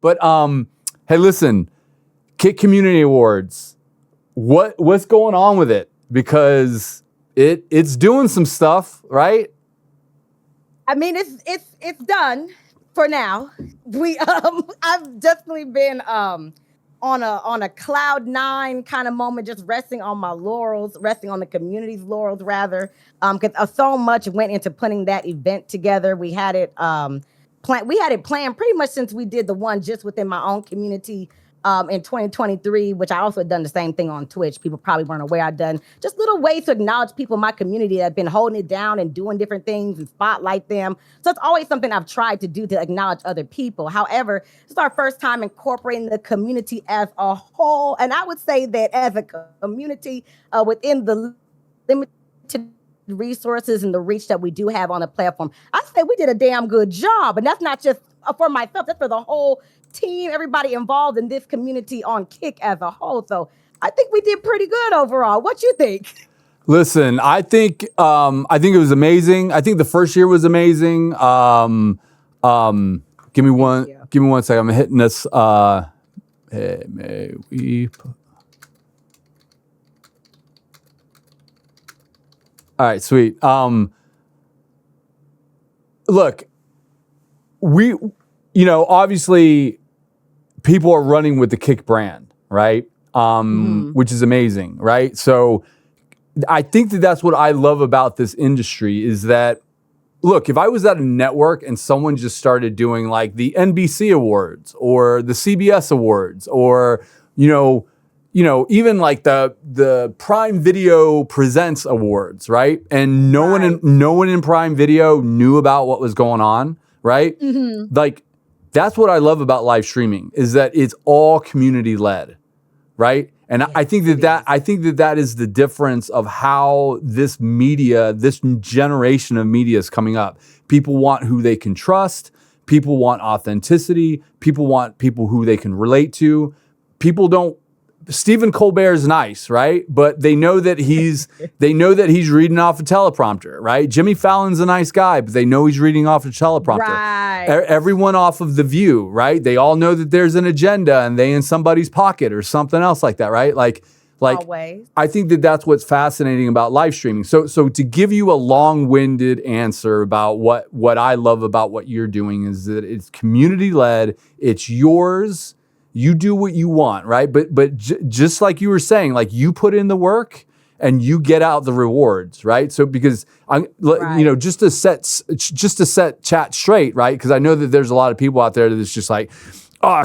But hey, listen, Kick Community Awards. What's going on with it? Because it's doing some stuff, right? I mean, it's done for now. I've definitely been on a cloud nine kind of moment, just resting on my laurels, resting on the community's laurels rather. Because so much went into putting that event together. We had it planned pretty much since we did the one just within my own community in 2023, which I also had done the same thing on Twitch. People probably weren't aware I'd done just little ways to acknowledge people in my community that have been holding it down and doing different things and spotlight them. So it's always something I've tried to do to acknowledge other people. However, it's our first time incorporating the community as a whole. And I would say that as a community within the limited resources and the reach that we do have on the platform, I say we did a damn good job. And that's not just for myself, that's for the whole team, everybody involved in this community on Kick as a whole. So I think we did pretty good overall. What you think? Listen, I think it was amazing. I think the first year was amazing. Give me one second. I'm hitting this. Hey, may we? All right, sweet. Look, obviously people are running with the Kick brand, right? Which is amazing, right? So I think that's what I love about this industry is that, look, if I was at a network and someone just started doing like the NBC Awards or the CBS Awards or, even like the Prime Video Presents Awards, right? And no one in Prime Video knew about what was going on, right? Mm-hmm. Like, that's what I love about live streaming is that it's all community led, right? And I think that is the difference of how this generation of media is coming up. People want who they can trust. People want authenticity. People want people who they can relate to. Stephen Colbert is nice, right? But they know that he's reading off a teleprompter, right? Jimmy Fallon's a nice guy, but they know he's reading off a teleprompter. Right. Everyone off of The View, right? They all know that there's an agenda and they in somebody's pocket or something else like that, right? Like always. I think that's what's fascinating about live streaming. So to give you a long-winded answer about what I love about what you're doing is that it's community led, it's yours. You do what you want, right? But just like you were saying, like you put in the work and you get out the rewards, right? So because just to set chat straight, right? Because I know that there's a lot of people out there that's just like,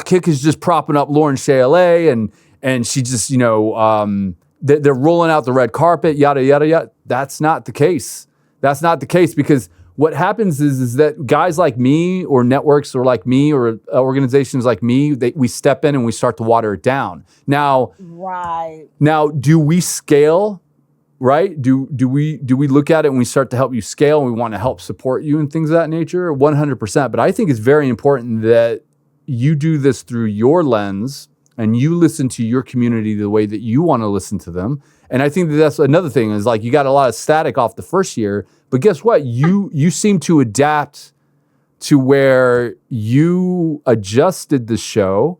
Kick is just propping up LAURENSHAYLA and she just they're rolling out the red carpet, yada yada yada. That's not the case. That's not the case because what happens is that guys like me or networks or like me or organizations like me, we step in and we start to water it down. Now, do we scale, right? Do we look at it and we start to help you scale and we want to help support you and things of that nature? 100%. But I think it's very important that you do this through your lens and you listen to your community the way that you want to listen to them. And I think that's another thing is like you got a lot of static off the first year, but guess what? You seem to adapt to where you adjusted the show.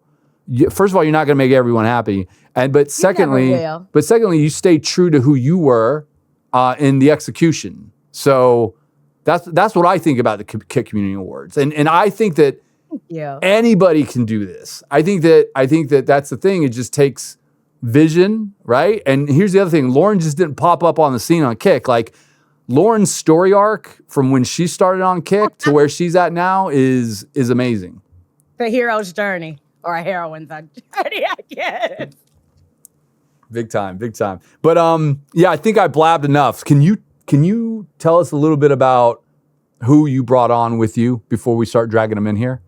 First of all, you're not going to make everyone happy, but secondly, you stay true to who you were in the execution. So that's what I think about the Kick Community Awards, and I think that anybody can do this. I think that that's the thing. It just takes vision, right? And here's the other thing. Lauren just didn't pop up on the scene on Kick. Like Lauren's story arc from when she started on Kick to where she's at now is amazing. The hero's journey or a heroine's journey, I guess. Big time. But I think I blabbed enough. Can you tell us a little bit about who you brought on with you before we start dragging them in here?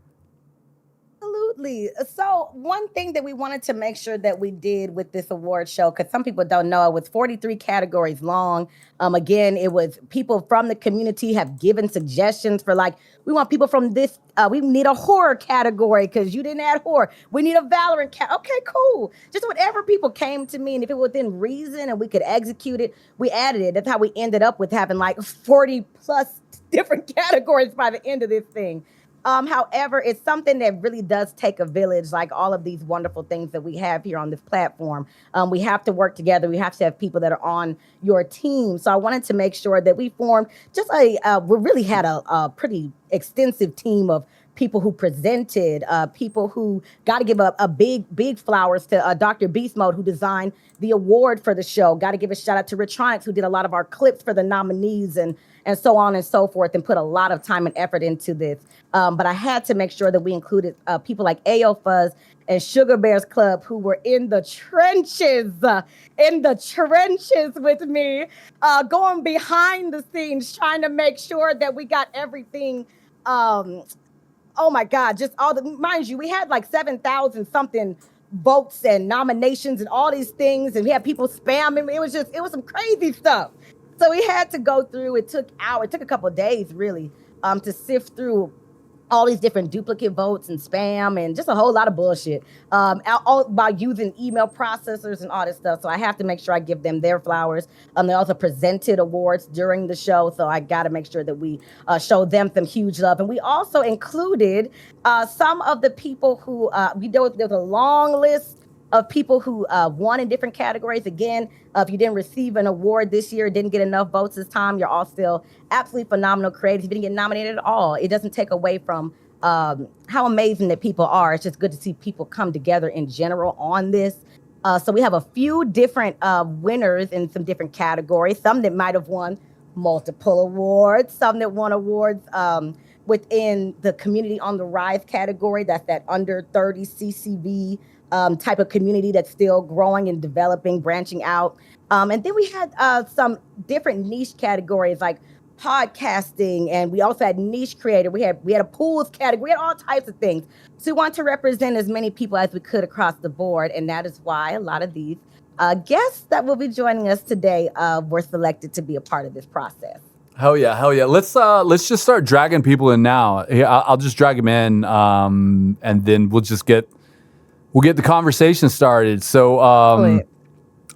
Absolutely. So one thing that we wanted to make sure that we did with this award show, because some people don't know, it was 43 categories long. Again, it was people from the community have given suggestions for like, we want people from this, we need a horror category because you didn't add horror. We need a Valorant okay, cool. Just whatever people came to me and if it was within reason and we could execute it, we added it. That's how we ended up with having like 40 plus different categories by the end of this thing. However, it's something that really does take a village, like all of these wonderful things that we have here on this platform. We have to work together. We have to have people that are on your team. So I wanted to make sure that we formed just we really had a pretty extensive team of people who presented, people who got to give a big flowers to Dr. Beast Mode, who designed the award for the show. Got to give a shout out to Retronics, who did a lot of our clips for the nominees and so on and so forth, and put a lot of time and effort into this. But I had to make sure that we included people like Ayo Fuzz and Sugar Bears Club, who were in the trenches with me, going behind the scenes, trying to make sure that we got everything. Oh my God, just mind you, we had like 7,000 something votes and nominations and all these things, and we had people spamming. It was some crazy stuff. So we had to go through. It took hours. It took a couple of days, really, to sift through all these different duplicate votes and spam and just a whole lot of bullshit, all by using email processors and all this stuff. So I have to make sure I give them their flowers. They also presented awards during the show, so I got to make sure that we show them some huge love. And we also included some of the people who there was a long list of people who won in different categories. Again, if you didn't receive an award this year, didn't get enough votes this time, you're all still absolutely phenomenal creators. If you didn't get nominated at all, it doesn't take away from how amazing that people are. It's just good to see people come together in general on this. So we have a few different winners in some different categories. Some that might have won multiple awards, some that won awards within the Community on the Rise category. That's that under 30 CCV type of community that's still growing and developing, branching out. And then we had some different niche categories like podcasting, and we also had niche creator. We had a pools category. We had all types of things. So we want to represent as many people as we could across the board, and that is why a lot of these guests that will be joining us today were selected to be a part of this process. Hell yeah. Let's just start dragging people in now. I'll just drag them in, and then we'll get the conversation started. So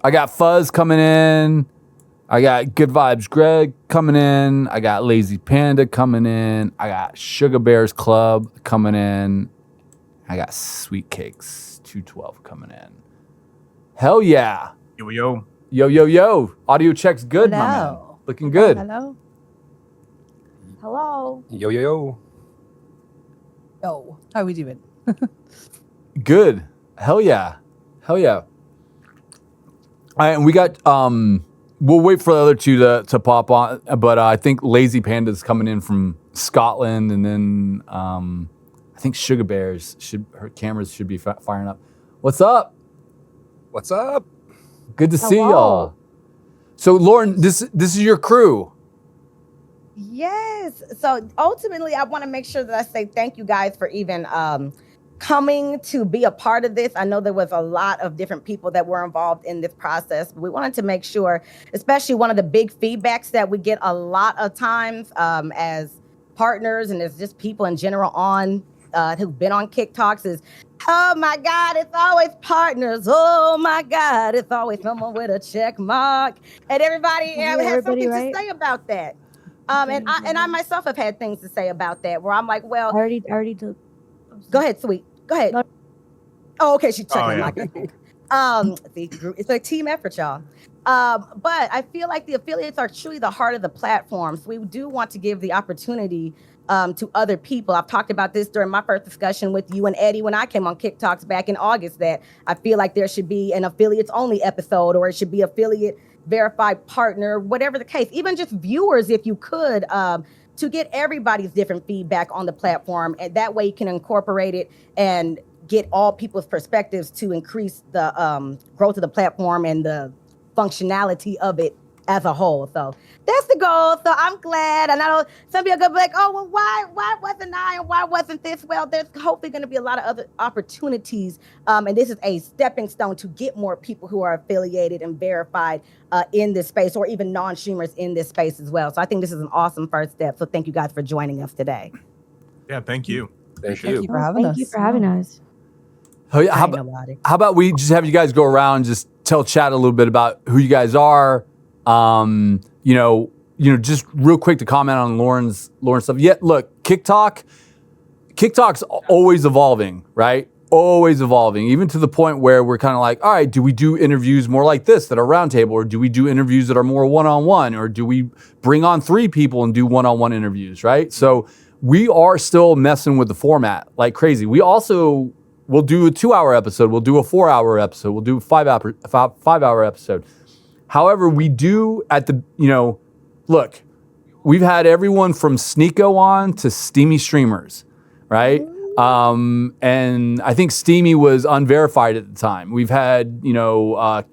I got Fuzz coming in. I got Good Vibes Greg coming in. I got Lazy Panda coming in. I got Sugar Bears Club coming in. I got Sweet Cakes 212 coming in. Hell yeah. Yo. Yo. Audio check's good, my man. Looking good. Hello. Yo. Yo, how we doing? Good. Hell yeah. All right, and we got we'll wait for the other two to pop on, but I think Lazy Panda's coming in from Scotland, and then I think Sugar Bears her cameras should be firing up. What's up? Good to see y'all. So Lauren, this is your crew. Yes. So ultimately, I want to make sure that I say thank you guys for even coming to be a part of this. I know there was a lot of different people that were involved in this process, but we wanted to make sure, especially one of the big feedbacks that we get a lot of times as partners and as just people in general on who've been on Kick Talks is, oh my God, it's always partners. Oh my God, it's always someone with a check mark. And everybody has something to say about that. And I myself have had things to say about that where I'm like, well, I already did. Go ahead, Sweet. Go ahead. No. Oh, okay. She's checking. Yeah. It's a team effort, y'all. But I feel like the affiliates are truly the heart of the platform. So we do want to give the opportunity to other people. I've talked about this during my first discussion with you and Eddie when I came on Kick Talks back in August, that I feel like there should be an affiliates only episode, or it should be affiliate verified partner, whatever the case, even just viewers, if you could, to get everybody's different feedback on the platform. And that way you can incorporate it and get all people's perspectives to increase the growth of the platform and the functionality of it as a whole. So that's the goal. So I'm glad. And I know some people are going to be like, oh, well, why wasn't I and why wasn't this? Well, there's hopefully going to be a lot of other opportunities. And this is a stepping stone to get more people who are affiliated and verified in this space, or even non-streamers in this space as well. So I think this is an awesome first step. So thank you guys for joining us today. Yeah, thank you. Thank you. For having us. Thank you for having us. Oh, yeah. How about we just have you guys go around, just tell chat a little bit about who you guys are. Just real quick to comment on Lauren's stuff. Yeah, look, Kick Talk, TikTok's always evolving, right? Always evolving, even to the point where we're kind of like, all right, do we do interviews more like this that are roundtable, or do we do interviews that are more one-on-one, or do we bring on 3 people and do one-on-one interviews, right? So we are still messing with the format like crazy. We also will do a 2-hour episode, we'll do a 4-hour episode, we'll do a 5-hour episode. However, we do at the, look, we've had everyone from Sneeko on to Steamy Streamers, right? And I think Steamy was unverified at the time. We've had,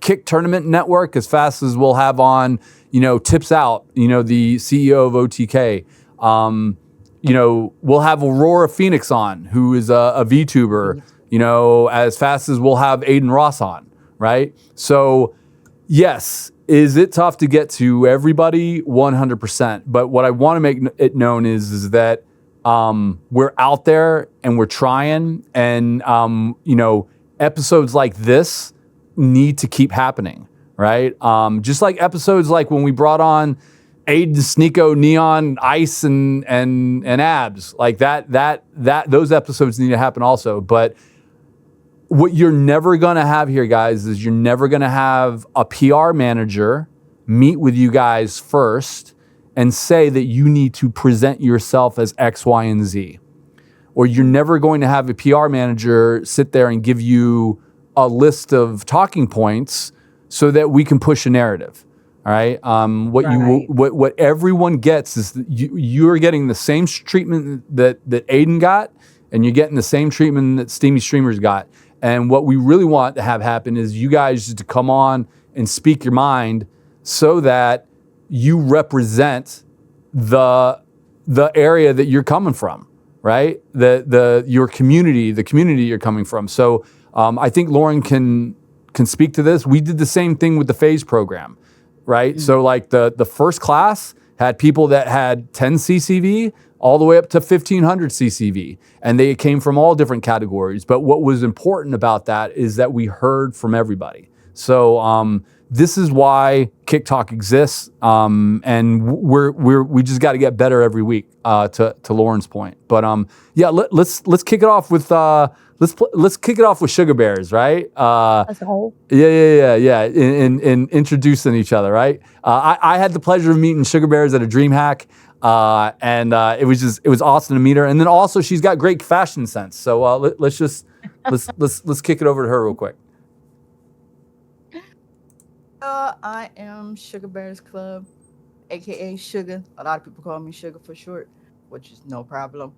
Kick Tournament Network, as fast as we'll have on, Tips Out, the CEO of OTK. We'll have Aurora Phoenix on, who is a VTuber, as fast as we'll have Aiden Ross on, right? So, yes, is it tough to get to everybody? 100%. But what I want to make it known is that we're out there and we're trying, and episodes like this need to keep happening, right? Just like episodes like when we brought on Aiden, Sneeko, Neon, Ice, and Abs, like that those episodes need to happen also. But what you're never gonna have here, guys, is you're never gonna have a PR manager meet with you guys first and say that you need to present yourself as X, Y, and Z. Or you're never going to have a PR manager sit there and give you a list of talking points so that we can push a narrative. All right. What everyone gets is that you're getting the same treatment that Aiden got, and you're getting the same treatment that Steamy Streamers got. And what we really want to have happen is you guys just to come on and speak your mind so that you represent the area that you're coming from, right? Your community, the community you're coming from. So I think Lauren can speak to this. We did the same thing with the phase program, right? Mm-hmm. So like the first class had people that had 10 CCV all the way up to 1,500 CCV, and they came from all different categories. But what was important about that is that we heard from everybody. So this is why Kick Talk exists, and we just got to get better every week. To Lauren's point, but let's kick it off with let's kick it off with Sugar Bears, right? As a whole. Yeah. In introducing each other, right? I had the pleasure of meeting Sugar Bears at a DreamHack. And it was awesome to meet her. And then also she's got great fashion sense. So let's kick it over to her real quick. I am Sugar Bears Club, aka Sugar. A lot of people call me Sugar for short, which is no problem.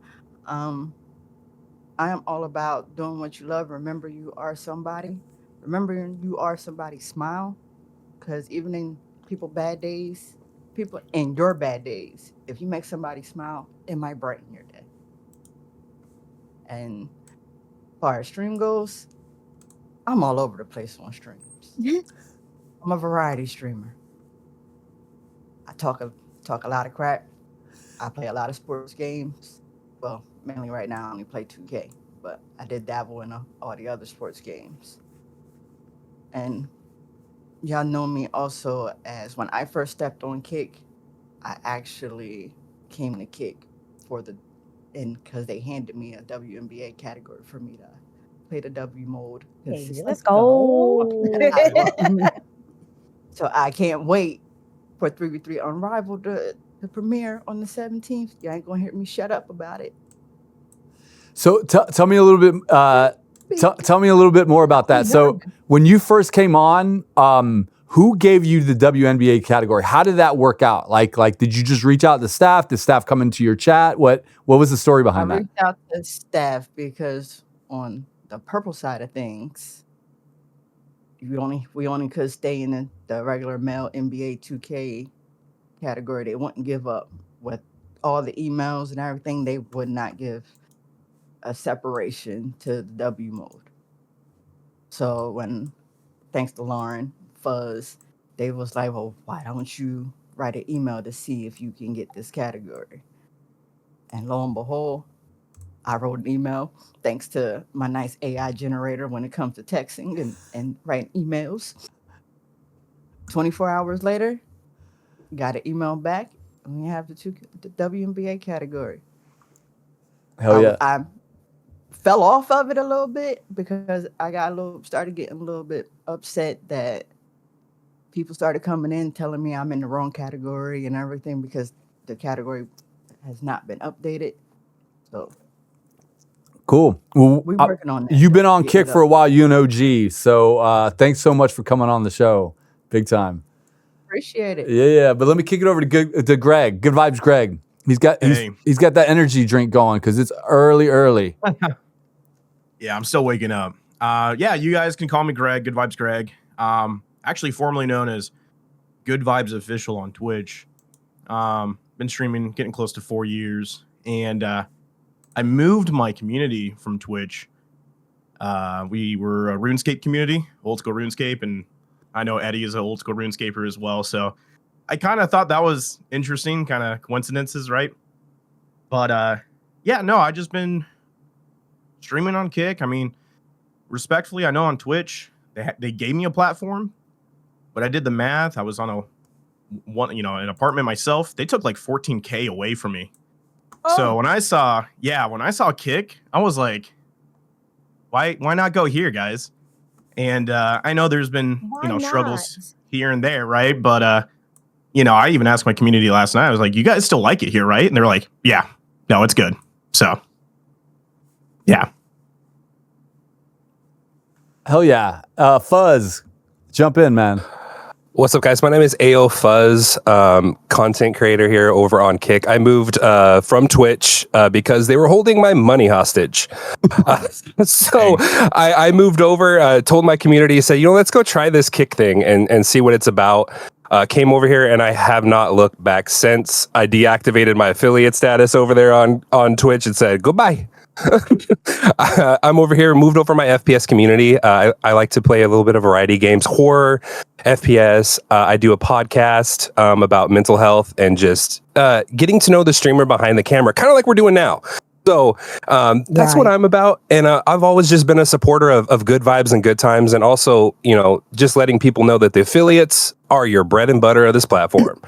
I am all about doing what you love. Remember, you are somebody. Remembering you are somebody's smile, because even in people in your bad days, if you make somebody smile, it might brighten your day. And as far as stream goes, I'm all over the place on streams. I'm a variety streamer. I talk a lot of crap. I play a lot of sports games. Well, mainly right now I only play 2K, but I did dabble in all the other sports games. And y'all know me also as when I first stepped on Kick, I actually came to Kick because they handed me a WNBA category for me to play the W mode. Hey, let's go. So I can't wait for 3v3 Unrivaled to premiere on the 17th. You ain't gonna hear me shut up about it. So tell me a little bit. Tell me a little bit more about that. So when you first came on, who gave you the WNBA category? How did that work out? Like, did you just reach out to staff? Did staff come into your chat? What was the story behind that? I reached out to staff because on the purple side of things, we only could stay in the regular male NBA 2K category. They wouldn't give up with all the emails and everything. They would not give a separation to the W mode. So thanks to Lauren, Fuzz, they was like, well, why don't you write an email to see if you can get this category? And lo and behold, I wrote an email thanks to my nice AI generator when it comes to texting and writing emails. 24 hours later, got an email back, and we have the WNBA category. Hell yeah. fell off of it a little bit because I started getting a little bit upset that people started coming in telling me I'm in the wrong category and everything because the category has not been updated. So Cool. Well, we're working on that. You've been on Getting Kick it for a up. while, you and OG. So thanks so much for coming on the show. Big time. Appreciate it. Yeah. But let me kick it over to Greg. Good vibes, Greg. He's got that energy drink going because it's early. Yeah, I'm still waking up. Yeah, you guys can call me Greg. Good Vibes Greg. Actually formerly known as Good Vibes Official on Twitch. Been streaming, getting close to 4 years, and I moved my community from Twitch. We were a RuneScape community, old school RuneScape, and I know Eddie is an old school RuneScaper as well. So I kind of thought that was interesting, kind of coincidences, right? But yeah, no, I just been streaming on Kick. I mean, respectfully, I know on Twitch they gave me a platform, but I did the math. I was on an apartment myself. They took like 14K away from me. Oh. So when I saw Kick, I was like, why not go here, guys? And I know there's been struggles here and there, right? But I even asked my community last night. I was like, you guys still like it here, right? And they're like, yeah, no, it's good. So yeah. Hell yeah. Fuzz, jump in, man. What's up, guys? My name is AO Fuzz, content creator here over on Kick. I moved from Twitch because they were holding my money hostage. So I moved over, told my community, said, let's go try this Kick thing and see what it's about. Came over here and I have not looked back since. I deactivated my affiliate status over there on Twitch and said, goodbye. I'm over here, moved over my FPS community. I like to play a little bit of variety games, horror, FPS. I do a podcast about mental health and just getting to know the streamer behind the camera, kind of like we're doing now. So that's what I'm about. And I've always just been a supporter of good vibes and good times. And also, just letting people know that the affiliates are your bread and butter of this platform.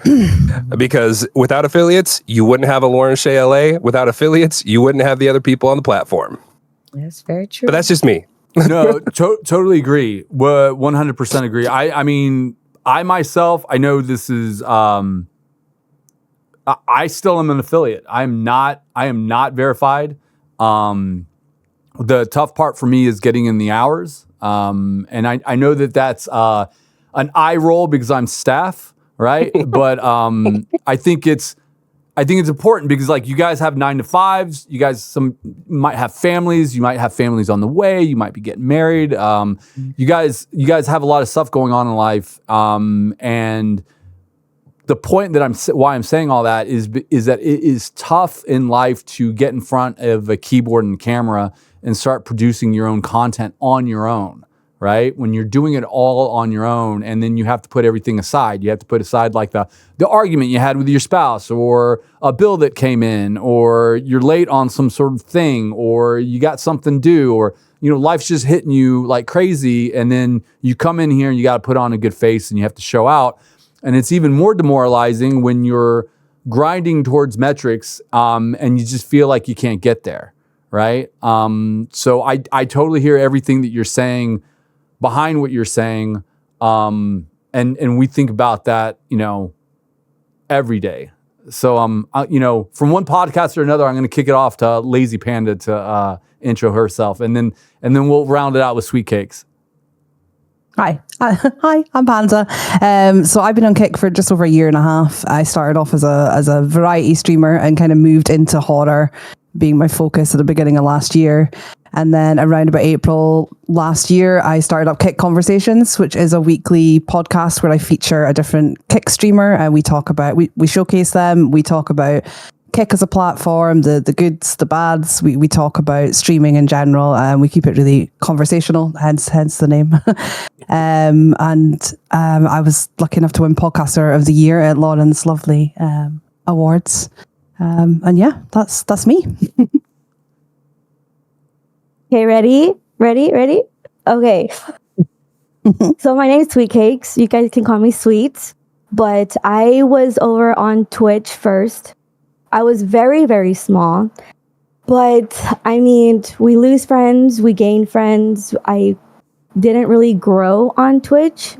Because without affiliates, you wouldn't have a LAURENSHAYLA. Without affiliates, you wouldn't have the other people on the platform. That's very true. But that's just me. No, totally agree. 100% agree. I mean, I myself, I know this is... I still am an affiliate. I am not verified. The tough part for me is getting in the hours. And I know that's an eye roll because I'm staff, right? But I think it's important because like you guys have 9 to 5s. You guys might have families. You might have families on the way. You might be getting married. You guys have a lot of stuff going on in life. And the point that why I'm saying all that is that it is tough in life to get in front of a keyboard and camera and start producing your own content on your own, right? When you're doing it all on your own, and then you have to put everything aside. You have to put aside like the argument you had with your spouse, or a bill that came in, or you're late on some sort of thing, or you got something due, or life's just hitting you like crazy, and then you come in here and you got to put on a good face and you have to show out. And it's even more demoralizing when you're grinding towards metrics and you just feel like you can't get there, right? So I totally hear everything that you're saying behind what you're saying, and we think about that, every day. So from one podcast to another, I'm going to kick it off to Lazy Panda to intro herself, and then we'll round it out with Sweet Cakes. Hi, I'm Panda. So I've been on Kick for just over a year and a half. I started off as a variety streamer and kind of moved into horror, being my focus at the beginning of last year. And then around about April last year, I started up Kick Conversations, which is a weekly podcast where I feature a different Kick streamer and we showcase them. We talk about Kick as a platform, the goods, the bads. We talk about streaming in general, and we keep it really conversational, hence the name. I was lucky enough to win Podcaster of the Year at Lauren's lovely awards. And yeah, that's me. Okay, ready? Okay. So my name is Sweet Cakes. You guys can call me Sweet, but I was over on Twitch first. I was very, very small, But I mean, we lose friends, we gain friends. I didn't really grow on Twitch.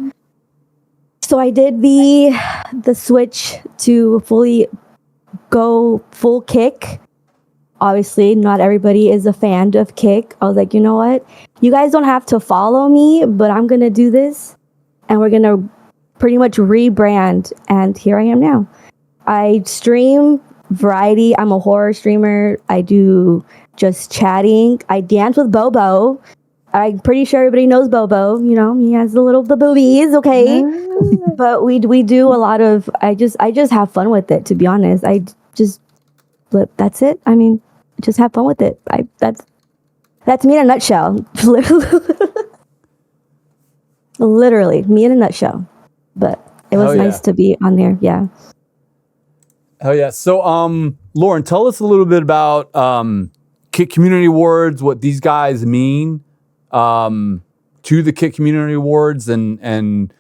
So I did the switch to go full Kick. Obviously, not everybody is a fan of Kick. I was like, you know what? You guys don't have to follow me, but I'm going to do this. And we're going to pretty much rebrand. And here I am now. I stream variety. I'm a horror streamer. I do just chatting. I dance with Bobo. I'm pretty sure everybody knows Bobo. You know, he has the boobies, okay? But we do a lot of, I just have fun with it, to be honest. But that's it. I mean, just have fun with it. That's me in a nutshell. Literally, me in a nutshell. But it was nice to be on there. Yeah. Oh yeah. So, Lauren, tell us a little bit about Kick Community Awards, what these guys mean to the Kick Community Awards, and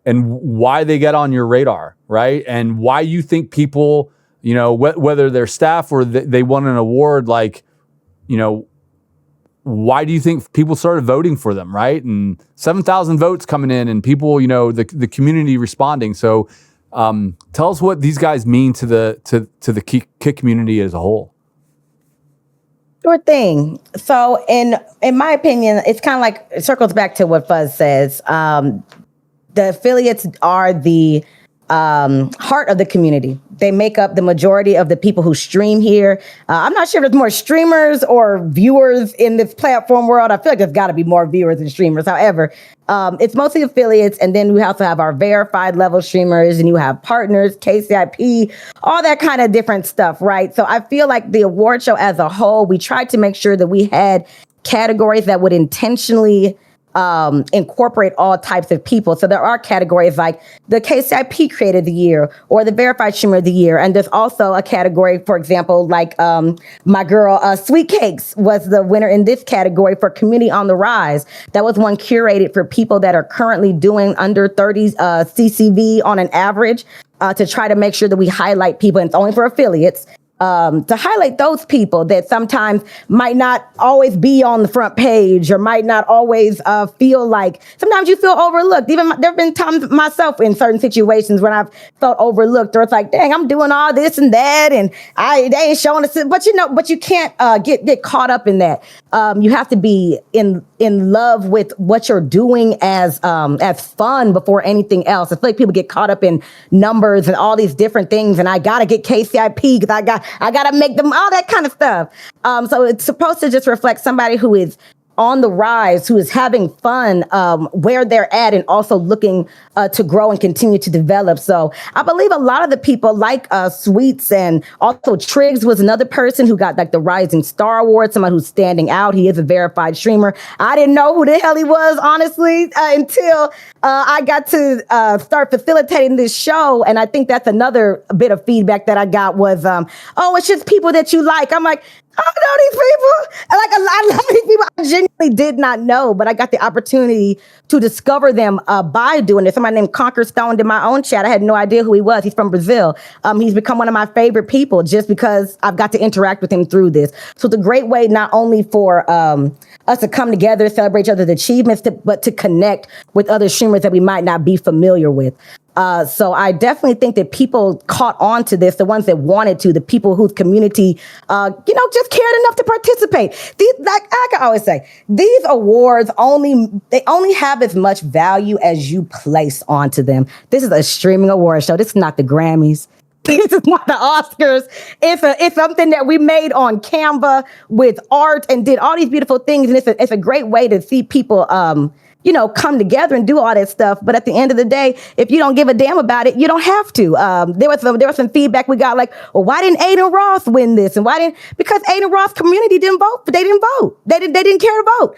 why they get on your radar, right? And why you think people, you know, whether they're staff or they won an award, like, you know, why do you think people started voting for them, right? And 7,000 votes coming in, and people, you know, the community responding. So, tell us what these guys mean to the Kick community as a whole. Sure thing. So, in my opinion, it's kind of like it circles back to what Fuzz says. The affiliates are the heart of the community. They make up the majority of the people who stream here. I'm not sure if there's more streamers or viewers in this platform world. I feel like there's got to be more viewers than streamers. However, it's mostly affiliates. And then we also have our verified level streamers, and you have partners, KCIP, all that kind of different stuff, right? So I feel like the award show as a whole, we tried to make sure that we had categories that would intentionally incorporate all types of people. So there are categories like the KCIP Creator of the Year or the Verified Streamer of the Year. And there's also a category, for example, like my girl Sweet Cakes was the winner in this category for Community on the Rise. That was one curated for people that are currently doing under 30 CCV on an average, to try to make sure that we highlight people, and it's only for affiliates, to highlight those people that sometimes might not always be on the front page, or might not always feel like, sometimes you feel overlooked. Even there have been times myself in certain situations when I've felt overlooked, or it's like, dang, I'm doing all this and that, and they ain't showing us. But you can't get caught up in that. You have to be in love with what you're doing as fun before anything else. I feel like people get caught up in numbers and all these different things, and I gotta get KCIP because I gotta make them, all that kind of stuff. So it's supposed to just reflect somebody who is on the rise, who is having fun where they're at, and also looking to grow and continue to develop. So I believe a lot of the people like Sweets, and also Triggs was another person who got like the Rising Star Award, someone who's standing out. He is a verified streamer. I didn't know who the hell he was, honestly, until I got to start facilitating this show. And I think that's another bit of feedback that I got was, oh, it's just people that you like. I'm like, I don't know these people. And like a lot of these people I genuinely did not know, but I got the opportunity to discover them by doing this. Somebody named Conquer Stoned in my own chat. I had no idea who he was. He's from Brazil. He's become one of my favorite people just because I've got to interact with him through this. So it's a great way not only for us to come together, celebrate each other's achievements, but to connect with other streamers that we might not be familiar with. So I definitely think that people caught on to this, the ones that wanted to, the people whose community, just cared enough to participate. Like I can always say, these awards only have as much value as you place onto them. This is a streaming award show. This is not the Grammys. This is not the Oscars. It's something that we made on Canva with art and did all these beautiful things. And it's a great way to see people, come together and do all that stuff. But at the end of the day, if you don't give a damn about it, you don't have to. There was some feedback we got like, well, why didn't Aiden Ross win this? And because Aiden Ross community didn't vote, but they didn't vote. They didn't care to vote.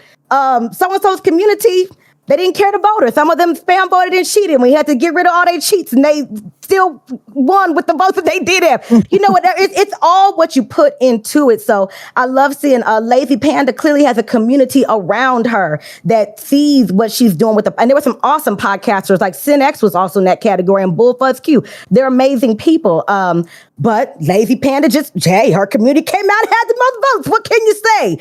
So-and-so's community, they didn't care to vote her. Some of them spam voted and cheated. We had to get rid of all their cheats, and they still won with the votes that they did have. You know what? It's all what you put into it. So I love seeing Lazy Panda clearly has a community around her that sees what she's doing with and there were some awesome podcasters like Sin X was also in that category and Bullfuzz Q. They're amazing people. But Lazy Panda her community came out and had the most votes. What can you say?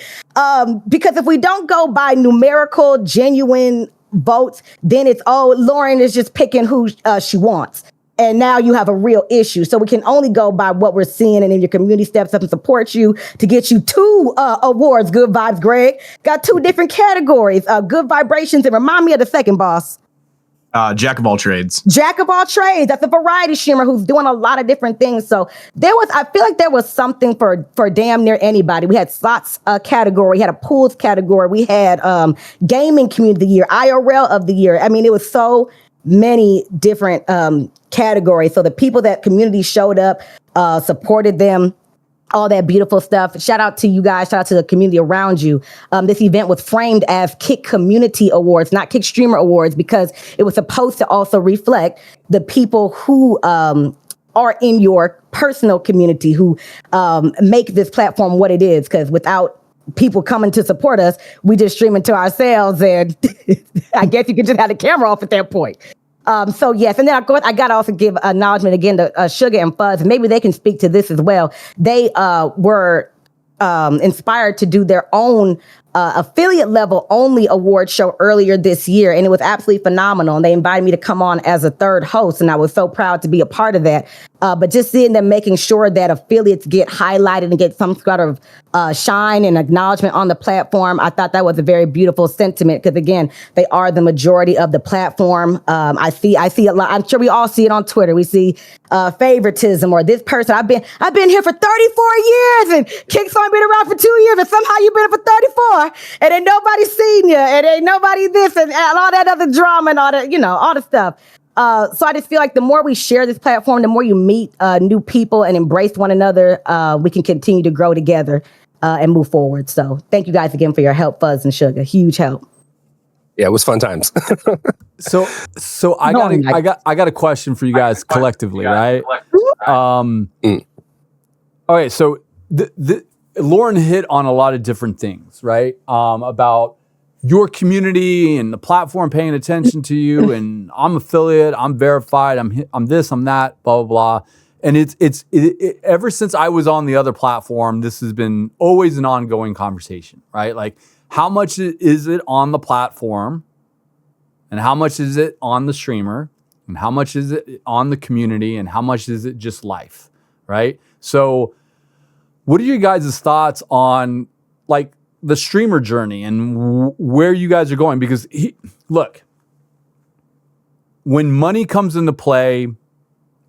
Because if we don't go by numerical, genuine votes, then it's, Lauren is just picking who she wants. And now you have a real issue. So we can only go by what we're seeing. And then your community steps up and supports you to get you 2 awards. Good Vibes, Greg. Got 2 different categories. Good Vibrations. And remind me of the second, boss. Jack of all trades. Jack of all trades. That's a variety streamer who's doing a lot of different things. So I feel like there was something for damn near anybody. We had slots category, we had a pools category, we had gaming community of the year, IRL of the year. I mean, it was so many different categories. So the people that community showed up, supported them, all that beautiful stuff. Shout out to you guys. Shout out to the community around you. This event was framed as Kick Community Awards, not Kick Streamer Awards, because it was supposed to also reflect the people who are in your personal community who make this platform what it is. Because without people coming to support us, we just streaming to ourselves. And I guess you could just have the camera off at that point. So yes, and then of course I got to also give acknowledgement again to Sugar and Fuzz. Maybe they can speak to this as well. They were inspired to do their own affiliate level only award show earlier this year, and it was absolutely phenomenal. And they invited me to come on as a third host, and I was so proud to be a part of that. But just seeing them making sure that affiliates get highlighted and get some sort of shine and acknowledgement on the platform, I thought that was a very beautiful sentiment because again, they are the majority of the platform. I see a lot. I'm sure we all see it on Twitter. We see favoritism or this person. I've been here for 34 years and Kick's only been around for 2 years, and somehow you've been here for 34, and ain't nobody seen you, and ain't nobody this and all that other drama and all that, all the stuff. So I just feel like the more we share this platform, the more you meet new people and embrace one another, we can continue to grow together and move forward. So thank you guys again for your help, Fuzz and Sugar. Huge help. Yeah, it was fun times. So I got a question for you guys collectively, right? All right, so Lauren hit on a lot of different things, right? About your community and the platform paying attention to you, and I'm affiliate, I'm verified, I'm this, I'm that, blah blah blah. And it's ever since I was on the other platform, this has been always an ongoing conversation, right? Like, how much is it on the platform, and how much is it on the streamer, and how much is it on the community, and how much is it just life, right? So, what are your guys' thoughts on like the streamer journey and where you guys are going? Because look, when money comes into play,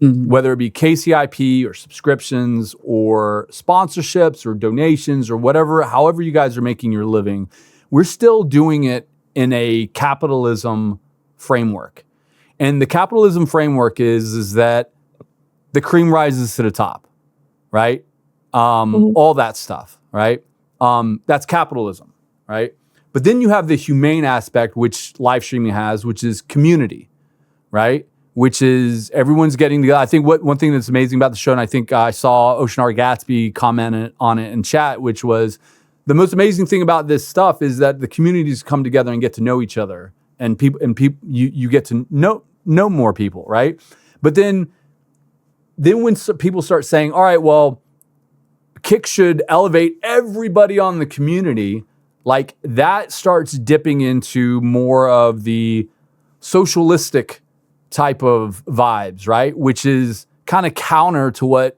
whether it be KCIP or subscriptions or sponsorships or donations or whatever, however you guys are making your living, we're still doing it in a capitalism framework. And the capitalism framework is that the cream rises to the top, right? All that stuff, right? That's capitalism, right? But then you have the humane aspect, which live streaming has, which is community, right? Which is everyone's getting together. I think one thing that's amazing about the show, and I think I saw Ocean R. Gatsby comment on it in chat, which was the most amazing thing about this stuff is that the communities come together and get to know each other, and you get to know more people, right? But then when people start saying, all right, well, Kick should elevate everybody on the community, like that starts dipping into more of the socialistic type of vibes, right? Which is kind of counter to what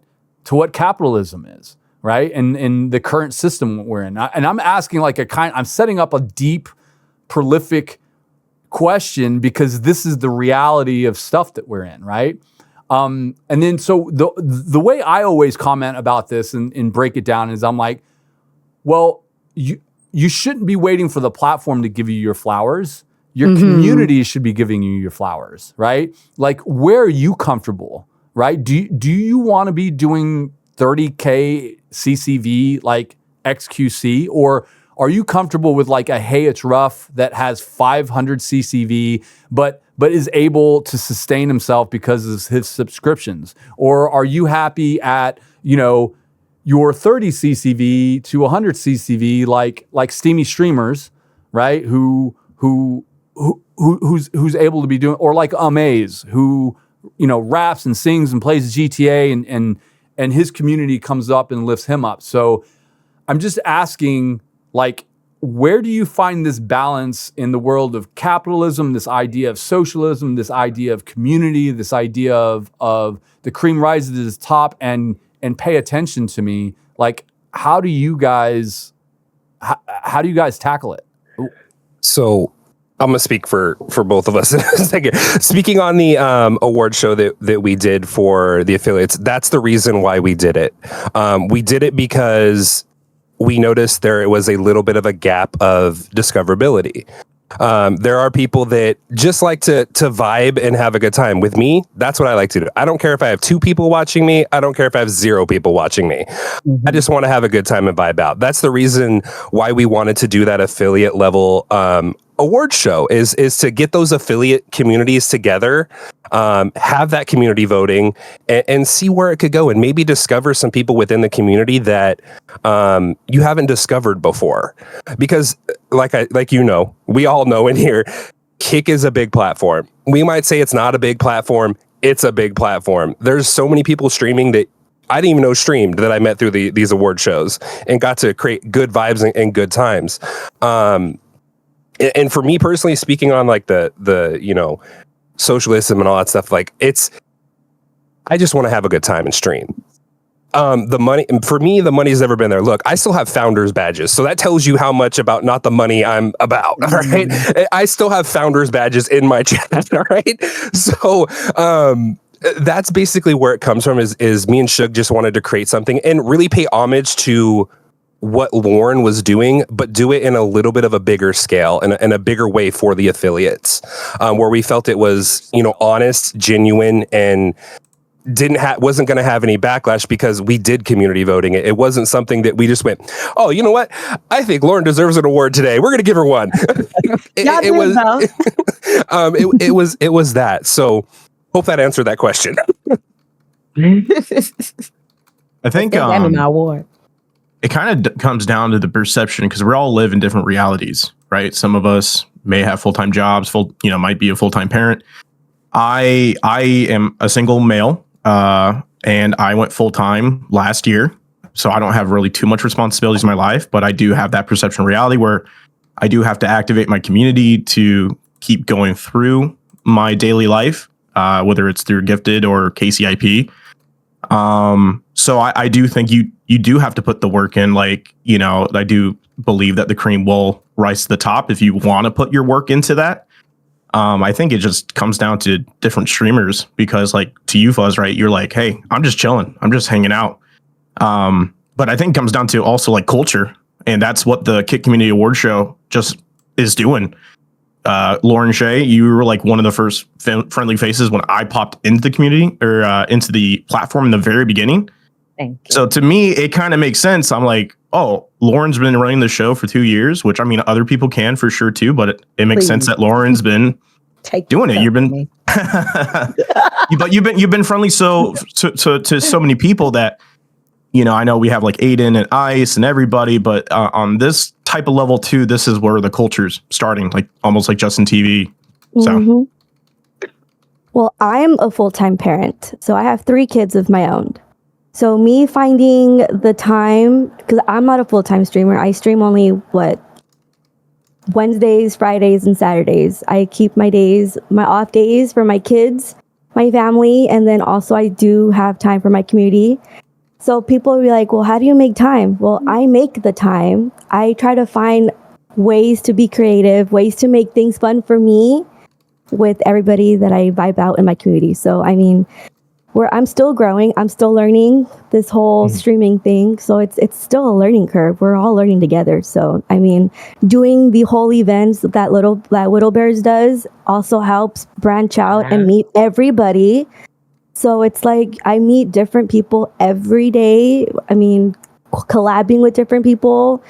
capitalism is, right? And the current system we're in. And I'm asking I'm setting up a deep, prolific question because this is the reality of stuff that we're in, right? And then so the way I always comment about this and break it down is I'm like, well, you shouldn't be waiting for the platform to give you your flowers. Your community should be giving you your flowers, right? Like, where are you comfortable, right? Do you want to be doing 30K CCV like XQC, or are you comfortable with like a Hey It's Rough that has 500 CCV, but but is able to sustain himself because of his subscriptions? Or are you happy at, your 30 CCV to 100 CCV, like Steamy streamers, right? Who's able to be doing, or like Amaze, who, raps and sings and plays GTA and his community comes up and lifts him up. So I'm just asking, like, where do you find this balance in the world of capitalism, this idea of socialism, this idea of community, this idea of the cream rises to the top and pay attention to me? Like, how do you guys tackle it? So I'm gonna speak for both of us in a second. Speaking on the award show that we did for the affiliates, that's the reason why we did it. We did it because we noticed there was a little bit of a gap of discoverability. There are people that just like to vibe and have a good time. With me, that's what I like to do. I don't care if I have 2 people watching me. I don't care if I have 0 people watching me. Mm-hmm. I just want to have a good time and vibe out. That's the reason why we wanted to do that affiliate level award show is to get those affiliate communities together, have that community voting and see where it could go, and maybe discover some people within the community that you haven't discovered before. Because we all know in here, Kick is a big platform. We might say it's not a big platform. It's a big platform. There's so many people streaming that I didn't even know streamed that I met through these award shows and got to create good vibes and good times. And for me personally, speaking on like the socialism and all that stuff, like I just want to have a good time and stream. The money for me, the money's never been there. Look, I still have founders badges, so that tells you how much about not the money I'm about. All right, I still have founders badges in my chat. All right, so that's basically where it comes from. Is me and Shug just wanted to create something and really pay homage to what Lauren was doing, but do it in a little bit of a bigger scale and a bigger way for the affiliates, where we felt it was, honest, genuine, and wasn't going to have any backlash because we did community voting. It wasn't something that we just went, oh, you know what? I think Lauren deserves an award today. We're going to give her one. It was that. So hope that answered that question. I think my award. It kind of comes down to the perception, because we all live in different realities, right? Some of us may have full-time jobs, might be a full-time parent. I am a single male, and I went full-time last year, so I don't have really too much responsibilities in my life, but I do have that perception of reality where I do have to activate my community to keep going through my daily life, whether it's through Gifted or KCIP. So I do think you do have to put the work in. Like, I do believe that the cream will rise to the top if you want to put your work into that. I think it just comes down to different streamers, because like to you, Fuzz, right? You're like, hey, I'm just chilling. I'm just hanging out. But I think it comes down to also like culture. And that's what the Kick Community Award Show just is doing. Lauren Shay, you were like one of the first friendly faces when I popped into the community or into the platform in the very beginning. Thank you. So to me, it kind of makes sense. I'm like, oh, Lauren's been running the show for 2 years, which I mean, other people can for sure too, but it makes sense that Lauren's been doing it. You've been, but you've been friendly to so many people that, I know we have like Aiden and Ice and everybody, but on this type of level too, this is where the culture's starting, like almost like Justin TV. So. Mm-hmm. Well, I'm a full-time parent, so I have 3 kids of my own. So me finding the time, because I'm not a full-time streamer, I stream only Wednesdays, Fridays, and Saturdays. I keep my off days for my kids, my family, and then also I do have time for my community. So people will be like, well, how do you make time? Well, I make the time. I try to find ways to be creative, ways to make things fun for me with everybody that I vibe out in my community. So, I mean, I'm still growing. I'm still learning this whole streaming thing. So it's still a learning curve. We're all learning together. So, I mean, doing the whole events that Little Bears does also helps branch out and meet everybody. So it's like I meet different people every day. I mean, collabing with different people.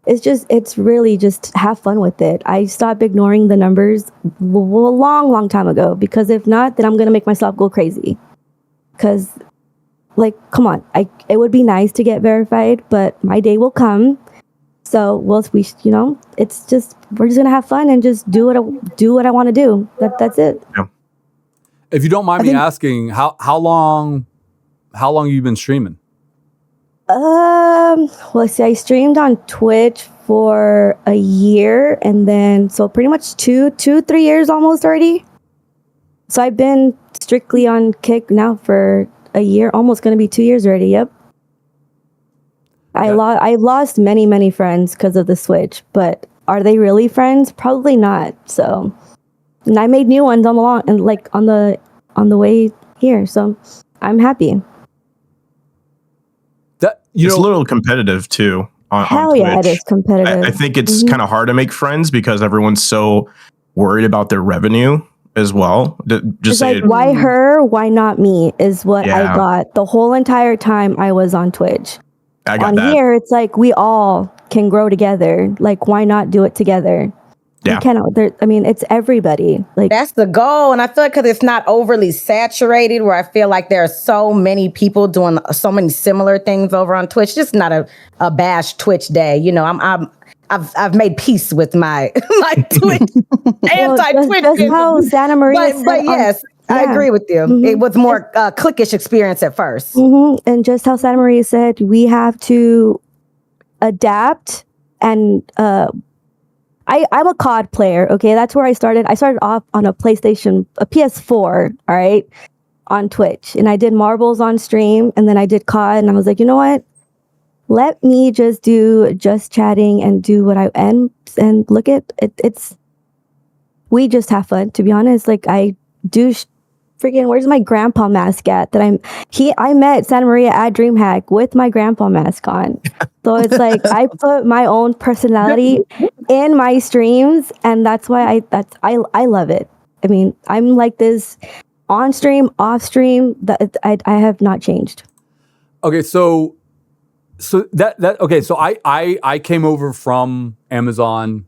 it's really just have fun with it. I stopped ignoring the numbers a long time ago, because if not, then I'm going to make myself go crazy. Because, like, come on, it would be nice to get verified, but my day will come. So it's just, we're just going to have fun and just do what I want to do. That's it. Yeah. If you don't mind me asking, how long have you been streaming? Well, see, I streamed on Twitch for a year, and then so pretty much 3 years almost already. So I've been strictly on Kick now for a year, almost going to be 2 years already. Yep. I lost many friends because of the Switch, but are they really friends? Probably not. So, and I made new ones on the way here. So I'm happy. It's a little competitive too. Hell yeah, it is competitive. I think it's kind of hard to make friends because everyone's so worried about their revenue as well. Just it's like, why her? Why not me? Is what I got the whole entire time I was on Twitch. I got on that. Here, it's like we all can grow together. Like, why not do it together? Yeah. It's everybody. Like, that's the goal. And I feel like because it's not overly saturated, where I feel like there are so many people doing so many similar things over on Twitch. Just not a bash Twitch day. You know, I've made peace with my Twitch anti-Twitch. That's how Santa Maria. But yes, I agree with you. Mm-hmm. It was more cliquish experience at first. Mm-hmm. And just how Santa Maria said, we have to adapt and. I'm a COD player, okay? That's where I started. I started off on a PlayStation, a PS4, all right, on Twitch. And I did marbles on stream, and then I did COD, and I was like, you know what? Let me just do just chatting and do what and look at it. We just have fun, to be honest. Like, I do freaking, where's my grandpa mask at? I met Santa Maria at DreamHack with my grandpa mask on. So it's like I put my own personality in my streams, and that's why I love it. I mean, I'm like this on stream, off stream. That I have not changed. Okay, so I came over from Amazon,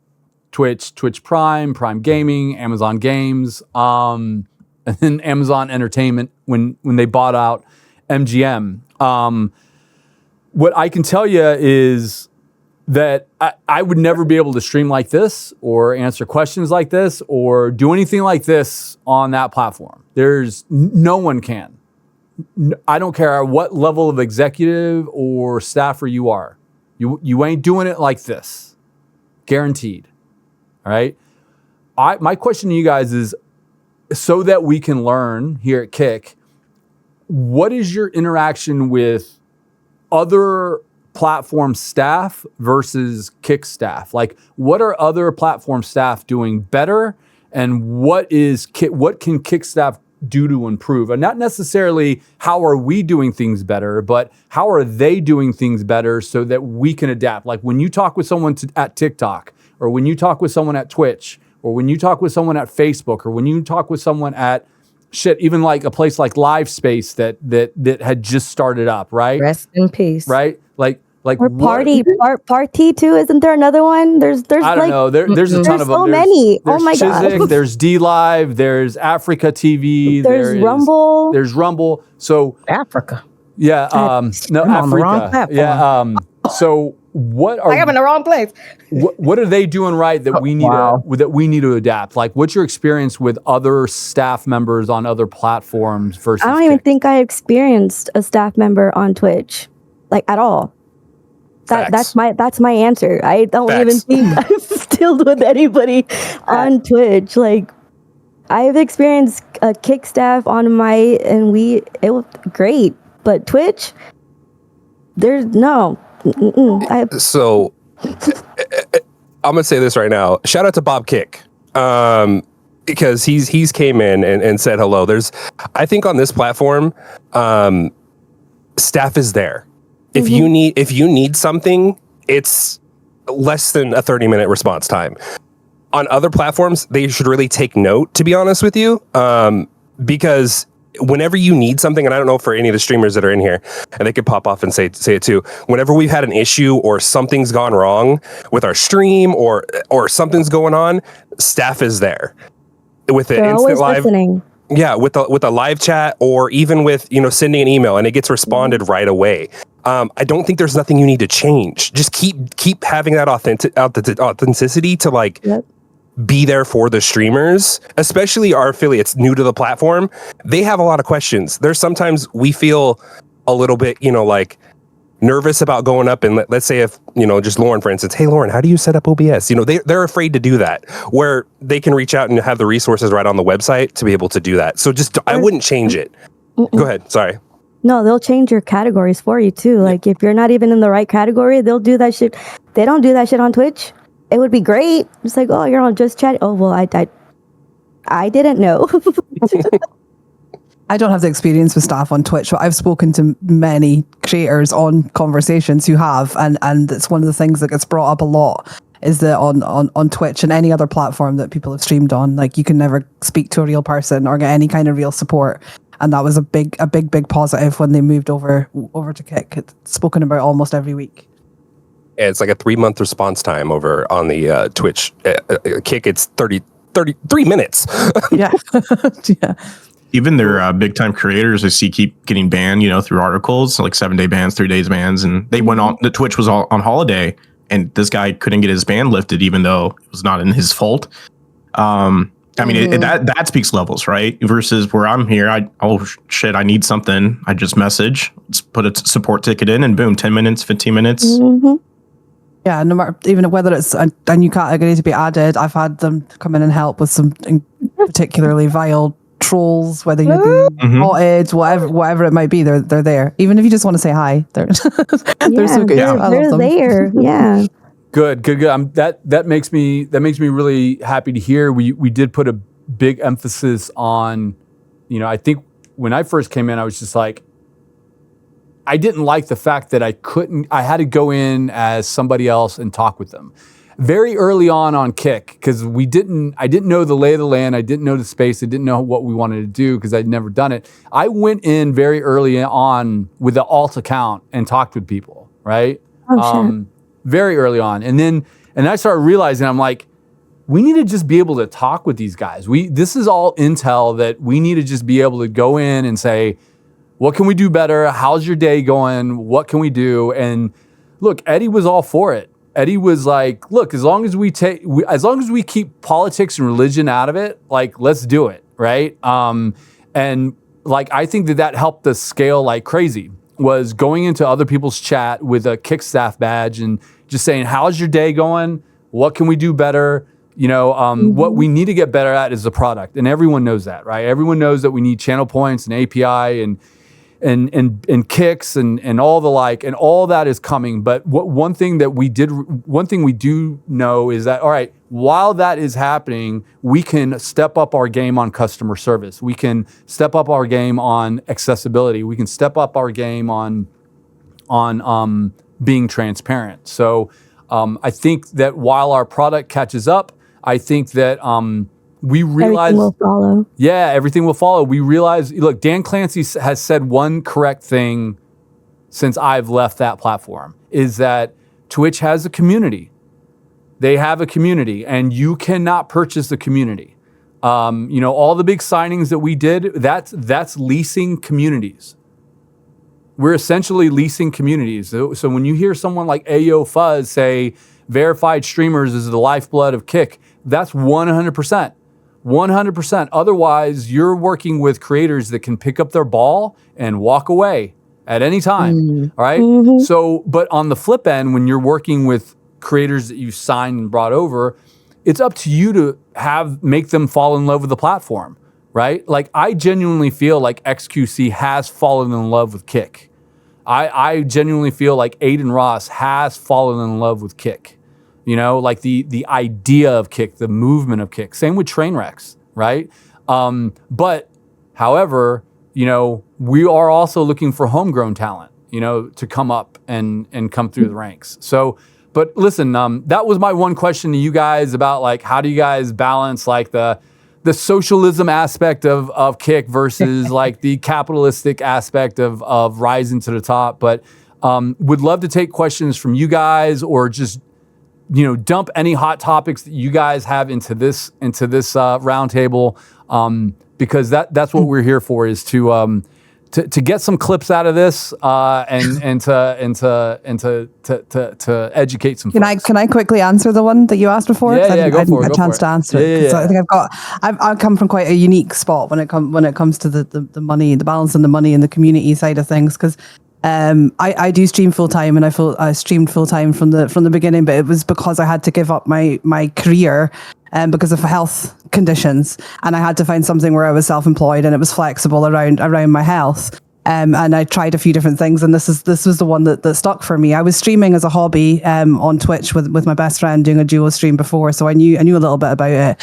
Twitch Prime Gaming, Amazon Games, and then Amazon Entertainment when they bought out MGM. What I can tell you is that I would never be able to stream like this or answer questions like this or do anything like this on that platform. No one can. I don't care what level of executive or staffer you are. You ain't doing it like this. Guaranteed. All right? My question to you guys is, so that we can learn here at Kick, what is your interaction with other platform staff versus Kick staff? Like, what are other platform staff doing better, and what can Kick staff do to improve? And not necessarily how are we doing things better, but how are they doing things better so that we can adapt? Like, when you talk with someone at TikTok, or when you talk with someone at Twitch, or when you talk with someone at Facebook, or when you talk with someone at even like a place like Live Space that had just started up, right? Rest in peace. Right? Like or Party too. Isn't there another one? There's I don't know. There's a ton of them. So many. There's oh my god. There's D Live. There's Africa TV. There's Rumble. There's Rumble. So Africa. Yeah. No, I'm on the wrong Africa. platform. Yeah. So what are I'm in the wrong place. What are they doing right that we need to adapt? Like, what's your experience with other staff members on other platforms versus? I don't even think I experienced a staff member on Twitch, like, at all. That's my answer. I don't even think I've still with anybody on Twitch. Like, I've experienced a Kick staff on it was great, but Twitch, there's no. So I'm gonna say this right now. Shout out to Bob Kick, because he's came in and said hello. I think on this platform, staff is there. If you need something, it's less than a 30-minute response time. On other platforms, they should really take note, to be honest with you, because whenever you need something, and I don't know for any of the streamers that are in here, and they could pop off and say it too. Whenever we've had an issue or something's gone wrong with our stream or something's going on, staff is there with the They're instant always live. listening. Yeah, with a live chat or even with sending an email and it gets responded right away. I don't think there's nothing you need to change. Just keep having that authenticity to like be there for the streamers, especially our affiliates new to the platform. They have a lot of questions. There's sometimes we feel a little bit, like nervous about going up and let's say if, just Lauren, for instance, hey, Lauren, how do you set up OBS? They're afraid to do that, where they can reach out and have the resources right on the website to be able to do that. So I wouldn't change it. Go ahead. Sorry. No, they'll change your categories for you too. Like if you're not even in the right category, they'll do that shit. They don't do that shit on Twitch. It would be great. It's like, oh, you're on just chat. Oh, well, I didn't know. I don't have the experience with staff on Twitch, but I've spoken to many creators on Conversations who have, and it's one of the things that gets brought up a lot is that on Twitch and any other platform that people have streamed on, like you can never speak to a real person or get any kind of real support. And that was a big positive when they moved over to Kick. It's spoken about almost every week. Yeah, it's like a 3-month response time over on the Twitch. Kick, it's 33 minutes. Yeah. Yeah. Even their big time creators I see keep getting banned, through articles, like 7-day bans, 3 days bans. And they went on, the Twitch was on holiday and this guy couldn't get his ban lifted, even though it was not in his fault. I mean, that speaks levels, right? Versus where I'm here, I need something. I just message, let's put a support ticket in and boom, 10 minutes, 15 minutes. Mm-hmm. Yeah, no matter even whether it's a new category to be added, I've had them come in and help with some particularly vile trolls, whether you're being modded, whatever it might be, they're there. Even if you just want to say hi, they're so good. They're there. Yeah. Good. That makes me really happy to hear. We did put a big emphasis on, I think when I first came in, I was just like, I didn't like the fact that I had to go in as somebody else and talk with them. Very early on Kick, because I didn't know the lay of the land, I didn't know the space, I didn't know what we wanted to do because I'd never done it. I went in very early on with the alt account and talked with people, right? Oh, Very early on. And I started realizing, I'm like, we need to just be able to talk with these guys. This is all intel that we need to just be able to go in and say, what can we do better? How's your day going? What can we do? And look, Eddie was all for it. Eddie was like, look, as long as we keep politics and religion out of it, like, let's do it, right? And like, I think that helped us scale like crazy, was going into other people's chat with a Kick staff badge and just saying, how's your day going? What can we do better? What we need to get better at is the product. And everyone knows that, right? Everyone knows that we need channel points and API and kicks and all the like, and all that is coming. But one thing we do know is that, all right, while that is happening, we can step up our game on customer service. We can step up our game on accessibility. We can step up our game on being transparent. So I think that while our product catches up, I think that we realize everything will follow. Yeah, everything will follow. We realize, look, Dan Clancy has said one correct thing since I've left that platform, is that Twitch has a community. They have a community, and you cannot purchase the community. All the big signings that we did, that's leasing communities. We're essentially leasing communities. So when you hear someone like Ayo Fuzz say verified streamers is the lifeblood of Kick, that's 100%. 100%. Otherwise, you're working with creators that can pick up their ball and walk away at any time. All right. Mm-hmm. So, but on the flip end, when you're working with creators that you signed and brought over, it's up to you to make them fall in love with the platform, right? Like, I genuinely feel like XQC has fallen in love with Kick. I genuinely feel like Aiden Ross has fallen in love with Kick. Like the idea of Kick, the movement of Kick. Same with Trainwrecks, right? But however, we are also looking for homegrown talent, to come up and come through the ranks. So, but listen, that was my one question to you guys about, like, how do you guys balance like the the socialism aspect of Kick versus like the capitalistic aspect of rising to the top. But would love to take questions from you guys, or just dump any hot topics that you guys have into this roundtable, because that's what we're here for, is to get some clips out of this, and to educate some folks. Can I quickly answer the one that you asked before? Yeah, I go for it. Get a chance to answer it. Yeah. I think I come from quite a unique spot when it comes to the money, the balance and the money and the community side of things, because I do stream full time, and I streamed full time from the beginning, but it was because I had to give up my career because of health conditions, and I had to find something where I was self-employed and it was flexible around my health. And I tried a few different things, and this was the one that stuck for me. I was streaming as a hobby on Twitch with my best friend, doing a duo stream before, so I knew a little bit about it.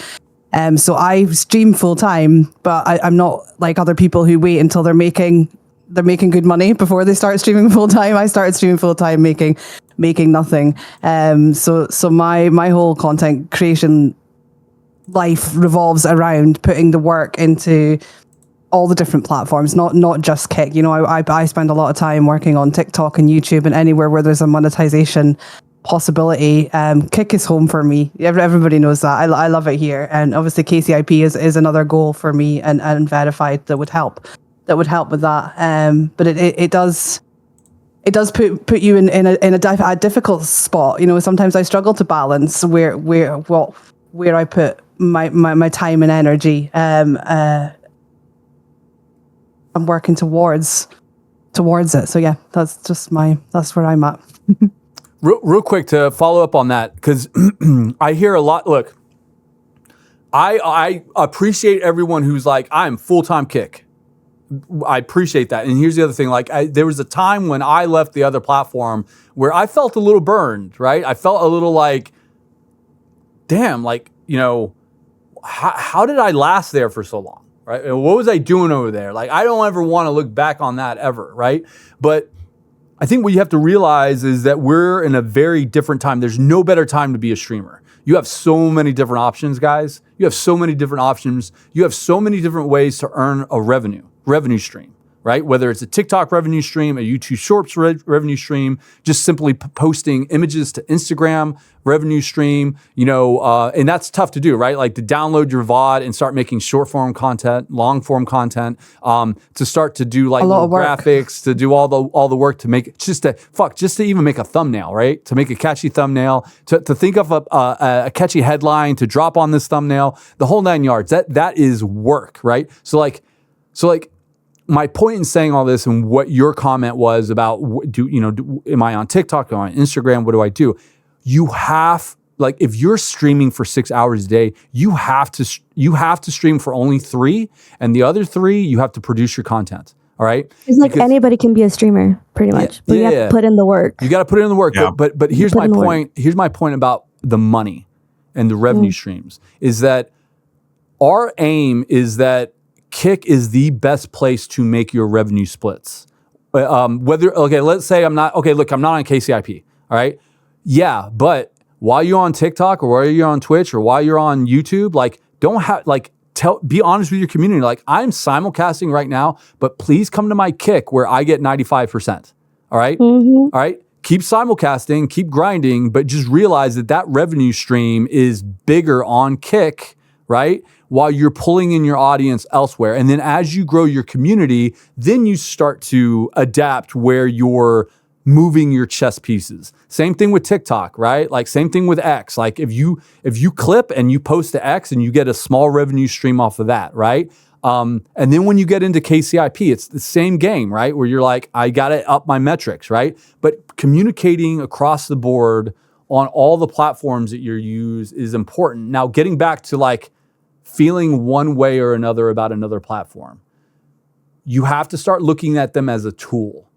So I stream full time, but I'm not like other people who wait until they're making good money before they start streaming full time. I started streaming full time making nothing. So my whole content creation life revolves around putting the work into all the different platforms, not just Kick. I spend a lot of time working on TikTok and YouTube, and anywhere where there's a monetization possibility. Kick is home for me. Everybody knows that. I love it here, and obviously KCIP is another goal for me, and Verified that would help with that. But it does put you in a difficult spot. Sometimes I struggle to balance where I put my time and energy. I'm working towards it. So yeah, that's where I'm at. Real quick to follow up on that, because I hear a lot. Look, I appreciate everyone who's like, I'm full-time Kick. I appreciate that. And here's the other thing. Like, there was a time when I left the other platform where I felt a little burned, right? I felt a little like, damn, like, how did I last there for so long, right? And what was I doing over there? Like, I don't ever want to look back on that ever, right? But I think what you have to realize is that we're in a very different time. There's no better time to be a streamer. You have so many different options, guys. You have so many different options. You have so many different ways to earn a revenue stream, right? Whether it's a TikTok revenue stream, a YouTube Shorts revenue stream, just simply posting images to Instagram revenue stream, and that's tough to do, right? Like to download your VOD and start making short form content, long form content, to start to do like little graphics, to do all the work to make just to even make a thumbnail, right? To make a catchy thumbnail, to think of a catchy headline, to drop on this thumbnail, the whole 9 yards. That is work, right? So like my point in saying all this, and what your comment was about, am I on TikTok, am I on Instagram, what do I do? You have, like, if you're streaming for 6 hours a day, you have to stream for only 3, and the other 3 you have to produce your content. All right, it's like anybody can be a streamer, pretty much, but you have to put in the work. You got to put in the work. Yeah. But here's my point. Here's my point about the money and the revenue streams, is that our aim is that Kick is the best place to make your revenue splits. Let's say I'm not on KCIP. All right. Yeah. But while you're on TikTok, or while you're on Twitch, or while you're on YouTube, be honest with your community. Like, I'm simulcasting right now, but please come to my Kick where I get 95%. All right. Mm-hmm. All right. Keep simulcasting, keep grinding, but just realize that revenue stream is bigger on Kick, right? While you're pulling in your audience elsewhere. And then as you grow your community, then you start to adapt where you're moving your chess pieces. Same thing with TikTok, right? Like, same thing with X. Like, if you clip and you post to X and you get a small revenue stream off of that, right? And then when you get into KCIP, it's the same game, right? Where you're like, I got to up my metrics, right? But communicating across the board on all the platforms that you use is important. Now, getting back to like feeling one way or another about another platform, you have to start looking at them as a tool,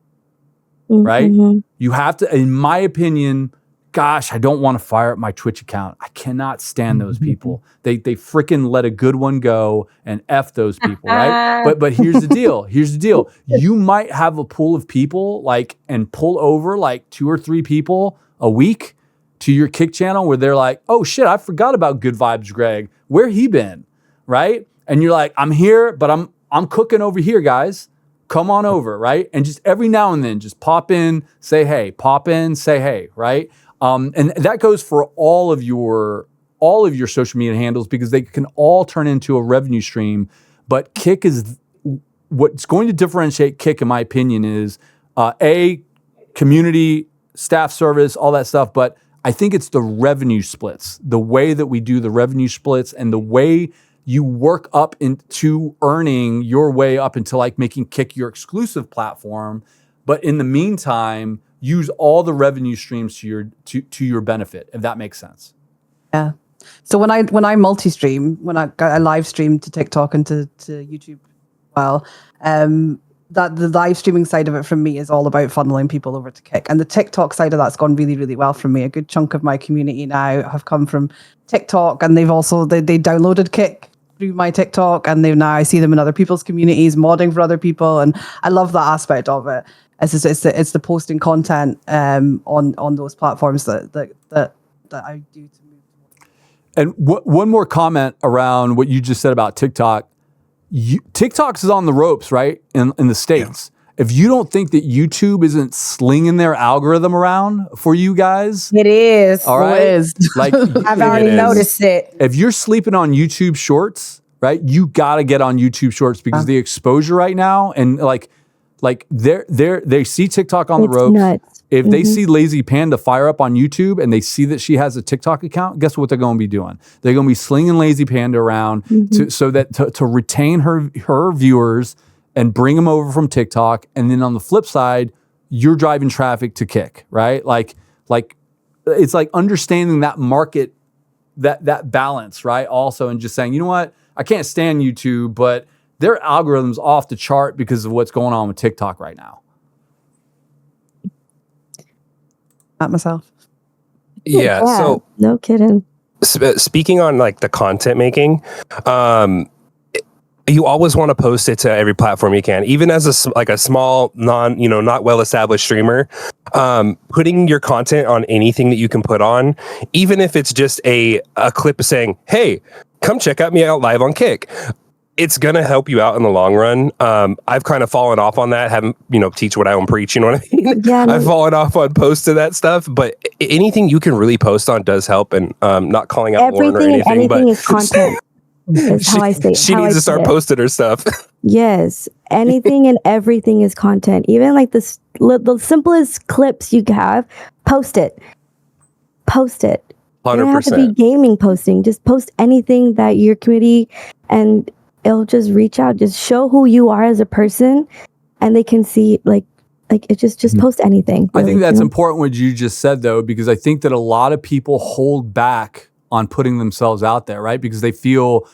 right? Mm-hmm. You have to, in my opinion, gosh, I don't want to fire up my Twitch account. I cannot stand those people. They freaking let a good one go and F those people, right? But here's the deal. You might have a pool of people and pull over like 2 or 3 people a week to your Kick channel where they're like, oh shit, I forgot about Good Vibes Greg. Where he been? right? And you're like, I'm here, but I'm cooking over here, guys. Come on over, right? And just every now and then, just pop in, say hey, pop in, say hey, right? And that goes for all of your social media handles because they can all turn into a revenue stream. But Kick is what's going to differentiate Kick, in my opinion, is community, staff service, all that stuff. But I think it's the revenue splits, the way that we do the revenue splits and the way you work up into earning your way up into like making Kick your exclusive platform. But in the meantime, use all the revenue streams to your benefit, if that makes sense. Yeah. So when I multi-stream, when I live stream to TikTok and to YouTube, well, that the live streaming side of it from me is all about funneling people over to Kick, and the TikTok side of that's gone really, really well for me. A good chunk of my community now have come from TikTok, and they've also they downloaded Kick through my TikTok, and I see them in other people's communities, modding for other people, and I love that aspect of it. It's the posting content on those platforms that I do to move. And one more comment around what you just said about TikTok. TikTok's is on the ropes, right? In the States. Yeah. If you don't think that YouTube isn't slinging their algorithm around for you guys. It is. All right. It is. Like I've already noticed it. If you're sleeping on YouTube Shorts, right? You got to get on YouTube Shorts because the exposure right now and like they see TikTok on the ropes. Nuts. If they see Lazy Panda fire up on YouTube and they see that she has a TikTok account, guess what they're going to be doing? They're going to be slinging Lazy Panda around to retain her viewers and bring them over from TikTok. And then on the flip side, you're driving traffic to Kick, right? Like it's like understanding that market, that balance, right? Also, and just saying, you know what? I can't stand YouTube, but their algorithm's off the chart because of what's going on with TikTok right now. At myself. Yeah. So no kidding. Speaking on like the content making, you always want to post it to every platform you can, even as a small not well established streamer. Putting your content on anything that you can put on, even if it's just a clip saying, "Hey, come check out me out live on Kick." It's going to help you out in the long run. I've kind of fallen off on that. Haven't, teach what I don't preach. You know what I mean? Yeah, I've fallen off on posts of that stuff, but anything you can really post on does help. And not calling out Lauren or anything, anything but is content. Is how I say it. She needs to start posting her stuff. Yes. Anything and everything is content. Even like the simplest clips you have, post it. Post it. 100%. You don't have to be gaming posting. Just post anything that your community and it'll just reach out, just show who you are as a person, and they can see like it just post anything. Really, I think that's important what you just said though, because I think that a lot of people hold back on putting themselves out there, right? Because they feel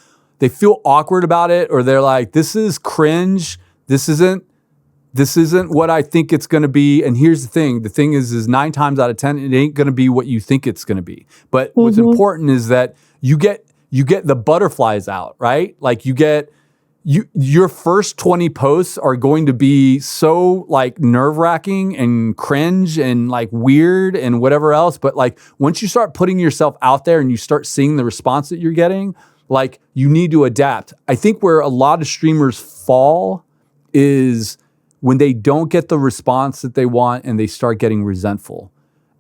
awkward about it, or they're like, this is cringe. This isn't what I think it's going to be. And here's the thing. The thing is 9 times out of 10, it ain't going to be what you think it's going to be. But what's important is that you get the butterflies out, right? Like your first 20 posts are going to be so like nerve-wracking and cringe and like weird and whatever else. But like once you start putting yourself out there and you start seeing the response that you're getting, like you need to adapt. I think where a lot of streamers fall is when they don't get the response that they want and they start getting resentful.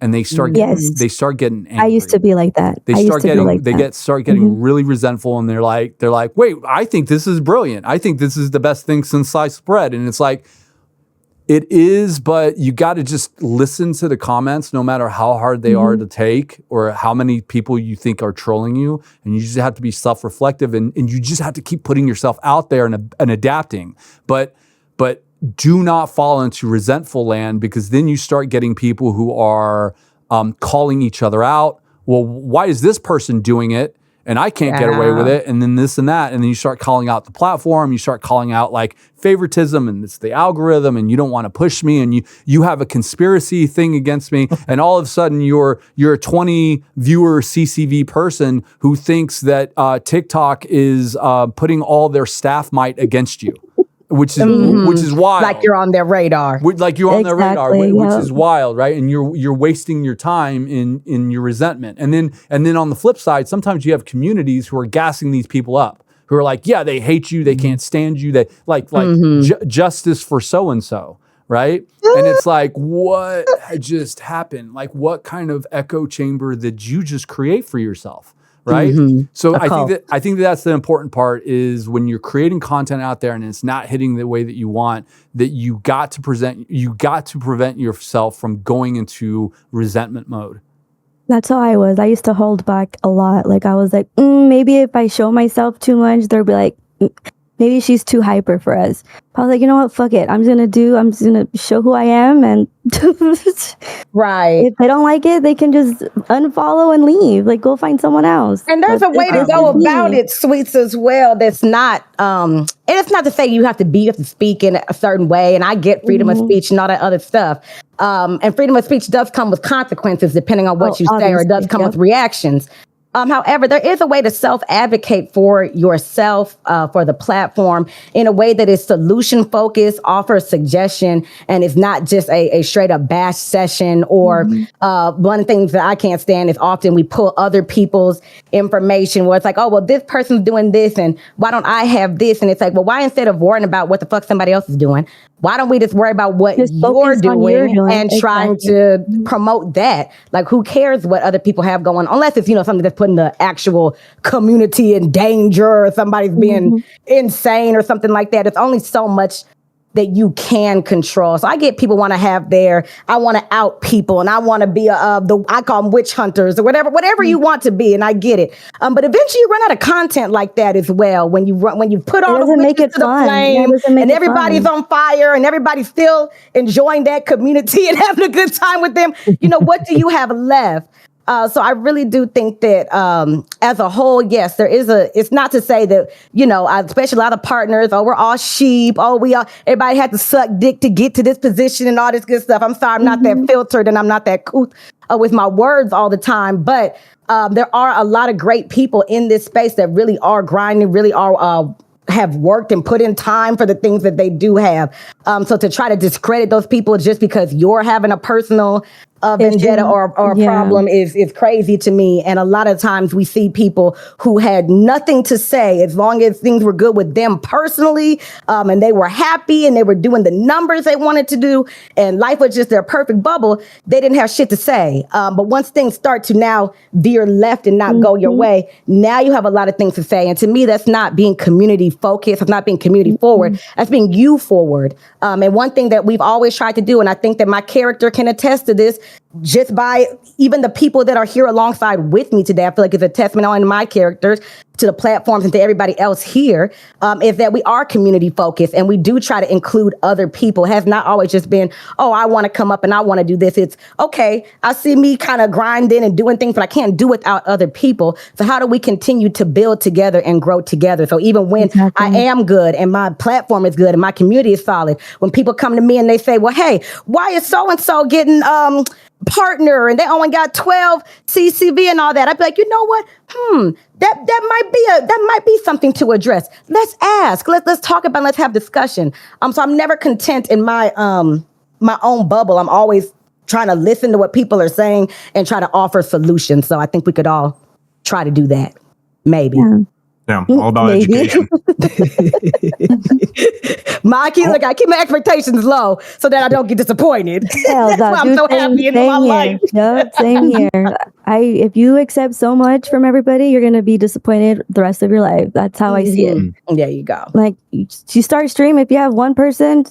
And they start getting angry. I used to be like that. They start getting really resentful, and they're like, wait, I think this is brilliant. I think this is the best thing since sliced bread. And it's like, it is, but you got to just listen to the comments, no matter how hard they are to take or how many people you think are trolling you. And you just have to be self-reflective, and you just have to keep putting yourself out there and adapting. But do not fall into resentful land, because then you start getting people who are calling each other out. Well, why is this person doing it and I can't get away with it? And then this and that. And then you start calling out the platform. You start calling out like favoritism, and it's the algorithm, and you don't want to push me, and you have a conspiracy thing against me. And all of a sudden you're a 20 viewer CCV person who thinks that TikTok is putting all their staff might against you. Which is wild. Like you're on their radar. Which is wild, right? And you're wasting your time in your resentment. And then on the flip side, sometimes you have communities who are gassing these people up, who are like, yeah, they hate you, they can't stand you, they like justice for so and so, right? And it's like, what just happened? Like, what kind of echo chamber did you just create for yourself? Right. So I think that's the important part is when you're creating content out there and it's not hitting the way that you want, that you got to prevent yourself from going into resentment mode. That's how I was. I used to hold back a lot. Like I was like, maybe if I show myself too much, they'll be like, maybe she's too hyper for us. I was like, you know what? Fuck it. I'm just gonna show who I am, and Right. if they don't like it, they can just unfollow and leave. Like, go find someone else. And there's But a way to this go is me. about it, sweets, as well. That's not, and it's not to say you have to speak in a certain way. And I get freedom of speech and all that other stuff. And freedom of speech does come with consequences depending on what you say, or it does come with reactions. However, there is a way to self-advocate for yourself, for the platform, in a way that is solution-focused, offers suggestion, and is not just a straight-up bash session. Or one of the things that I can't stand is often we pull other people's information where it's like, oh, well, this person's doing this, and why don't I have this? And it's like, well, why instead of worrying about what the fuck somebody else is doing, why don't we just worry about what you're doing and trying to promote that? Like, who cares what other people have going on? Unless it's, something that's putting the actual community in danger, or somebody's being insane or something like that. It's only so much that you can control. So I get people want to have I want to out people, and I want to be I call them witch hunters or whatever you want to be. And I get it. But eventually you run out of content like that as well. When you put all the witches to the flame and everybody's on fire and everybody's still enjoying that community and having a good time with them, what do you have left? So I really do think that as a whole, yes, it's not to say that, especially a lot of partners, we're all sheep. Everybody had to suck dick to get to this position and all this good stuff. I'm sorry, I'm not that filtered and I'm not that couth with my words all the time. But there are a lot of great people in this space that really are grinding, really are have worked and put in time for the things that they do have. So to try to discredit those people just because you're having a personal vendetta or problem is crazy to me. And a lot of times we see people who had nothing to say as long as things were good with them personally, and they were happy and they were doing the numbers they wanted to do, and life was just their perfect bubble. They didn't have shit to say. But once things start to now veer left and not go your way, now you have a lot of things to say. And to me, that's not being community focused. It's not being community forward. That's being you forward. And one thing that we've always tried to do, and I think that my character can attest to this, just by even the people that are here alongside with me today, I feel like it's a testament on my characters, to the platforms, and to everybody else here, is that we are community focused and we do try to include other people. It has not always just been, oh, I want to come up and I want to do this. It's okay, I see me kind of grinding and doing things, but I can't do without other people. So how do we continue to build together and grow together? So even when I am good and my platform is good and my community is solid, when people come to me and they say, well, hey, why is so-and-so getting partner and they only got 12 CCV and all that, I'd be like, you know what? That might be something to address. Let's ask. Let's talk about. Let's have discussion. So I'm never content in my my own bubble. I'm always trying to listen to what people are saying and try to offer solutions. So I think we could all try to do that. Maybe. Yeah, all about education. I keep my expectations low so that I don't get disappointed. That's why I'm so happy in my life. Yep, same here. If you accept so much from everybody, you're gonna be disappointed the rest of your life. That's how I see it. There you go. Like, you start stream, if you have one person,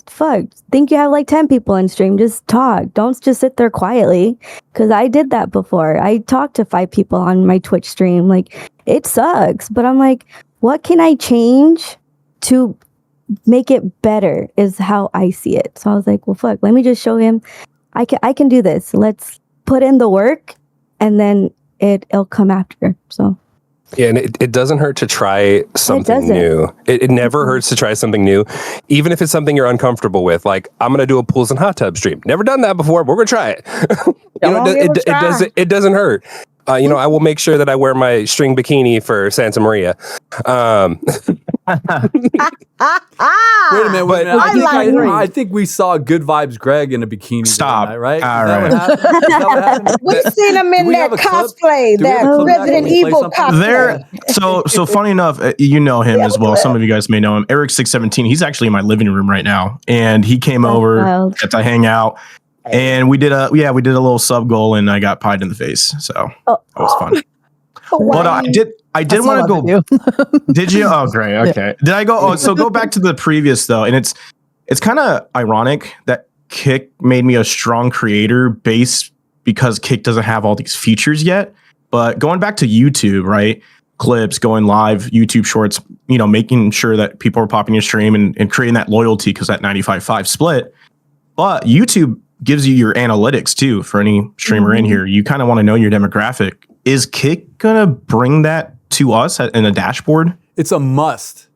think you have like 10 people in stream. Just talk. Don't just sit there quietly. Because I did that before. I talked to 5 people on my Twitch stream. Like, it sucks, but I'm like, what can I change to make it better is how I see it. So I was like, well, fuck, let me just show him I can do this. Let's put in the work and then it'll come after. So yeah, and it doesn't hurt to try something new. It never hurts to try something new, even if it's something you're uncomfortable with. Like, I'm going to do a pools and hot tub stream. Never done that before, but we're going to try it. It doesn't hurt. I will make sure that I wear my string bikini for Santa Maria. Wait a minute. But I think we saw Good Vibes Greg in a bikini. Stop. Night, right? All Is that right. what happened? Is that what happened? We've seen him in we that have a clip? cosplay, Do we have that a clip that Resident we play Evil something? cosplay. There. So funny enough, you know him as well. Some of you guys may know him. Eric617. He's actually in my living room right now, and he came over, wild. got to hang out, and we did a little sub goal, and I got pied in the face. So that was fun. But I did want to go. Did you? Oh, great. Okay. Did I go? Oh, so go back to the previous though, and it's kind of ironic that Kick made me a strong creator base because Kick doesn't have all these features yet. But going back to YouTube, right? Clips, going live, YouTube Shorts, making sure that people are popping your stream and creating that loyalty because that 95/5 split. But YouTube gives you your analytics too for any streamer in here. You kind of want to know your demographic. Is Kick gonna bring that to us in a dashboard? It's a must.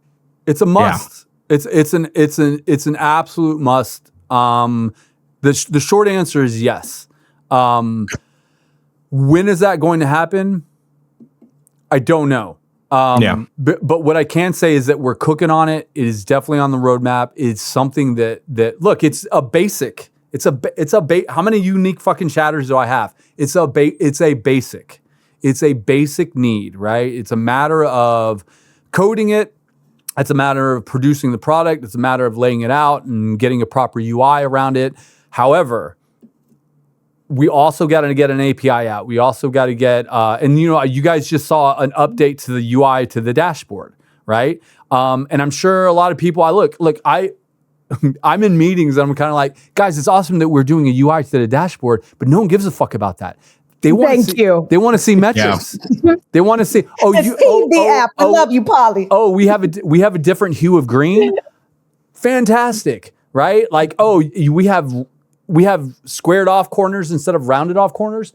It's a must. Yeah. It's an absolute must. The short answer is yes. When is that going to happen? I don't know. But what I can say is that we're cooking on it. It is definitely on the roadmap. It's something that look, it's a basic. How many unique fucking chatters do I have? It's a basic. It's a basic need, right? It's a matter of coding it. It's a matter of producing the product. It's a matter of laying it out and getting a proper UI around it. However, we also got to get an API out. We also got to get, you guys just saw an update to the UI to the dashboard, right? And I'm sure a lot of people, I'm in meetings and I'm kind of like, guys, it's awesome that we're doing a UI to the dashboard, but no one gives a fuck about that. They want to see metrics. Yeah. They want to see. app. I love you, Polly. Oh, we have a different hue of green. Fantastic, right? Like, we have squared off corners instead of rounded off corners.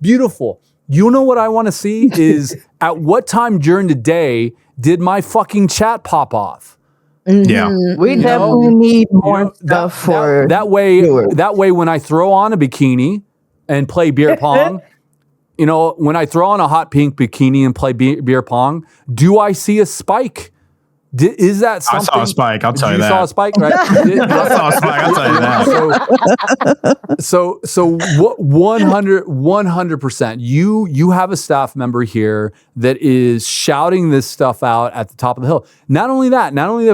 Beautiful. You know what I want to see is at what time during the day did my fucking chat pop off? Yeah, we definitely need more stuff for that way. Viewers. That way, when I throw on a bikini and play beer pong, when I throw on a hot pink bikini and play beer pong, do I see a spike? Is that something? I saw a spike. I'll tell you that. You saw a spike, right? I saw a spike. I'll tell you that. So 100%. You have a staff member here that is shouting this stuff out at the top of the hill. Not only that,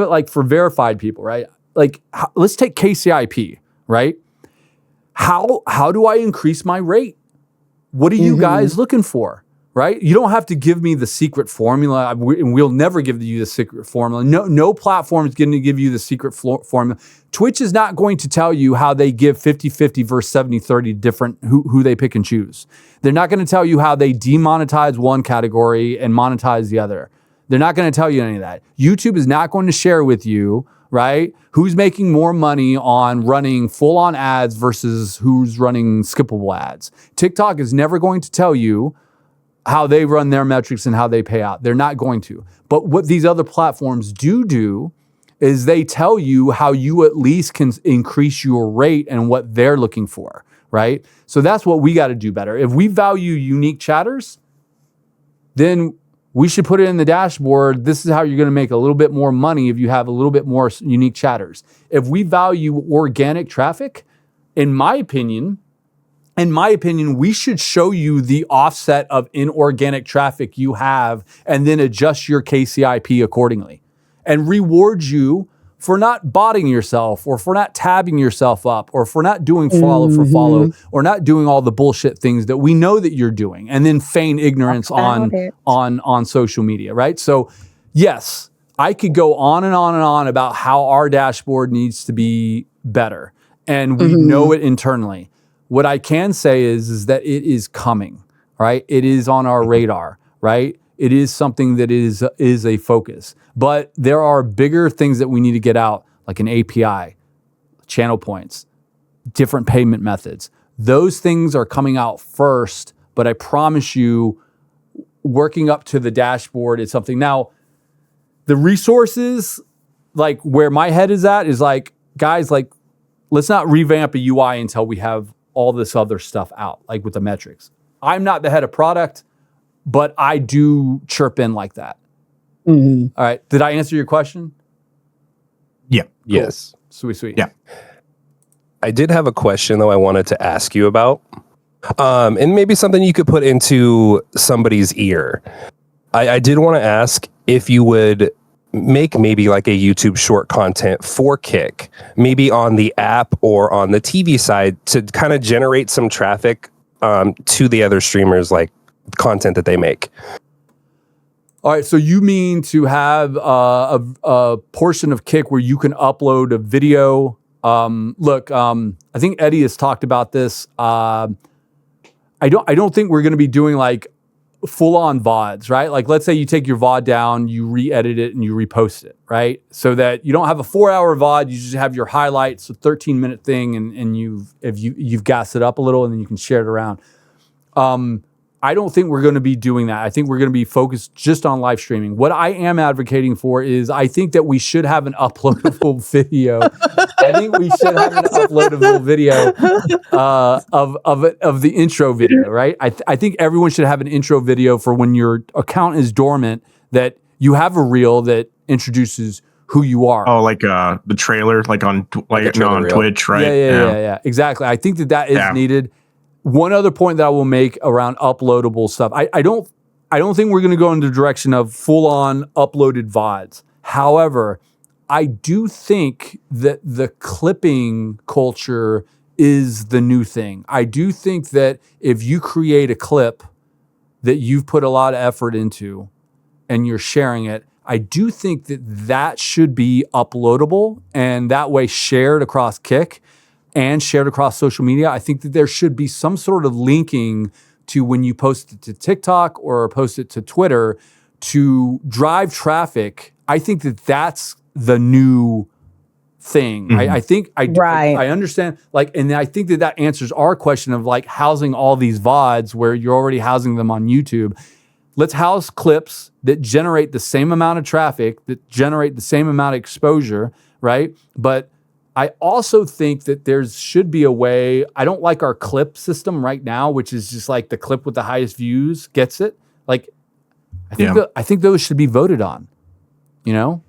like for verified people, right? Like let's take KCIP, right? How do I increase my rate? What are you guys looking for? Right? You don't have to give me the secret formula, and we'll never give you the secret formula. No platform is going to give you the secret formula. Twitch is not going to tell you how they give 50-50 versus 70-30 different who they pick and choose. They're not going to tell you how they demonetize one category and monetize the other. They're not going to tell you any of that. YouTube is not going to share with you, right, who's making more money on running full-on ads versus who's running skippable ads. TikTok is never going to tell you how they run their metrics and how they pay out. They're not going to. But what these other platforms do is they tell you how you at least can increase your rate and what they're looking for, right? So that's what we got to do better. If we value unique chatters, then we should put it in the dashboard. This is how you're going to make a little bit more money if you have a little bit more unique chatters. If we value organic traffic, in my opinion, we should show you the offset of inorganic traffic you have and then adjust your KCIP accordingly and reward you for not botting yourself or for not tabbing yourself up or for not doing follow for follow or not doing all the bullshit things that we know that you're doing and then feign ignorance on social media, right? So yes, I could go on and on and on about how our dashboard needs to be better and we know it internally. What I can say is that it is coming, right? It is on our radar, right? It is something that is a focus. But there are bigger things that we need to get out, like an API, channel points, different payment methods. Those things are coming out first, but I promise you, working up to the dashboard is something. Now, the resources, like where my head is at, is like, guys, like, let's not revamp a UI until we have all this other stuff out, like with the metrics. I'm not the head of product, but I do chirp in like that. Mhm. All right. Did I answer your question? Yeah. Yes. Sweet. Yeah. I did have a question though I wanted to ask you about. And maybe something you could put into somebody's ear. I did want to ask if you would make maybe like a YouTube short content for Kick, maybe on the app or on the TV side to kind of generate some traffic to the other streamers, like content that they make. All right. So you mean to have a portion of Kick where you can upload a video? Look, I think Eddie has talked about this. I don't think we're going to be doing like full on VODs, right? Like, let's say you take your VOD down, you re-edit it, and you repost it, right? So that you don't have a 4-hour VOD, you just have your highlights, a 13-minute thing, and you've gassed it up a little, and then you can share it around. I don't think we're going to be doing that. I think we're going to be focused just on live streaming. What I am advocating for is I think that we should have an uploadable video. I think we should have an uploadable video of the intro video, right? I think everyone should have an intro video for when your account is dormant, that you have a reel that introduces who you are. Oh, like the trailer, like on reel. Twitch, right? Yeah. Exactly. I think that is needed. One other point that I will make around uploadable stuff. I don't think we're going to go in the direction of full on uploaded VODs. However, I do think that the clipping culture is the new thing. I do think that if you create a clip that you've put a lot of effort into and you're sharing it, I do think that should be uploadable and that way shared across Kick and shared across social media. I think that there should be some sort of linking to when you post it to TikTok or post it to Twitter to drive traffic. I think that that's the new thing. Right. I understand, like, and I think that answers our question of like housing all these VODs where you're already housing them on YouTube. Let's house clips that generate the same amount of traffic, that generate the same amount of exposure, right? But I also think that there should be a way. I don't like our clip system right now, which is just like the clip with the highest views gets it. Like, I think those should be voted on. You know,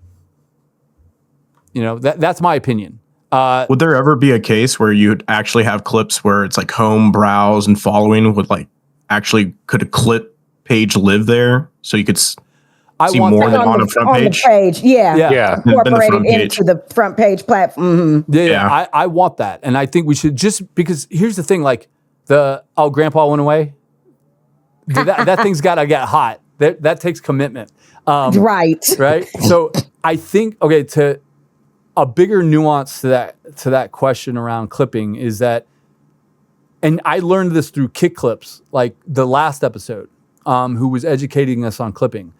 that's my opinion. Would there ever be a case where you'd actually have clips where it's like home, browse, and following would like actually could a clip page live there so you could see more than on a front page? The page, Yeah. Incorporated into the front page platform. Mm-hmm. Yeah. I want that. And I think we should, just because here's the thing, like grandpa went away. That thing's got to get hot. That takes commitment. Right. Right. So I think, to a bigger nuance to that question around clipping is that, and I learned this through Kick Clips, like the last episode, who was educating us on clipping.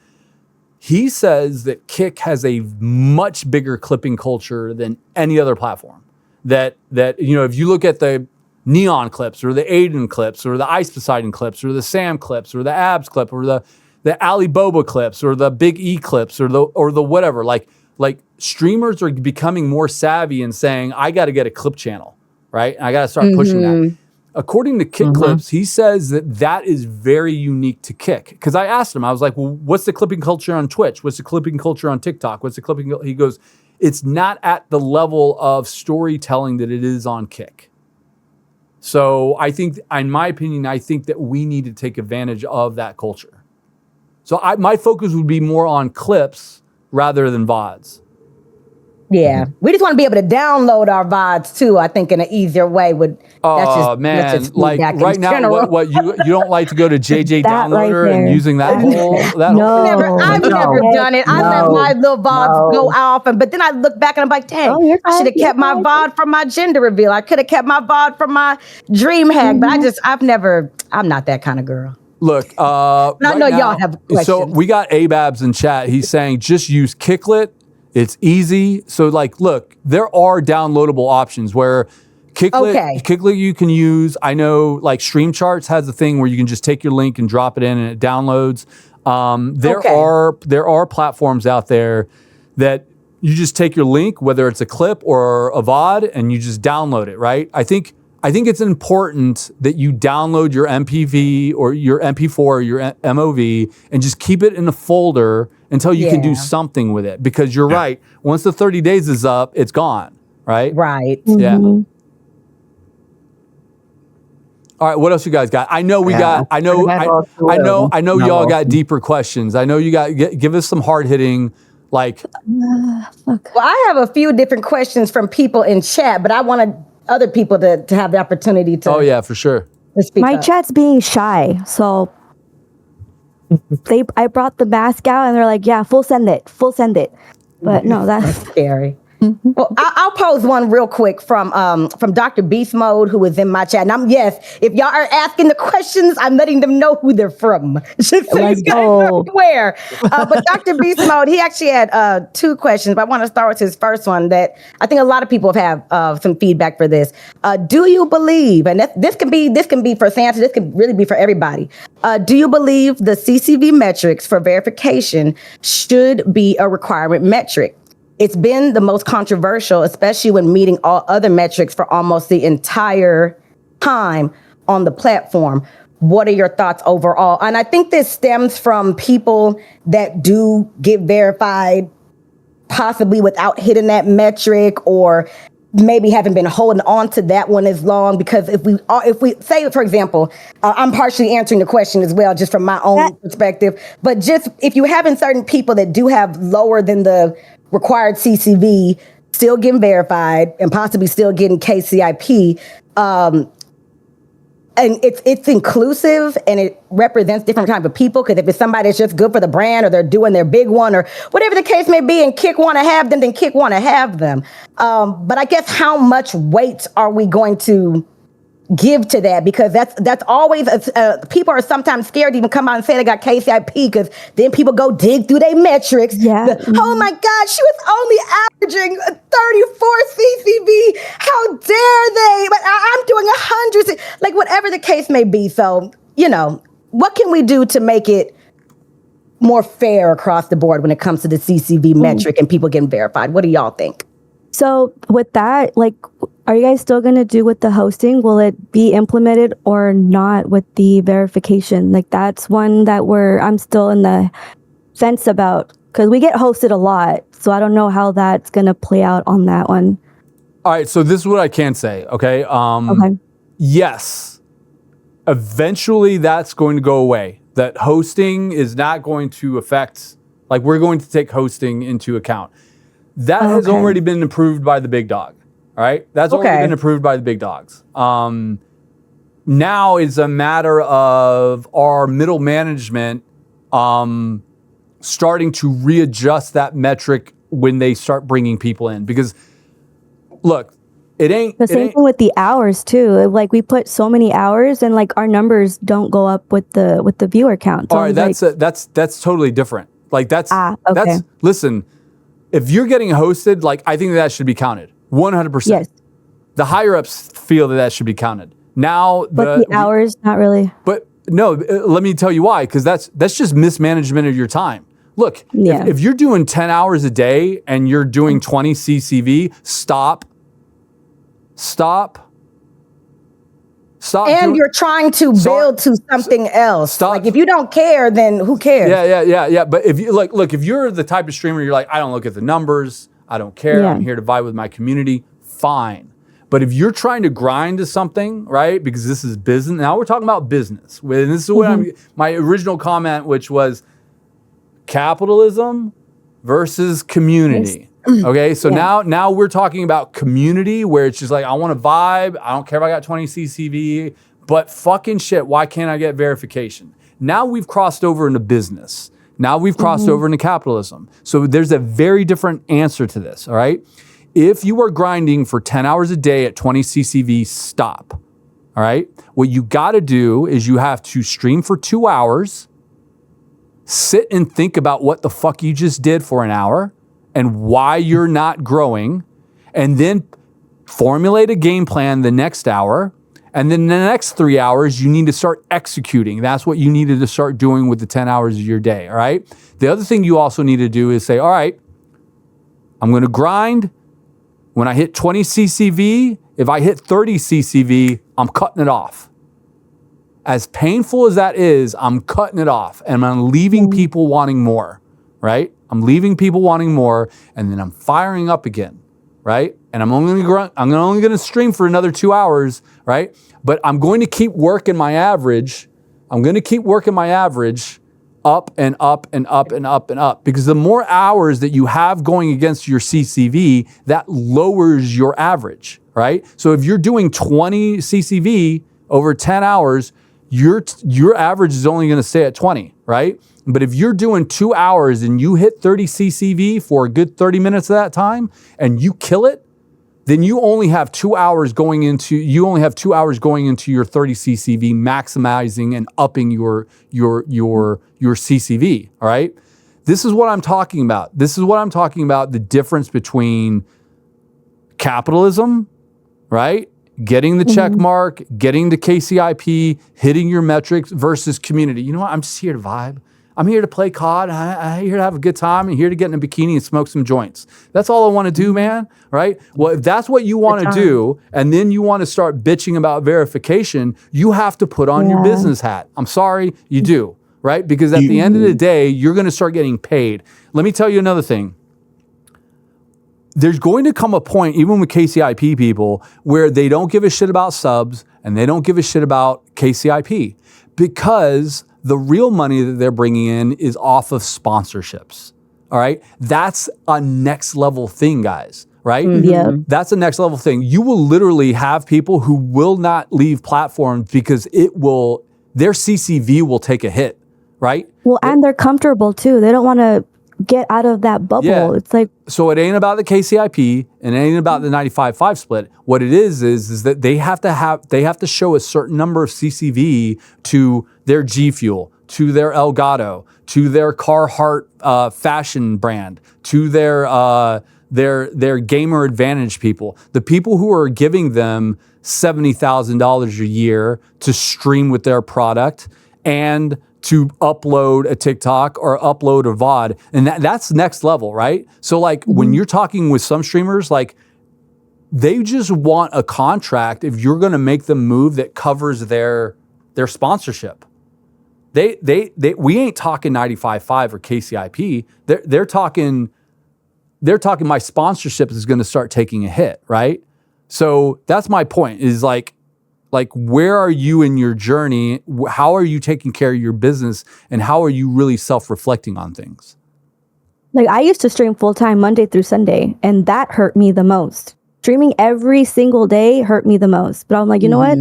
He says that Kick has a much bigger clipping culture than any other platform. That if you look at the Neon clips or the Aiden clips or the Ice Poseidon clips or the Sam clips or the Abs clip or the Ali Boba clips or the Big E clips or the whatever, like streamers are becoming more savvy and saying, I got to get a clip channel, right? I got to start pushing that. According to Kick Clips, he says that is very unique to Kick. Because I asked him, I was like, well, what's the clipping culture on Twitch? What's the clipping culture on TikTok? What's the clipping? He goes, it's not at the level of storytelling that it is on Kick. So I think, in my opinion, I think that we need to take advantage of that culture. So my focus would be more on clips rather than VODs. Yeah, we just want to be able to download our VODs too. I think in an easier way would. That's just like right now, what you don't like to go to JJ That right Downloader and there. using that whole No. I've never done it. I let my little VODs go off, but then I look back and I'm like, dang, you're I should have fine, kept my you're VOD from my gender reveal. I could have kept my VOD from my dream hack, but I'm not that kind of girl. Look, I know y'all have questions. So we got Ababs in chat. He's saying just use Kicklet. It's easy. So look, there are downloadable options where Kicklet you can use. I know like Stream Charts has a thing where you can just take your link and drop it in and it downloads. There are platforms out there that you just take your link, whether it's a clip or a VOD, and you just download it, right? I think I think it's important that you download your MPV or your MP4 or your MOV and just keep it in a folder until you can do something with it. Because you're right. Once the 30 days is up, it's gone. Right? Right. Yeah. All right, what else you guys got? I know I know y'all got deeper questions. I know you got, give us some hard hitting, like. Well, I have a few different questions from people in chat, but I wanted other people to have the opportunity to. Oh yeah, for sure. To speak My up. chat's being shy, so I brought the mask out and they're like, yeah, full send it. But no, that's scary. Well, I'll pose one real quick from Dr. Beast Mode, who is in my chat. And if y'all are asking the questions, I'm letting them know who they're from. Just so you guys are aware. But Dr. Beast Mode, he actually had 2 questions, but I want to start with his first one that I think a lot of people have some feedback for this. Do you believe, and this can be for Santa, this can really be for everybody. Do you believe the CCV metrics for verification should be a requirement metric? It's been the most controversial, especially when meeting all other metrics for almost the entire time on the platform. What are your thoughts overall? And I think this stems from people that do get verified, possibly without hitting that metric, or maybe haven't been holding on to that one as long. Because if we say, for example, I'm partially answering the question as well, just from my own perspective, but just if you having certain people that do have lower than the required CCV, still getting verified and possibly still getting KCIP, and it's inclusive and it represents different type of people. Because if it's somebody that's just good for the brand, or they're doing their big one, or whatever the case may be, and Kick want to have them, then Kick want to have them. But I guess how much weight are we going to give to that? Because that's always people are sometimes scared to even come out and say they got KCIP, because then people go dig through their metrics. Oh my God, she was only averaging 34 CCV. How dare they? But I'm doing 100, like whatever the case may be. So, what can we do to make it more fair across the board when it comes to the CCV metric and people getting verified? What do y'all think? So with that, are you guys still going to do with the hosting? Will it be implemented or not with the verification? That's one that I'm still in the fence about, because we get hosted a lot. So I don't know how that's going to play out on that one. All right, so this is what I can say, okay? Yes, eventually that's going to go away. That hosting is not going to affect, we're going to take hosting into account. That has already been approved by the big dog. All right. That's already been approved by the big dogs. Now it's a matter of our middle management starting to readjust that metric when they start bringing people in. Because look, it ain't the same thing with the hours too. We put so many hours and our numbers don't go up with the viewer count. So all right, that's totally different. Listen, if you're getting hosted, I think that should be counted 100%. Yes. The higher ups feel that should be counted. Now, but the hours, not really. But no, let me tell you why. Because that's just mismanagement of your time. Look, if you're doing 10 hours a day and you're doing 20 CCV, stop. And you're trying to build to something else. Stop. If you don't care, then who cares? Yeah. But if you look, if you're the type of streamer, you're I don't look at the numbers. I don't care. I'm here to vibe with my community. Fine. But if you're trying to grind to something, right? Because this is business. Now we're talking about business. And this is what my original comment, which was capitalism versus community. Okay, so now we're talking about community, where it's just I want to vibe. I don't care if I got 20 CCV, but fucking shit, why can't I get verification? Now we've crossed over into business. Now we've crossed over into capitalism. So there's a very different answer to this, all right? If you are grinding for 10 hours a day at 20 CCV, stop, all right? What you got to do is you have to stream for 2 hours, sit and think about what the fuck you just did for an hour, and why you're not growing, and then formulate a game plan the next hour, and then the next 3 hours, you need to start executing. That's what you needed to start doing with the 10 hours of your day, all right? The other thing you also need to do is say, all right, I'm gonna grind. When I hit 20 CCV, If I hit 30 CCV, I'm cutting it off. As painful as that is, I'm cutting it off and I'm leaving people wanting more, right? I'm leaving people wanting more, and then I'm firing up again, right? And I'm only going to stream for another 2 hours, right? But I'm going to keep working my average. I'm going to keep working my average up and up and up and up and up, because the more hours that you have going against your CCV, that lowers your average, right? So if you're doing 20 CCV over 10 hours, your average is only going to stay at 20, right? But if you're doing 2 hours and you hit 30 CCV for a good 30 minutes of that time and you kill it, then you only have 2 hours going into your 30 CCV, maximizing and upping your CCV. All right. This is what I'm talking about. The difference between capitalism, right? Getting the check mark, getting the KCIP, hitting your metrics versus community. You know what? I'm just here to vibe. I'm here to play COD. I'm here to have a good time. I'm here to get in a bikini and smoke some joints. That's all I want to do, man. Right? Well, if that's what you want to do, and then you want to start bitching about verification, you have to put on your business hat. I'm sorry, you do. Right? Because at the end of the day, you're going to start getting paid. Let me tell you another thing. There's going to come a point, even with KCIP people, where they don't give a shit about subs and they don't give a shit about KCIP, because the real money that they're bringing in is off of sponsorships. All right. That's a next level thing, guys. Right? Yeah. That's a next level thing. You will literally have people who will not leave platforms because their CCV will take a hit. Right? Well, and they're comfortable too. They don't want to get out of that bubble. Yeah. It's like, so it ain't about the KCIP and it ain't about the 95-5 split. What it is that they have to show a certain number of CCV to their G Fuel, to their Elgato, to their Carhartt fashion brand, to their gamer advantage people, the people who are giving them $70,000 a year to stream with their product and to upload a TikTok or upload a VOD. And that's next level, right? So like when you're talking with some streamers, like they just want a contract if you're going to make the move that covers their sponsorship. We ain't talking 95.5 or KCIP. They're talking my sponsorship is going to start taking a hit, right? So that's my point, is like where are you in your journey? How are you taking care of your business, and how are you really self-reflecting on things? Like, I used to stream full-time Monday through Sunday, and that hurt me the most. Streaming every single day hurt me the most. But I'm like, you know what?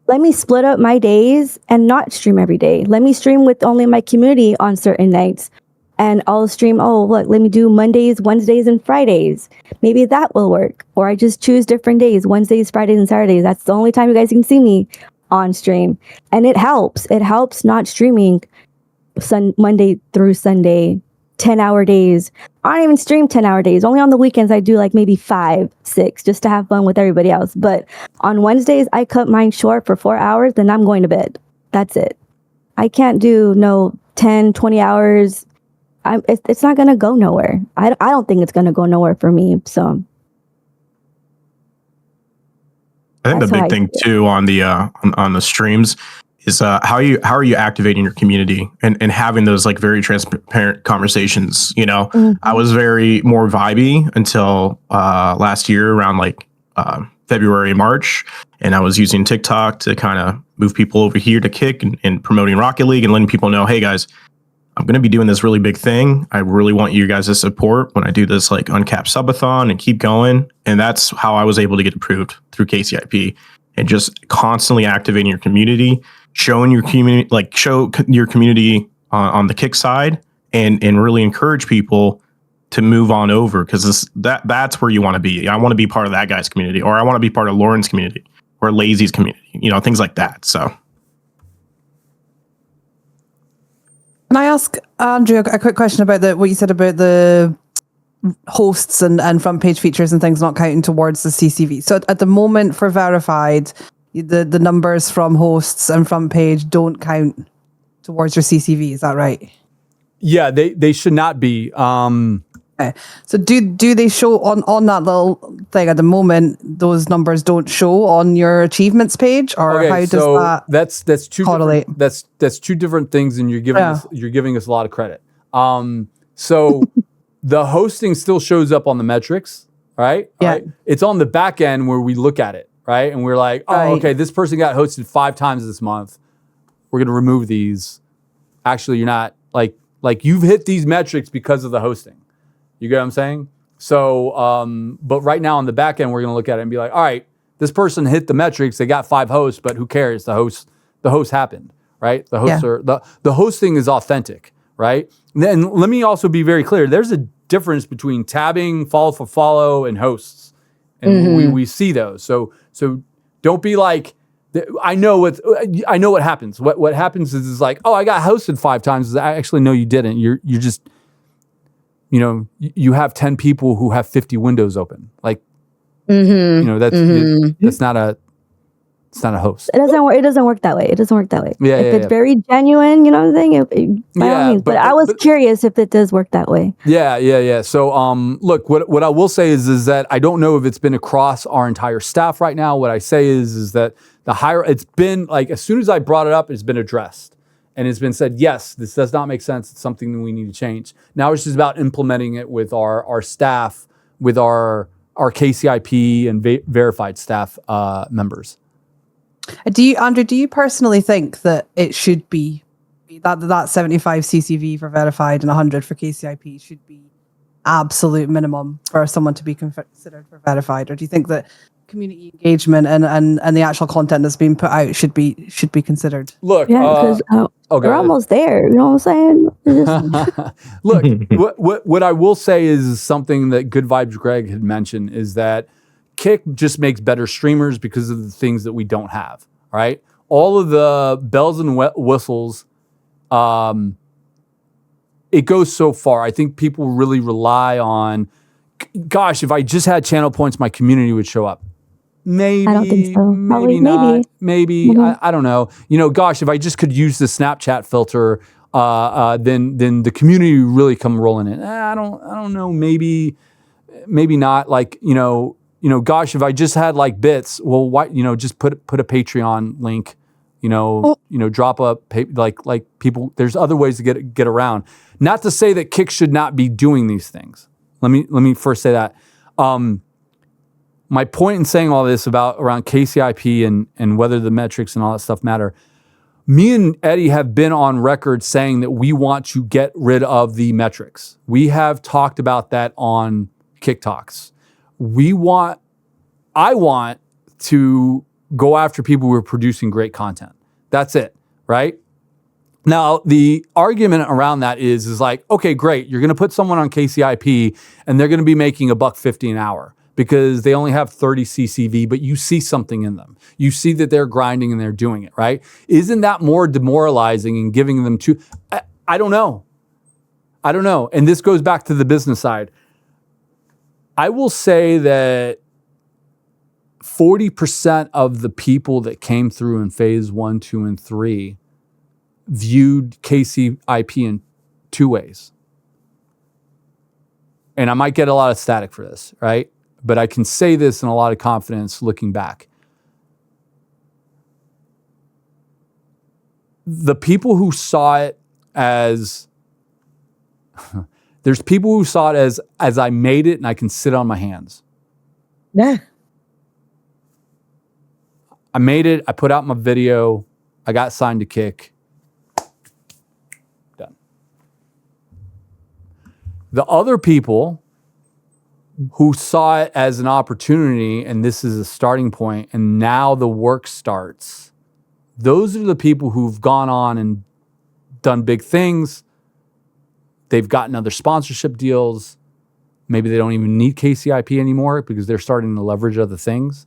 Let me split up my days and not stream every day. Let me stream with only my community on certain nights. And I'll stream, let me do Mondays, Wednesdays, and Fridays. Maybe that will work. Or I just choose different days, Wednesdays, Fridays, and Saturdays. That's the only time you guys can see me on stream. And it helps. It helps not streaming Monday through Sunday, 10-hour days. I don't even stream 10-hour days. Only on the weekends I do like maybe 5, 6, just to have fun with everybody else. But on Wednesdays, I cut mine short for 4 hours, then I'm going to bed. That's it. I can't do 10, 20 hours. It's not going to go nowhere. I don't think it's going to go nowhere for me. So I think the big thing too on the streams is how are you activating your community and having those like very transparent conversations. You know, I was more vibey until last year around like February, March, and I was using TikTok to kind of move people over here to Kick and promoting Rocket League and letting people know, hey guys, I'm going to be doing this really big thing. I really want you guys to support when I do this like uncapped subathon and keep going. And that's how I was able to get approved through KCIP, and just constantly activating your community, showing your community, show your community on the Kick side, and really encourage people to move on over, because that's where you want to be. I want to be part of that guy's community, or I want to be part of Lauren's community or Lazy's community, things like that. So. Can I ask Andrew a quick question about what you said about the hosts and front page features and things not counting towards the CCV? So at the moment for verified, the numbers from hosts and front page don't count towards your CCV. Is that right? Yeah, they should not be. Okay. So do they show on that little thing at the moment? Those numbers don't show on your achievements page, or Okay, how does so that that's two correlate? that's two different things, and you're Yeah. giving us a lot of credit. So the hosting still shows up on the metrics, right? Yeah. Right? It's on the back end where we look at it, right? And we're like, oh, Right. okay, this person got hosted 5 times this month. We're gonna remove these. Actually, you're not like you've hit these metrics because of the hosting. You get what I'm saying? So, but right now on the back end, we're gonna look at it and be like, all right, this person hit the metrics. They got 5 hosts, but who cares? The host happened, right? The hosts are the hosting is authentic, right? And then let me also be very clear. There's a difference between tabbing, follow for follow, and hosts, and we see those. So don't be like, I know what happens. What happens is like, oh, I got hosted 5 times. Actually, no, you didn't. You're just, you have 10 people who have 50 windows open. Like, that's not a host. It doesn't work that way. It doesn't work that way. Yeah, if yeah, it's yeah. very genuine, by all means. But I was but- curious if it does work that way. Yeah. So, look, what I will say is that I don't know if it's been across our entire staff right now. What I say is that it's been like, as soon as I brought it up, it's been addressed. And it's been said, yes, this does not make sense. It's something that we need to change. Now it's just about implementing it with our staff, with our KCIP and verified staff members. Do you personally think that it should be that 75 CCV for verified and 100 for KCIP should be absolute minimum for someone to be considered for verified, or do you think that community engagement and the actual content that's being put out should be considered? Look, Yeah, because we're almost there. You know what I'm saying? Look, what I will say is something that Good Vibes Greg had mentioned is that Kick just makes better streamers because of the things that we don't have, right? All of the bells and whistles, it goes so far. I think people really rely on, gosh, if I just had channel points, my community would show up. Maybe, I don't think so. maybe Probably, not. Maybe, Mhm. I don't know. Gosh, if I just could use the Snapchat filter, then the community would really come rolling in. I don't know. Maybe not. Like, gosh, if I just had like bits, well, why, just put a Patreon link, drop a like people. There's other ways to get around. Not to say that Kick should not be doing these things. Let me first say that. My point in saying all this around KCIP and whether the metrics and all that stuff matter, me and Eddie have been on record saying that we want to get rid of the metrics. We have talked about that on Kick Talks. I want to go after people who are producing great content. That's it, right? Now, the argument around that is like, okay, great. You're going to put someone on KCIP and they're going to be making $1.50 an hour because they only have 30 CCV, but you see something in them. You see that they're grinding and they're doing it, right? Isn't that more demoralizing and giving them I don't know. And this goes back to the business side. I will say that 40% of the people that came through in phase 1, 2, and 3 viewed KCIP in 2 ways. And I might get a lot of static for this, right? But I can say this in a lot of confidence looking back. The people who saw it as, there's people who saw it as I made it and I can sit on my hands. Yeah. I made it, I put out my video, I got signed to Kick. Done. The other people who saw it as an opportunity and this is a starting point and now the work starts, those are the people who've gone on and done big things. They've gotten other sponsorship deals. Maybe they don't even need KCIP anymore because they're starting to leverage other things.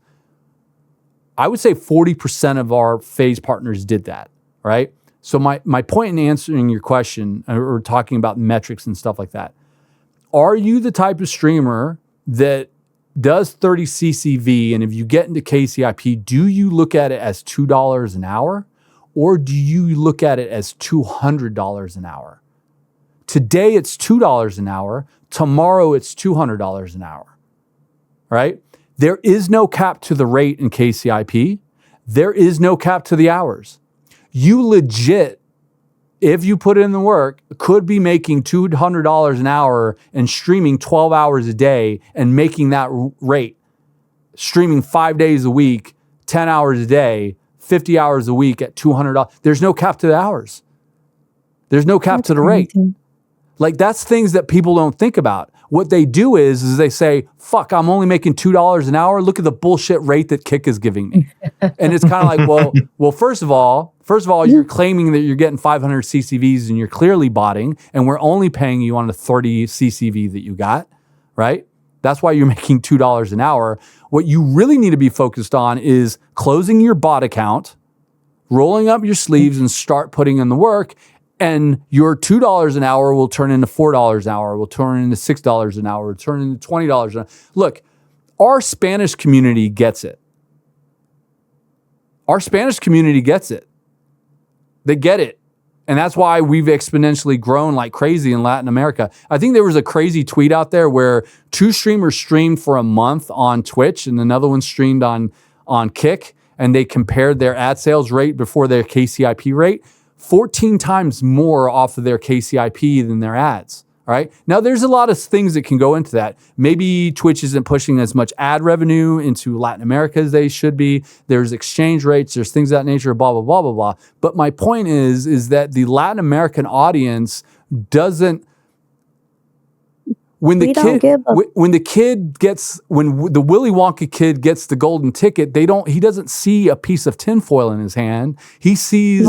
I would say 40% of our phase partners did that, right? So my point in answering your question or talking about metrics and stuff like that, are you the type of streamer that does 30 CCV and if you get into KCIP, do you look at it as $2 an hour or do you look at it as $200 an hour? Today it's $2 an hour. Tomorrow it's $200 an hour, right? There is no cap to the rate in KCIP. There is no cap to the hours. You legit, if you put in the work, could be making $200 an hour and streaming 12 hours a day and making that rate. Streaming 5 days a week, 10 hours a day, 50 hours a week at $200. There's no cap to the hours. There's no cap to the rate. Like, that's things that people don't think about. What they do is they say, fuck, I'm only making $2 an hour. Look at the bullshit rate that Kick is giving me. And it's kind of like, well, first of all, you're claiming that you're getting 500 CCVs and you're clearly botting, and we're only paying you on the 30 CCV that you got, right? That's why you're making $2 an hour. What you really need to be focused on is closing your bot account, rolling up your sleeves and start putting in the work. And your $2 an hour will turn into $4 an hour, will turn into $6 an hour, will turn into $20 an hour. Look, our Spanish community gets it. Our Spanish community gets it. They get it. And that's why we've exponentially grown like crazy in Latin America. I think there was a crazy tweet out there where 2 streamers streamed for a month on Twitch and another one streamed on Kick, and they compared their ad sales rate before their KCIP rate. 14 times more off of their KCIP than their ads. All right. Now, there's a lot of things that can go into that. Maybe Twitch isn't pushing as much ad revenue into Latin America as they should be. There's exchange rates. There's things of that nature, blah, blah, blah, blah, blah. But my point is that the Latin American audience doesn't, when the Willy Wonka kid gets the golden ticket, he doesn't see a piece of tinfoil in his hand. He sees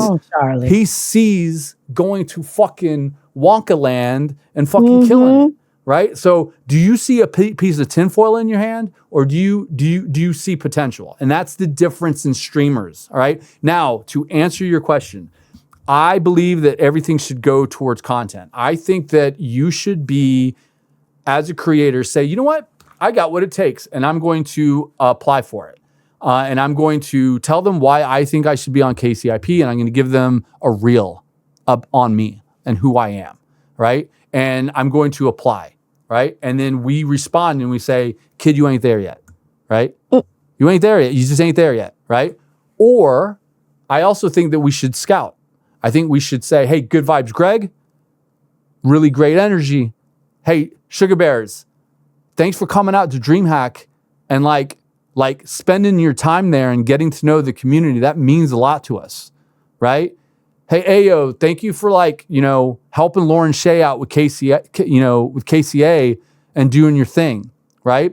going to fucking Wonka land and fucking killing it, right? So do you see a piece of tinfoil in your hand, or do you see potential? And that's the difference in streamers, all right? Now, to answer your question, I believe that everything should go towards content. I think that you should be, as a creator, say, you know what? I got what it takes, and I'm going to apply for it. And I'm going to tell them why I think I should be on KCIP, and I'm going to give them a reel up on me and who I am, right? And I'm going to apply, right? And then we respond and we say, kid, you ain't there yet, right? You ain't there yet. You just ain't there yet, right? Or I also think that we should scout. I think we should say, hey, good vibes, Greg. Really great energy. Hey, Sugar Bears, thanks for coming out to DreamHack and like spending your time there and getting to know the community. That means a lot to us, right? Hey, Ayo, thank you for helping Lauren Shay out with KCA and doing your thing, right?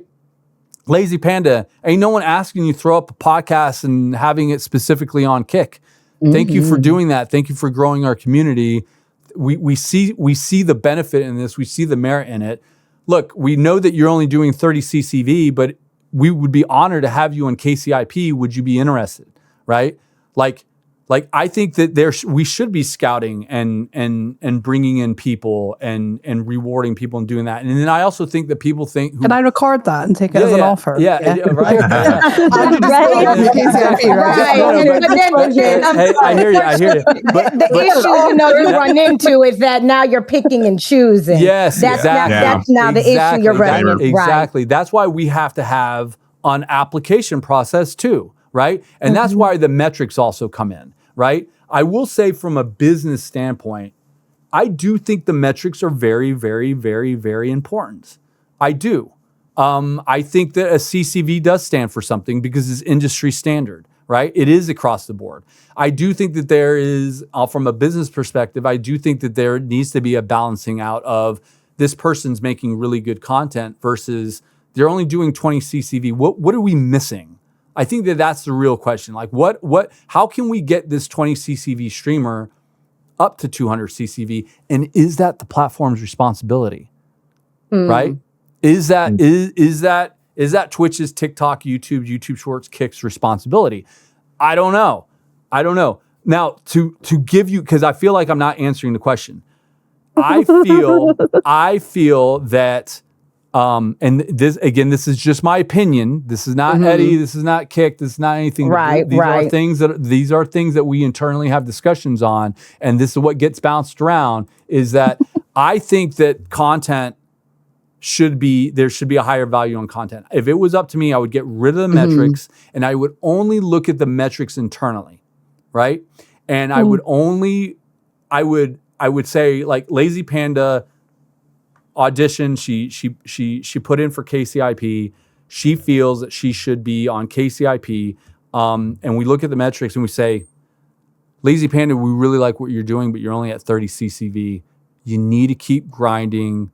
Lazy Panda, ain't no one asking you to throw up a podcast and having it specifically on Kick. Thank you for doing that. Thank you for growing our community. We see the benefit in this. We see the merit in it. Look, we know that you're only doing 30 CCV, but we would be honored to have you on KCIP. Would you be interested? Right? Like I think that we should be scouting and bringing in people and rewarding people and doing that. And then I also think that people think, can I record that and take it as an offer? Yeah, right. I hear you. But the issue you run into is that now you're picking and choosing. Yes, exactly. That's now the issue you're running into. Exactly. Right. That's why we have to have an application process too, right? And that's why the metrics also come in. Right? I will say, from a business standpoint, I do think the metrics are very, very, very, very important. I do. I think that a CCV does stand for something because it's industry standard, right? It is across the board. I do think that there is, from a business perspective, I do think that there needs to be a balancing out of this person's making really good content versus they're only doing 20 CCV. What are we missing? I think that that's the real question. Like, how can we get this 20 CCV streamer up to 200 CCV? And is that the platform's responsibility? Right? Is that Twitch's, TikTok, YouTube Shorts, Kick's responsibility? I don't know. Now, to give you, because I feel like I'm not answering the question. I feel that, and this is just my opinion. This is not Eddie. This is not Kick. This is not anything. These are things that we internally have discussions on. And this is what gets bounced around, is that I think that there should be a higher value on content. If it was up to me, I would get rid of the metrics and I would only look at the metrics internally, right? And I would say like Lazy Panda audition, she put in for KCIP. She feels that she should be on KCIP. And we look at the metrics and we say, Lazy Panda, we really like what you're doing, but you're only at 30 CCV. You need to keep grinding.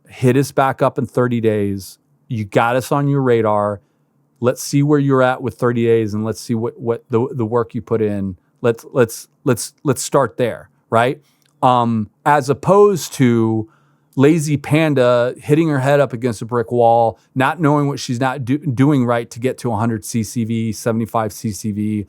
Hit us back up in 30 days. You got us on your radar. Let's see where you're at with 30 days, and let's see what the work you put in. Let's start there, right? As opposed to Lazy Panda hitting her head up against a brick wall, not knowing what she's not doing right to get to 100 CCV, 75 CCV.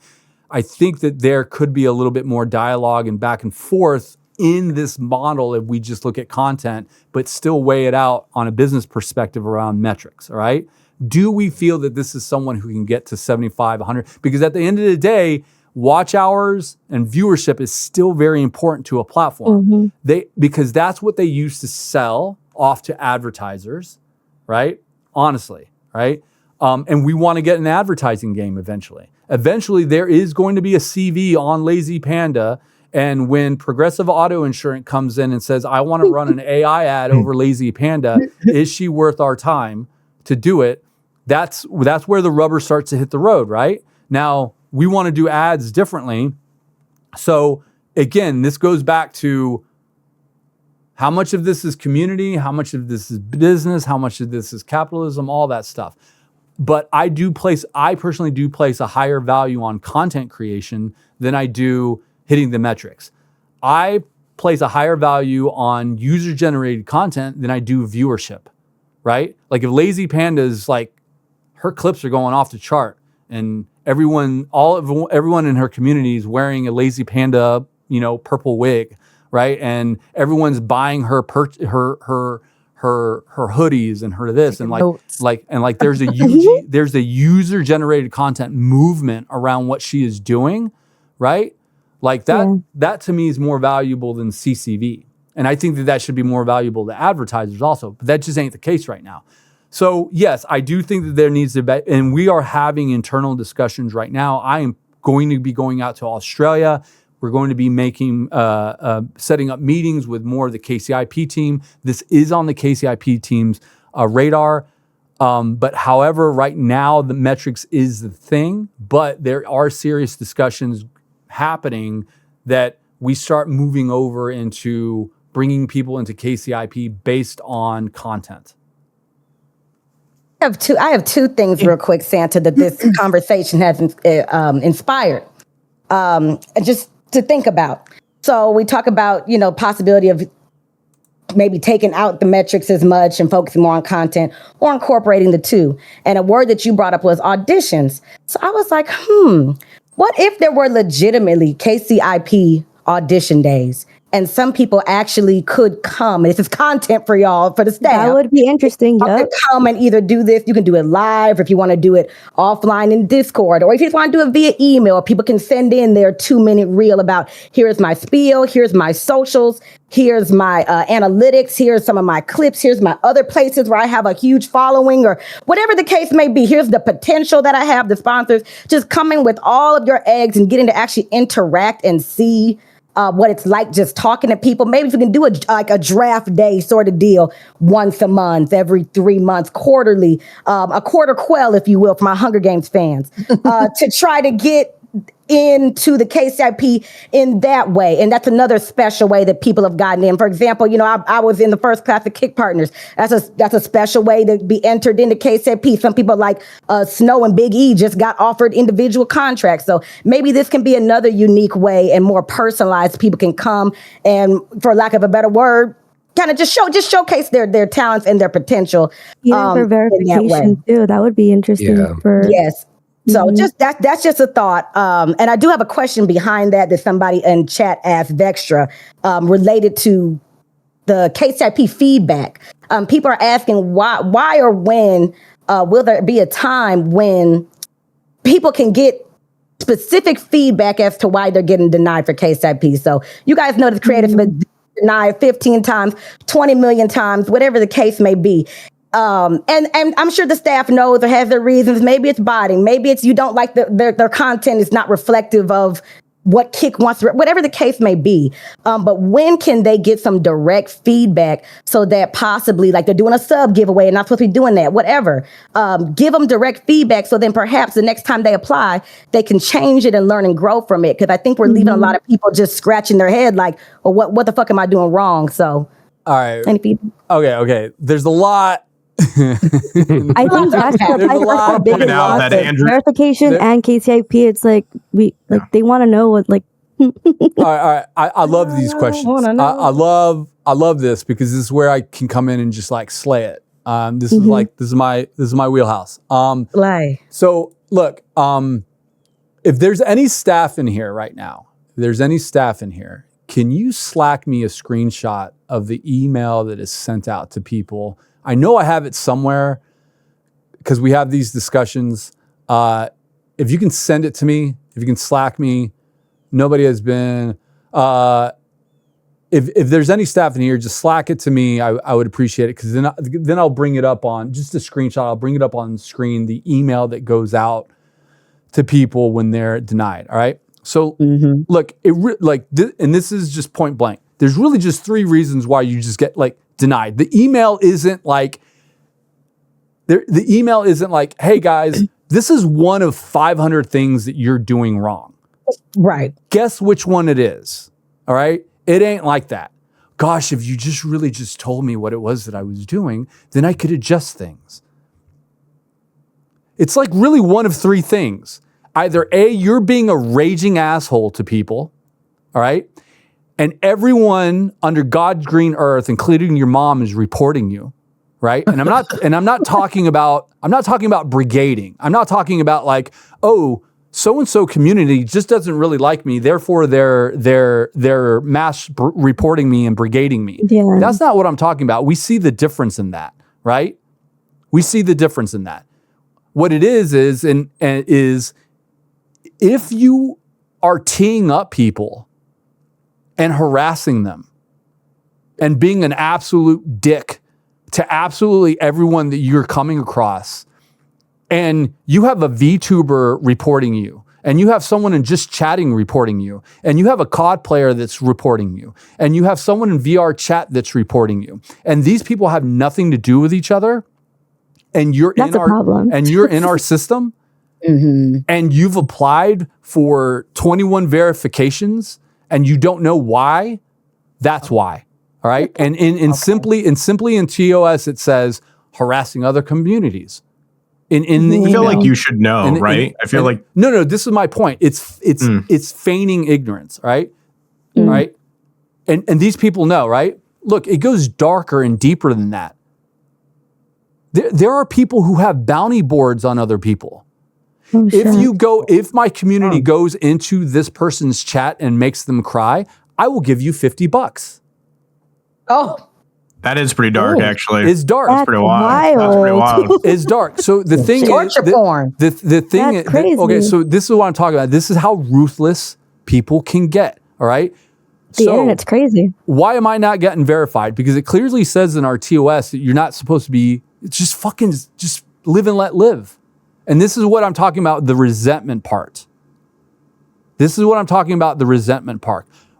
I think that there could be a little bit more dialogue and back and forth in this model if we just look at content, but still weigh it out on a business perspective around metrics, all right? Do we feel that this is someone who can get to 75, 100? Because at the end of the day, watch hours and viewership is still very important to a platform. Because that's what they use to sell off to advertisers, right? Honestly, right? And we want to get an advertising game eventually. Eventually, there is going to be a CV on Lazy Panda. And when Progressive Auto Insurance comes in and says, I want to run an AI ad over Lazy Panda, is she worth our time to do it? That's where the rubber starts to hit the road, right? Now, we want to do ads differently. So again, this goes back to how much of this is community, how much of this is business, how much of this is capitalism, all that stuff. But I personally do place a higher value on content creation than I do hitting the metrics. I place a higher value on user-generated content than I do viewership, right? Like if Lazy Panda is like, her clips are going off the chart and everyone in her community is wearing a Lazy Panda, purple wig, right? And everyone's buying her hoodies and her this and there's a user generated content movement around what she is doing, right? Like that to me is more valuable than CCV. And I think that should be more valuable to advertisers also, but that just ain't the case right now. So yes, I do think that there needs to be, and we are having internal discussions right now. I am going to be going out to Australia. We're going to be setting up meetings with more of the KCIP team. This is on the KCIP team's radar. But however, right now the metrics is the thing, but there are serious discussions happening that we start moving over into bringing people into KCIP based on content. I have two things real quick, Santa, that this conversation has inspired. Just to think about. So we talk about, possibility of maybe taking out the metrics as much and focusing more on content or incorporating the two. And a word that you brought up was auditions. So I was like, what if there were legitimately KCIP audition days and some people actually could come? This is content for y'all, for the staff. That would be interesting. You could come and either do this. You can do it live, or if you want to do it offline in Discord, or if you just want to do it via email, people can send in their 2-minute reel about, here's my spiel, here's my socials, here's my analytics, here's some of my clips, here's my other places where I have a huge following, or whatever the case may be. Here's the potential that I have, the sponsors. Just coming with all of your eggs and getting to actually interact and see what it's like just talking to people. Maybe if you can do a draft day sort of deal once a month, every 3 months, quarterly, a quarter quell, if you will, for my Hunger Games fans, to try to get into the KCIP in that way. And that's another special way that people have gotten in. For example, I was in the first class of Kick Partners. That's a special way to be entered into KCIP. Some people like Snow and Big E just got offered individual contracts. So maybe this can be another unique way and more personalized. People can come and, for lack of a better word, kind of just showcase their talents and their potential. Yeah, for verification too. That would be interesting. Yes. So just that's just a thought. And I do have a question behind that somebody in chat asked Vextra, related to the KCIP feedback. People are asking why or when will there be a time when people can get specific feedback as to why they're getting denied for KCIP? So you guys know the creators denied 15 times, 20 million times, whatever the case may be. And I'm sure the staff knows or has their reasons. Maybe it's botting. Maybe it's you don't like their content is not reflective of what Kick wants to, whatever the case may be. But when can they get some direct feedback so that possibly, like they're doing a sub giveaway and not supposed to be doing that, whatever. Give them direct feedback so then perhaps the next time they apply, they can change it and learn and grow from it. Because I think we're leaving a lot of people just scratching their head like, oh, what the fuck am I doing wrong? So, all right. any feedback? Okay. There's a lot. I think that's the biggest out that loss. Andrew- Verification and KCIP. It's like they want to know what like. All right. I love these questions. I love this because this is where I can come in and just like slay it. This is my wheelhouse. So look, if there's any staff in here right now, can you Slack me a screenshot of the email that is sent out to people? I know I have it somewhere because we have these discussions. If you can send it to me, if you can Slack me, nobody has been. If there's any staff in here, just Slack it to me. I would appreciate it because then I'll bring it up on just a screenshot. I'll bring it up on the screen, the email that goes out to people when they're denied. All right. So look, and this is just point blank. There's really just 3 reasons why you just get like denied. The email isn't like, hey guys, this is one of 500 things that you're doing wrong. Right. Guess which one it is. All right. It ain't like that. Gosh, if you just really just told me what it was that I was doing, then I could adjust things. It's like really one of 3 things. Either A, you're being a raging asshole to people. All right. And everyone under God's green earth, including your mom, is reporting you, right? And I'm not talking about brigading. I'm not talking about like, oh, so and so community just doesn't really like me, therefore they're mass reporting me and brigading me. Yeah. That's not what I'm talking about. We see the difference in that, right? We see the difference in that. What it is if you are teeing up people and harassing them and being an absolute dick to absolutely everyone that you're coming across, and you have a VTuber reporting you, and you have someone in just chatting reporting you, and you have a COD player that's reporting you, and you have someone in VR chat that's reporting you, and these people have nothing to do with each other, and you're in our system, and you've applied for 21 verifications, and you don't know why. That's why. All right. And simply in TOS, it says harassing other communities. In the I feel email. like you should know, right? I feel like no. This is my point. It's feigning ignorance, right? Right. And these people know, right? Look, it goes darker and deeper than that. There are people who have bounty boards on other people. Oh, If my community goes into this person's chat and makes them cry, I will give you $50. Oh, that is pretty dark, actually. It's dark. That's pretty wild. That's pretty wild. It's dark. So the thing torture porn. the thing That's crazy. okay, so this is what I'm talking about. This is how ruthless people can get. All right. The internet's crazy. Why am I not getting verified? Because it clearly says in our TOS that you're not supposed to be. It's just live and let live. And this is what I'm talking about, the resentment part.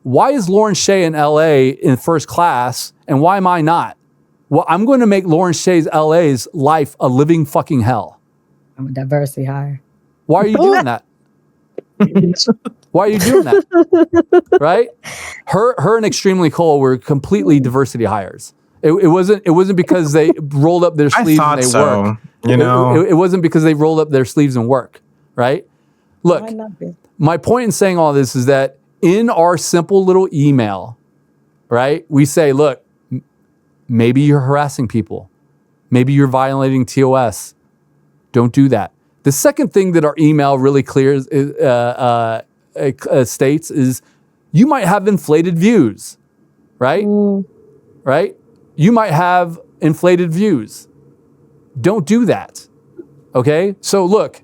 Why is Lauren Shay in LA in first class and why am I not? Well, I'm going to make Lauren Shay's LA's life a living fucking hell. I'm a diversity hire. Why are you doing that? Why are you doing that? Right? Her and Extremely Cole were completely diversity hires. It wasn't because they rolled up their sleeves and they worked. You know, it wasn't because they rolled up their sleeves and work, right? Look, my point in saying all this is that in our simple little email, right, we say, look, maybe you're harassing people. Maybe you're violating TOS. Don't do that. The second thing that our email really clears states is you might have inflated views, right? Right? You might have inflated views. Don't do that. Okay? So look,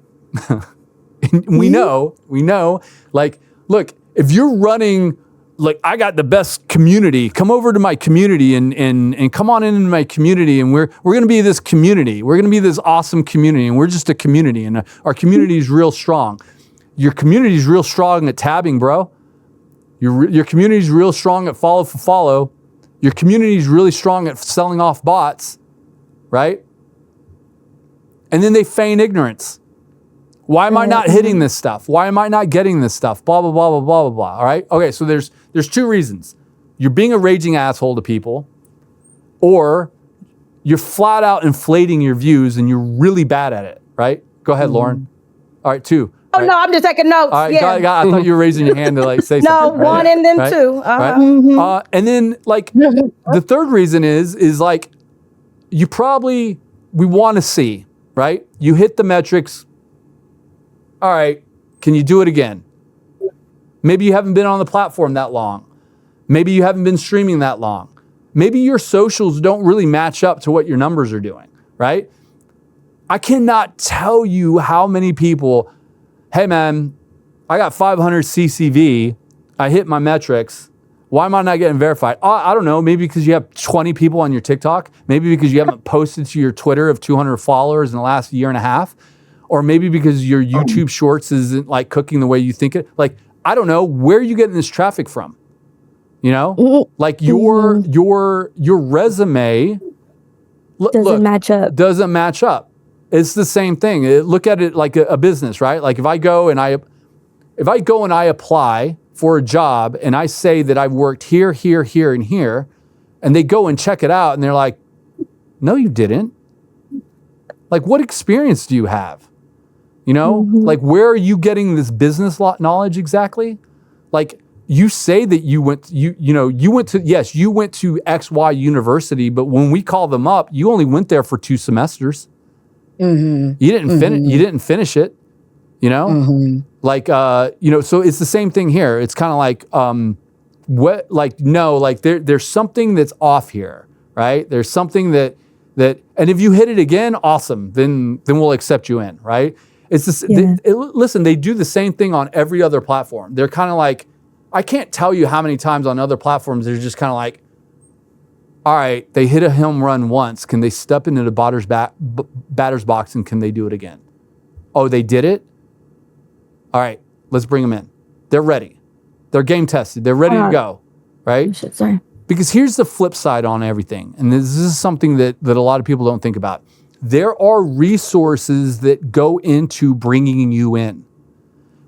we know, like, look, if you're running like I got the best community. Come over to my community and come on into my community, and we're gonna be this community. We're gonna be this awesome community, and we're just a community, and our community is real strong. Your community is real strong at tabbing, bro. Your community is real strong at follow for follow. Your community is really strong at selling off bots, right? And then they feign ignorance. Why am I not hitting this stuff? Why am I not getting this stuff? Blah, blah, blah, blah, blah, blah, blah. All right? Okay, so there's two reasons. You're being a raging asshole to people, or you're flat out inflating your views and you're really bad at it, right? Go ahead, Lauren. All right, 2. Oh, All right. no, I'm just taking notes. All right, Yeah. I thought you were raising your hand to like say No, something. Right? 1 and then Right? 2. Right? And then like the third reason is like we want to see, right? You hit the metrics. All right, can you do it again? Maybe you haven't been on the platform that long. Maybe you haven't been streaming that long. Maybe your socials don't really match up to what your numbers are doing, right? I cannot tell you how many people, hey man, I got 500 CCV, I hit my metrics, why am I not getting verified? I don't know, maybe because you have 20 people on your TikTok, maybe because you haven't posted to your Twitter of 200 followers in the last year and a half, or maybe because your YouTube Shorts isn't like cooking the way you think it. Like, I don't know, where are you getting this traffic from? You know, like your resume Doesn't match up. Doesn't match up. It's the same thing. Look at it like a business, right? Like if I go and I apply for a job and I say that I've worked here, here, here, and here, and they go and check it out and they're like, no, you didn't. Like, what experience do you have? You know, like, where are you getting this business knowledge exactly? Like, you say that you went to XY university, but when we call them up, you only went there for 2 semesters. You didn't finish it, you know? Like, so it's the same thing here. It's kind of like, there's something that's off here, right? There's something that, and if you hit it again, awesome, then we'll accept you in, right? It's this, listen, they do the same thing on every other platform. They're kind of like, I can't tell you how many times on other platforms they're just kind of like, all right, they hit a home run once. Can they step into the batter's box and can they do it again? Oh, they did it? All right, let's bring them in. They're ready. They're game tested. They're ready to go, right? Sorry. Because here's the flip side on everything. And this is something that a lot of people don't think about. There are resources that go into bringing you in.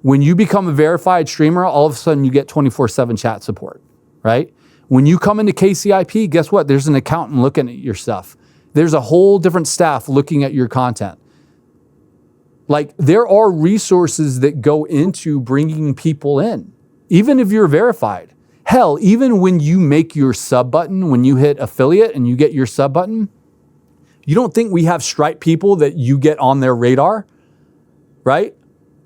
When you become a verified streamer, all of a sudden you get 24/7 chat support, right? When you come into KCIP, guess what? There's an accountant looking at your stuff. There's a whole different staff looking at your content. Like, there are resources that go into bringing people in, even if you're verified. Hell, even when you make your sub button, when you hit affiliate and you get your sub button, you don't think we have Stripe people that you get on their radar, right?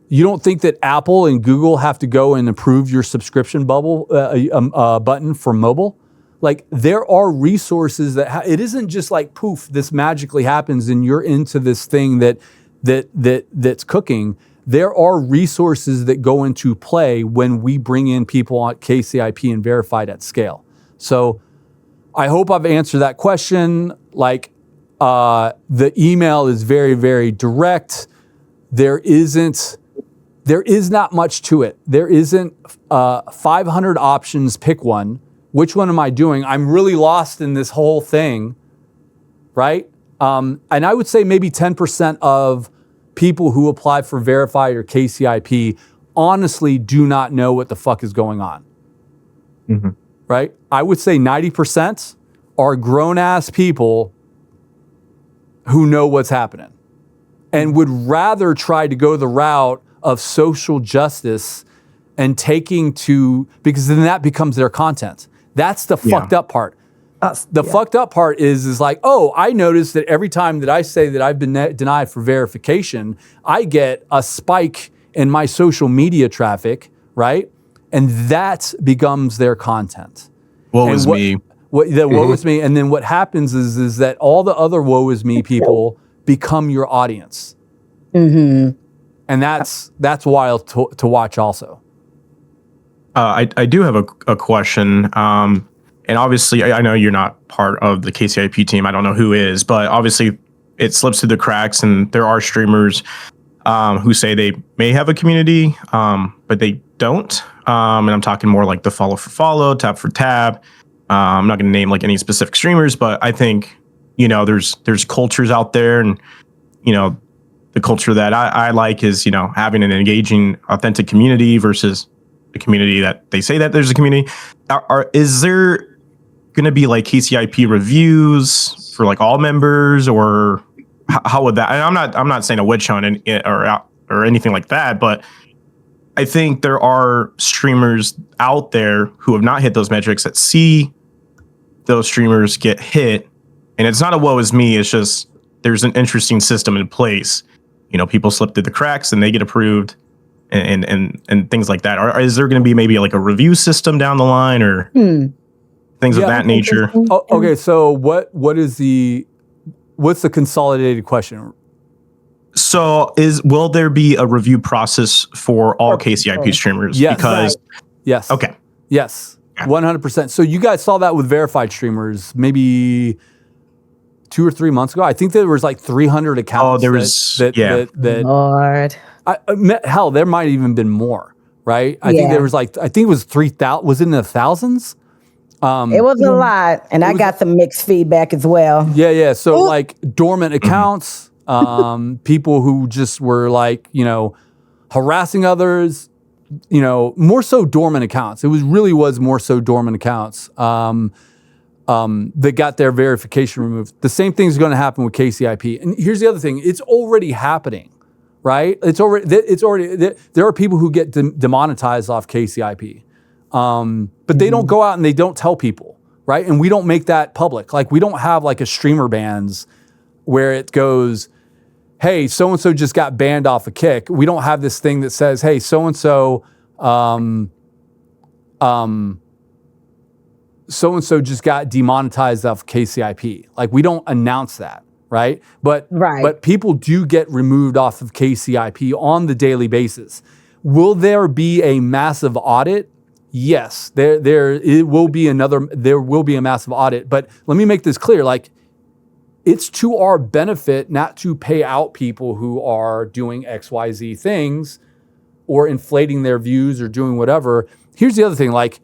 You don't think that Apple and Google have to go and approve your subscription button for mobile? Like, there are resources that it isn't just like poof, this magically happens and you're into this thing that's cooking. There are resources that go into play when we bring in people on KCIP and verified at scale. So I hope I've answered that question. Like, the email is very, very direct. There is not much to it. There isn't 500 options, pick one. Which one am I doing? I'm really lost in this whole thing, right? And I would say maybe 10% of people who apply for verified or KCIP honestly do not know what the fuck is going on, right? I would say 90% are grown-ass people who know what's happening and would rather try to go the route of social justice and because then that becomes their content. That's the fucked up part. Fucked up part is like, oh, I noticed that every time that I say that I've been denied for verification, I get a spike in my social media traffic, right? And that becomes their content. Woe is me. Woe is me. And then what happens is that all the other woe is me people become your audience. And that's wild to watch also. I do have a question. And obviously, I know you're not part of the KCIP team. I don't know who is, but obviously, it slips through the cracks, and there are streamers who say they may have a community, but they don't. And I'm talking more like the follow for follow, tab for tab. I'm not going to name like any specific streamers, but I think there's cultures out there, and the culture that I like is having an engaging, authentic community versus a community that they say that there's a community. Is there going to be like KCIP reviews for like all members, or how would that? And I'm not saying a witch hunt or anything like that, but I think there are streamers out there who have not hit those metrics that see those streamers get hit, and it's not a woe is me. It's just there's an interesting system in place. People slip through the cracks and they get approved, and things like that. Is there going to be maybe like a review system down the line, or things of that nature? Oh, okay, so what's the consolidated question? So will there be a review process for all KCIP streamers? Yes. Because yes. Okay. Yes. 100%. So you guys saw that with verified streamers maybe 2 or 3 months ago. I think there was like 300 accounts. Oh, there was that Lord. hell, there might have even been more, right? I think there was I think it was 3,000. Was it in the thousands? It was a lot, and I got some mixed feedback as well. Yeah. So like dormant accounts, people who just were like, harassing others, more so dormant accounts. It was more so dormant accounts that got their verification removed. The same thing is going to happen with KCIP. And here's the other thing. It's already happening, right? It's already there are people who get demonetized off KCIP. But they don't go out and they don't tell people, right? And we don't make that public. Like we don't have like a streamer bans where it goes, hey, so-and-so just got banned off a Kick. We don't have this thing that says, hey, so-and-so just got demonetized off KCIP. Like we don't announce that, right? But people do get removed off of KCIP on the daily basis. Will there be a massive audit? Yes, there will be a massive audit, but let me make this clear. Like, it's to our benefit not to pay out people who are doing XYZ things or inflating their views or doing whatever. Here's the other thing. Like,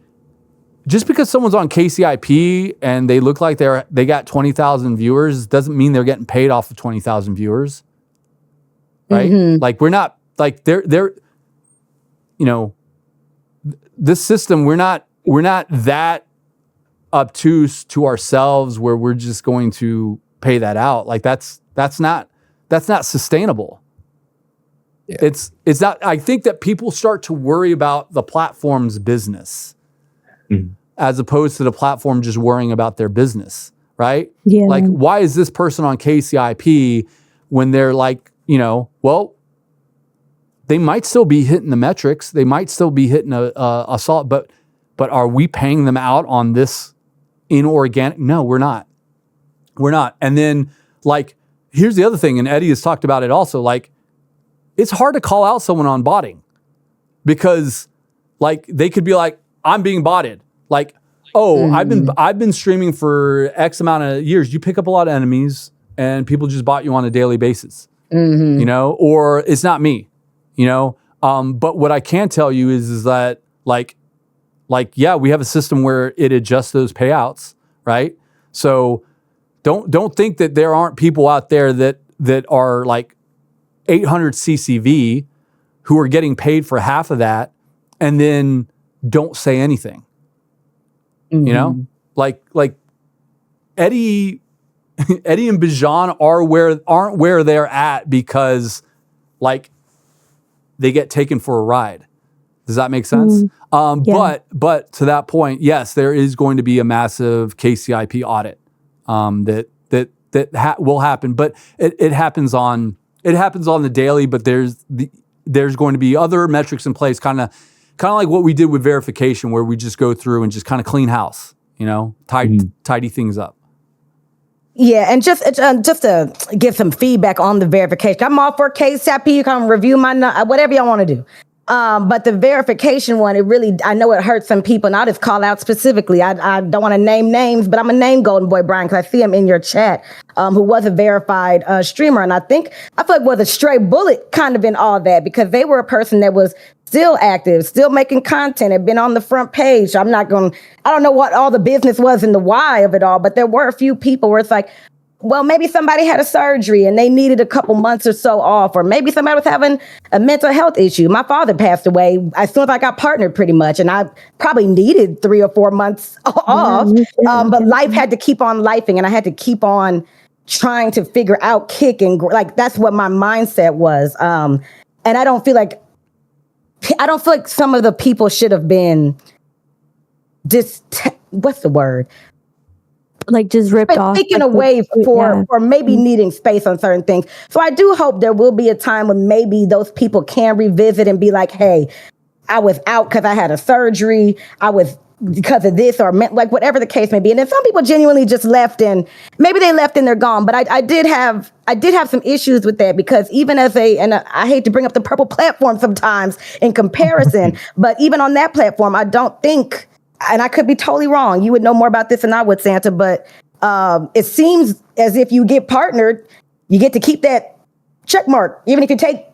just because someone's on KCIP and they look like they got 20,000 viewers doesn't mean they're getting paid off of 20,000 viewers, right? Like, we're not like they're this system, we're not that obtuse to ourselves where we're just going to pay that out. Like that's not sustainable. Yeah. It's not. I think that people start to worry about the platform's business as opposed to the platform just worrying about their business, right? Yeah. Like, why is this person on KCIP when they're like, well, they might still be hitting the metrics. They might still be hitting a assault, but are we paying them out on this inorganic? No, we're not. We're not. And then, like, here's the other thing, and Eddie has talked about it also. Like, it's hard to call out someone on botting because, like, they could be like, "I'm being botted." Like, "Oh, I've been streaming for X amount of years. You pick up a lot of enemies, and people just bot you on a daily basis." Or it's not me. But what I can tell you is that like, yeah, we have a system where it adjusts those payouts, right? So don't think that there aren't people out there that are like 800 CCV who are getting paid for half of that and then don't say anything. Like Eddie and Bijan aren't where they're at because like they get taken for a ride. Does that make sense? Yeah. But to that point, yes, there is going to be a massive KCIP audit that will happen. But it happens on the daily. But there's going to be other metrics in place, kind of like what we did with verification, where we just go through and just kind of clean house, tidy things up. Yeah, and just to give some feedback on the verification, I'm all for KCIP. You can review my whatever y'all want to do. But the verification one, I know it hurts some people, and I'll just call out specifically. I don't want to name names, but I'm going to name Golden Boy Brian because I see him in your chat, who was a verified streamer. And I feel like was a stray bullet kind of in all that, because they were a person that was still active, still making content, had been on the front page. I don't know what all the business was and the why of it all, but there were a few people where it's like, well, maybe somebody had a surgery and they needed a couple months or so off, or maybe somebody was having a mental health issue. My father passed away as soon as I got partnered, pretty much, and I probably needed 3 or 4 months off. But life had to keep on lifing, and I had to keep on trying to figure out Kick, and like that's what my mindset was. And I don't feel like some of the people should have been what's the word? Like just ripped off, taken away for maybe needing space on certain things. So I do hope there will be a time when maybe those people can revisit and be like, hey, I was out because I had a surgery. I was because of this, or like whatever the case may be. And then some people genuinely just left, and maybe they left and they're gone. But I did have some issues with that, because even and I hate to bring up the purple platform sometimes in comparison, but even on that platform, I don't think, and I could be totally wrong, you would know more about this than I would, Santa, but it seems as if you get partnered, you get to keep that check mark, even if you take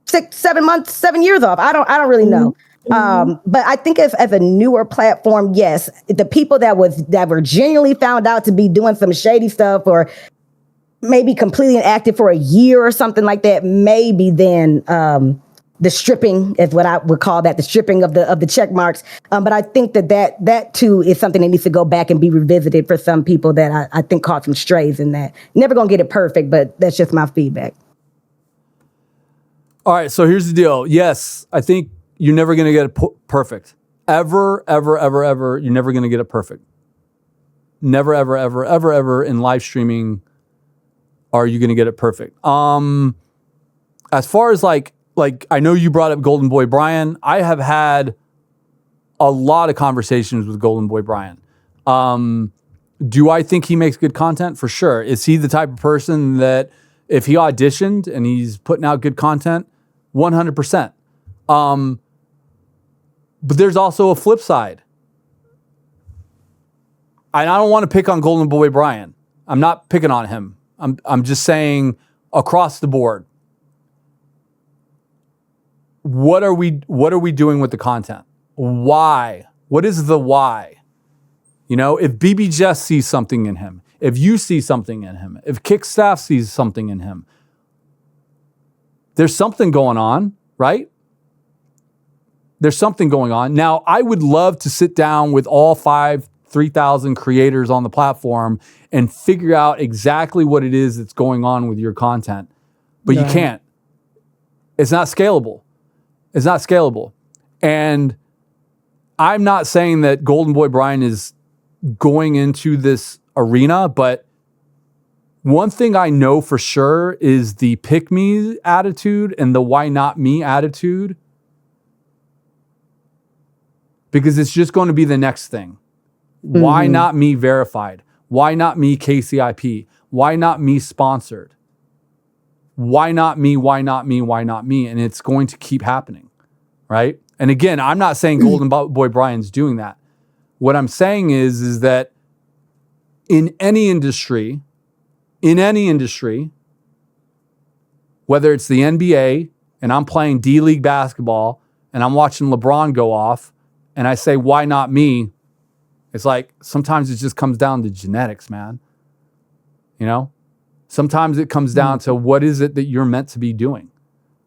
6, 7 months, 7 years off. I don't really know. But I think as a newer platform, yes, the people that were genuinely found out to be doing some shady stuff, or maybe completely inactive for a year or something like that, maybe then the stripping is what I would call that, the stripping of the check marks. But I think that too is something that needs to go back and be revisited for some people that I think caught some strays in that. Never gonna get it perfect, but that's just my feedback. All right, so here's the deal. Yes, I think you're never gonna get it perfect. Ever, ever, ever, ever, you're never gonna get it perfect. Never, ever, ever, ever, ever in live streaming are you gonna get it perfect. As far as like I know you brought up Golden Boy Brian. I have had a lot of conversations with Golden Boy Brian. Do I think he makes good content? For sure. Is he the type of person that if he auditioned and he's putting out good content? 100%. But there's also a flip side. And I don't want to pick on Golden Boy Brian. I'm not picking on him. I'm just saying across the board. What are we doing with the content? Why? What is the why? You know, if BB Jess sees something in him, if you see something in him, if Kick Staff sees something in him, there's something going on, right? There's something going on. Now, I would love to sit down with all 3,000 creators on the platform and figure out exactly what it is that's going on with your content. But you can't. It's not scalable. It's not scalable. And I'm not saying that Golden Boy Brian is going into this arena, but one thing I know for sure is the pick me attitude and the why not me attitude, because it's just going to be the next thing. Mm-hmm. Why not me verified? Why not me KCIP? Why not me sponsored? Why not me? Why not me? Why not me? And it's going to keep happening, right? And again, I'm not saying Golden Boy Brian's doing that. What I'm saying is that in any industry, whether it's the NBA and I'm playing D-League basketball and I'm watching LeBron go off and I say, why not me? It's like, sometimes it just comes down to genetics, man. You know? Sometimes it comes down to what is it that you're meant to be doing,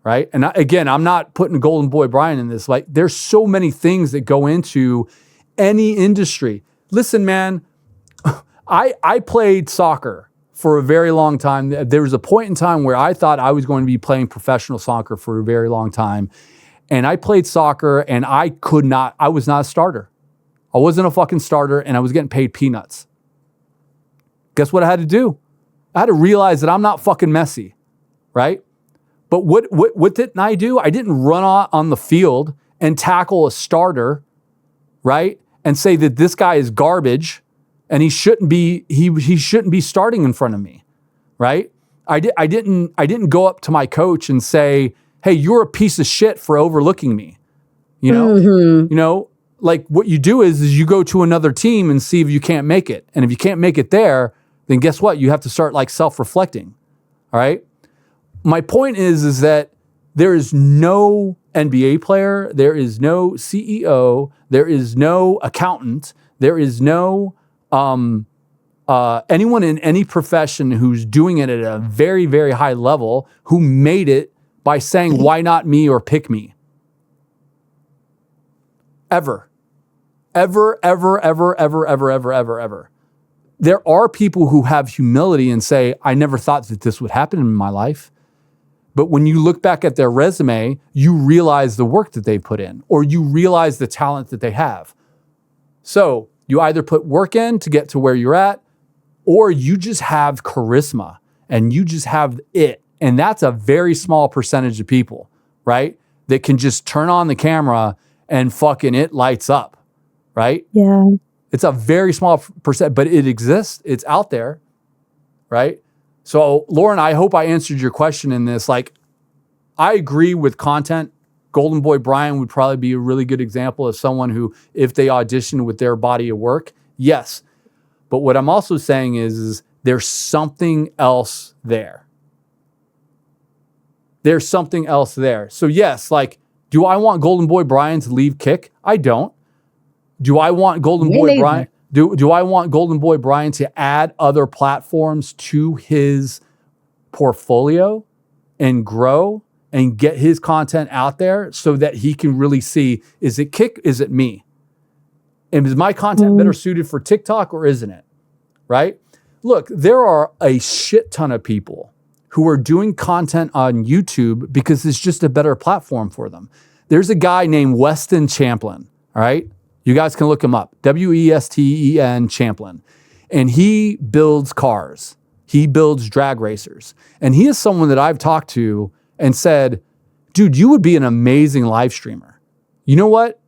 right? And again, I'm not putting Golden Boy Brian in this. Like, there's so many things that go into any industry. Listen, man, I played soccer for a very long time. There was a point in time where I thought I was going to be playing professional soccer for a very long time. And I played soccer and I was not a starter. I wasn't a fucking starter and I was getting paid peanuts. Guess what I had to do? I had to realize that I'm not fucking Messi, right? But what didn't I do? I didn't run on the field and tackle a starter, right? And say that this guy is garbage and he shouldn't be starting in front of me, right? I didn't go up to my coach and say, hey, you're a piece of shit for overlooking me. You know, like what you do is you go to another team and see if you can't make it. And if you can't make it there, then guess what? You have to start like self-reflecting. All right. My point is that there is no NBA player, there is no CEO, there is no accountant, there is no anyone in any profession who's doing it at a very, very high level who made it by saying, why not me or pick me? Ever. There are people who have humility and say, I never thought that this would happen in my life. But when you look back at their resume, you realize the work that they put in, or you realize the talent that they have. So you either put work in to get to where you're at, or you just have charisma and you just have it. And that's a very small percentage of people, right? That can just turn on the camera and fucking it lights up, right? Yeah. It's a very small percent, but it exists. It's out there, right? So, Lauren, I hope I answered your question in this. Like, I agree with content. Golden Boy Brian would probably be a really good example of someone who, if they auditioned with their body of work, yes. But what I'm also saying is there's something else there. There's something else there. So, yes, like, do I want Golden Boy Brian to leave Kick? I don't. Do I want Golden Boy Brian? Do I want Golden Boy Brian to add other platforms to his portfolio and grow and get his content out there so that he can really see, is it Kick? Is it me? And is my content better suited for TikTok or isn't it? Right? Look, there are a shit ton of people who are doing content on YouTube because it's just a better platform for them. There's a guy named Weston Champlin, all right? You guys can look him up, Westen Champlin. And he builds cars. He builds drag racers. And he is someone that I've talked to and said, dude, you would be an amazing live streamer. You know what?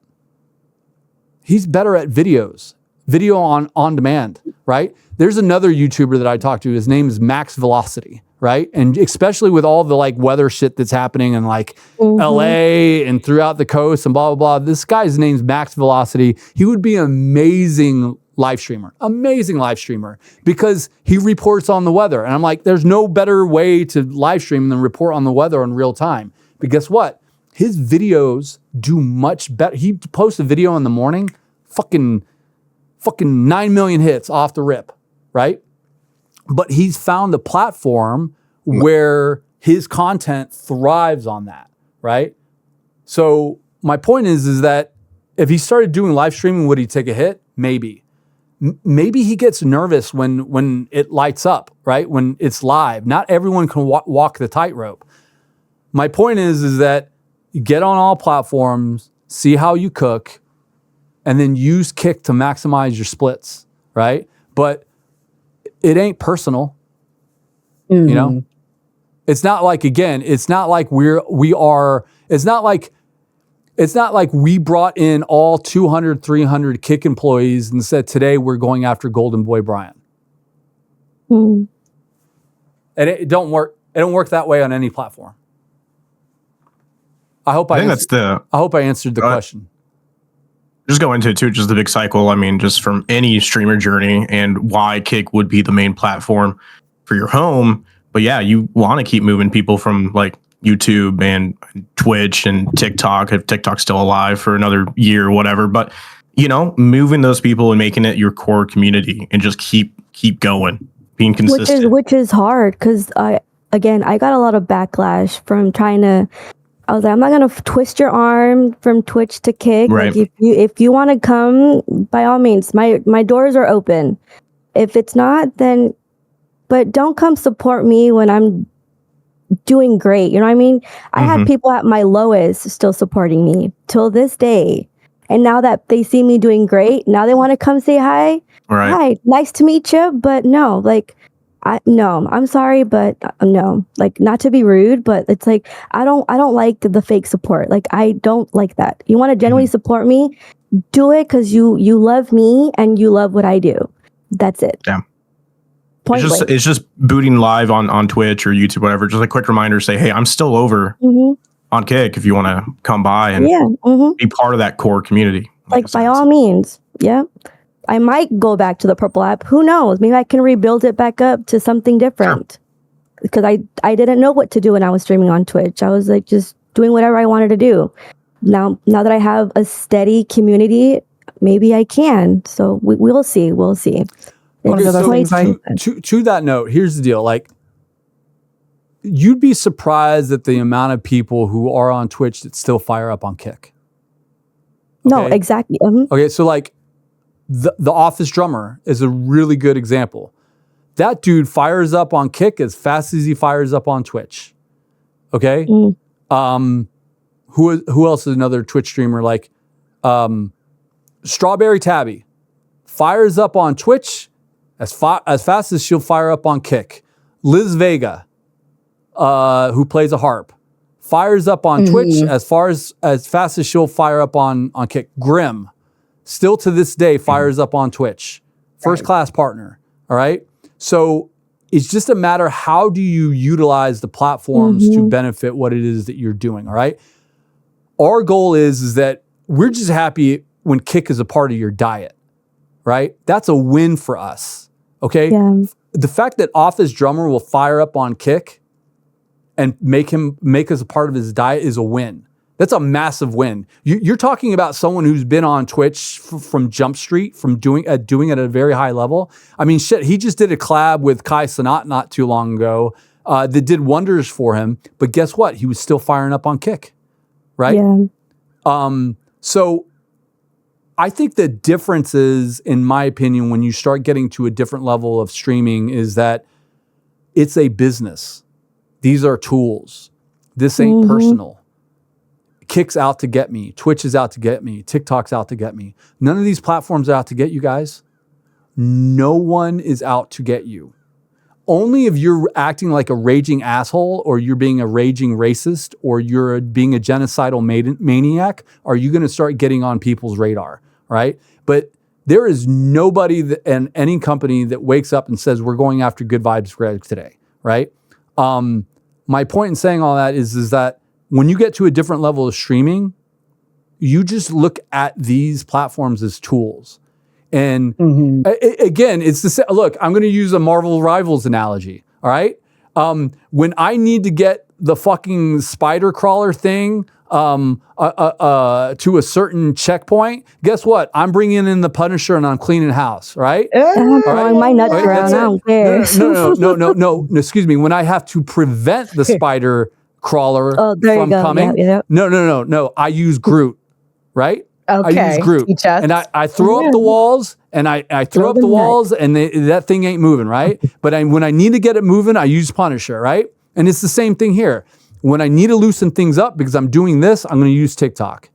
He's better at videos, video on demand, right? There's another YouTuber that I talked to. His name is Max Velocity, right? And especially with all the like weather shit that's happening in like LA and throughout the coast and blah, blah, blah. This guy's name's Max Velocity. He would be an amazing live streamer because he reports on the weather. And I'm like, there's no better way to live stream than report on the weather in real time. But guess what? His videos do much better. He posts a video in the morning, fucking 9 million hits off the rip, right? But he's found a platform where his content thrives on that, right? So my point is that if he started doing live streaming, would he take a hit? Maybe. Maybe he gets nervous when it lights up, right? When it's live. Not everyone can walk the tightrope. My point is that you get on all platforms, see how you cook, and then use Kick to maximize your splits, right? But it ain't personal, you know? It's not like, again, it's not like it's not like we brought in all 200, 300 Kick employees and said, today we're going after Golden Boy Brian. And it don't work. It don't work that way on any platform. I hope I answered the question. Just go into it too, just the big cycle. I mean, just from any streamer journey and why Kick would be the main platform for your home. But yeah, you want to keep moving people from like YouTube and Twitch and TikTok, if TikTok's still alive for another year or whatever. But, you know, moving those people and making it your core community and just keep going, being consistent. Which is hard because I got a lot of backlash from trying to. I was like, I'm not gonna twist your arm from Twitch to Kick. Right. Like if you want to come, by all means, my doors are open. If it's not, then, but don't come support me when I'm doing great. You know what I mean? I had people at my lowest still supporting me till this day, and now that they see me doing great, now they want to come say hi. Right. Hi, nice to meet you, but no, like. I'm sorry, but no, like not to be rude, but it's like, I don't like the fake support. Like, I don't like that. You want to genuinely support me, do it because you love me and you love what I do. That's it. Yeah. It's just booting live on Twitch or YouTube, whatever. Just a quick reminder, say, hey, I'm still over on Kick if you want to come by and Yeah. be part of that core community. Like by all means. Yeah. I might go back to the Purple app. Who knows? Maybe I can rebuild it back up to something different. Because I didn't know what to do when I was streaming on Twitch. I was like just doing whatever I wanted to do. Now that I have a steady community, maybe I can. So we'll see. We'll see. Okay, so to that note, here's the deal. Like, you'd be surprised at the amount of people who are on Twitch that still fire up on Kick. No, exactly. Okay, so like the Office Drummer is a really good example. That dude fires up on Kick as fast as he fires up on Twitch. Okay? Who else is another Twitch streamer? Like Strawberry Tabby fires up on Twitch as fast as she'll fire up on Kick. Liz Vega, who plays a harp, fires up on Twitch as fast as she'll fire up on Kick. Grim, still to this day, fires up on Twitch. First class partner. All right. So it's just a matter, how do you utilize the platforms to benefit what it is that you're doing? All right. Our goal is that we're just happy when Kick is a part of your diet. Right. That's a win for us. Okay. Yeah. The fact that Office Drummer will fire up on Kick and make us a part of his diet is a win. That's a massive win. You're talking about someone who's been on Twitch from Jump Street, from doing it at a very high level. I mean, shit, he just did a collab with Kai Cenat not too long ago that did wonders for him. But guess what? He was still firing up on Kick, right? Yeah. So I think the difference is, in my opinion, when you start getting to a different level of streaming, is that it's a business. These are tools. This ain't personal. Kick's out to get me. Twitch is out to get me. TikTok's out to get me. None of these platforms are out to get you guys. No one is out to get you. Only if you're acting like a raging asshole, or you're being a raging racist, or you're being a genocidal maniac, are you going to start getting on people's radar, right? But there is nobody and any company that wakes up and says, we're going after Good Vibes Greg today, right? My point in saying all that is that when you get to a different level of streaming, you just look at these platforms as tools. And again, it's the same. Look, I'm going to use a Marvel Rivals analogy. All right. When I need to get the fucking spider crawler thing to a certain checkpoint, guess what? I'm bringing in the Punisher and I'm cleaning house. Right. I'm throwing my nuts around. I don't care. No. Excuse me. When I have to prevent the spider crawler from coming. Yeah. No. I use Groot, right? Okay. I use Groot. And I throw up the walls, and I throw up the walls, and that thing ain't moving, right? But when I need to get it moving, I use Punisher, right? And it's the same thing here. When I need to loosen things up because I'm doing this, I'm going to use TikTok.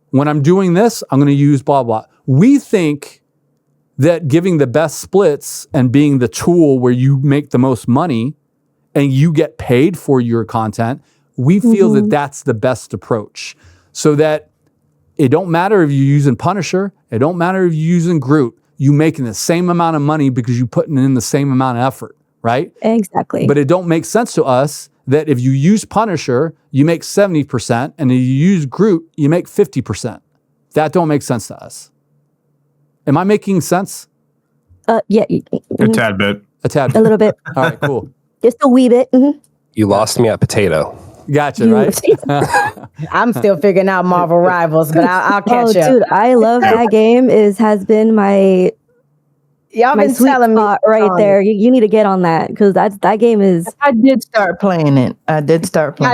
When I'm doing this, I'm going to use blah, blah. We think that giving the best splits and being the tool where you make the most money and you get paid for your content, we feel that that's the best approach. So that it don't matter if you're using Punisher, it don't matter if you're using Groot, you making the same amount of money because you're putting in the same amount of effort, right? Exactly. But it don't make sense to us that if you use Punisher, you make 70%, and if you use Groot, you make 50%. That don't make sense to us. Am I making sense? Yeah. A tad bit. A little bit. All right, cool. Just a wee bit. You lost me at potato. Gotcha, right? I'm still figuring out Marvel Rivals, but I'll catch up. Dude, I love that game. Has been my been sweet telling me spot right there. You need to get on that, because that game is. I did start playing it. I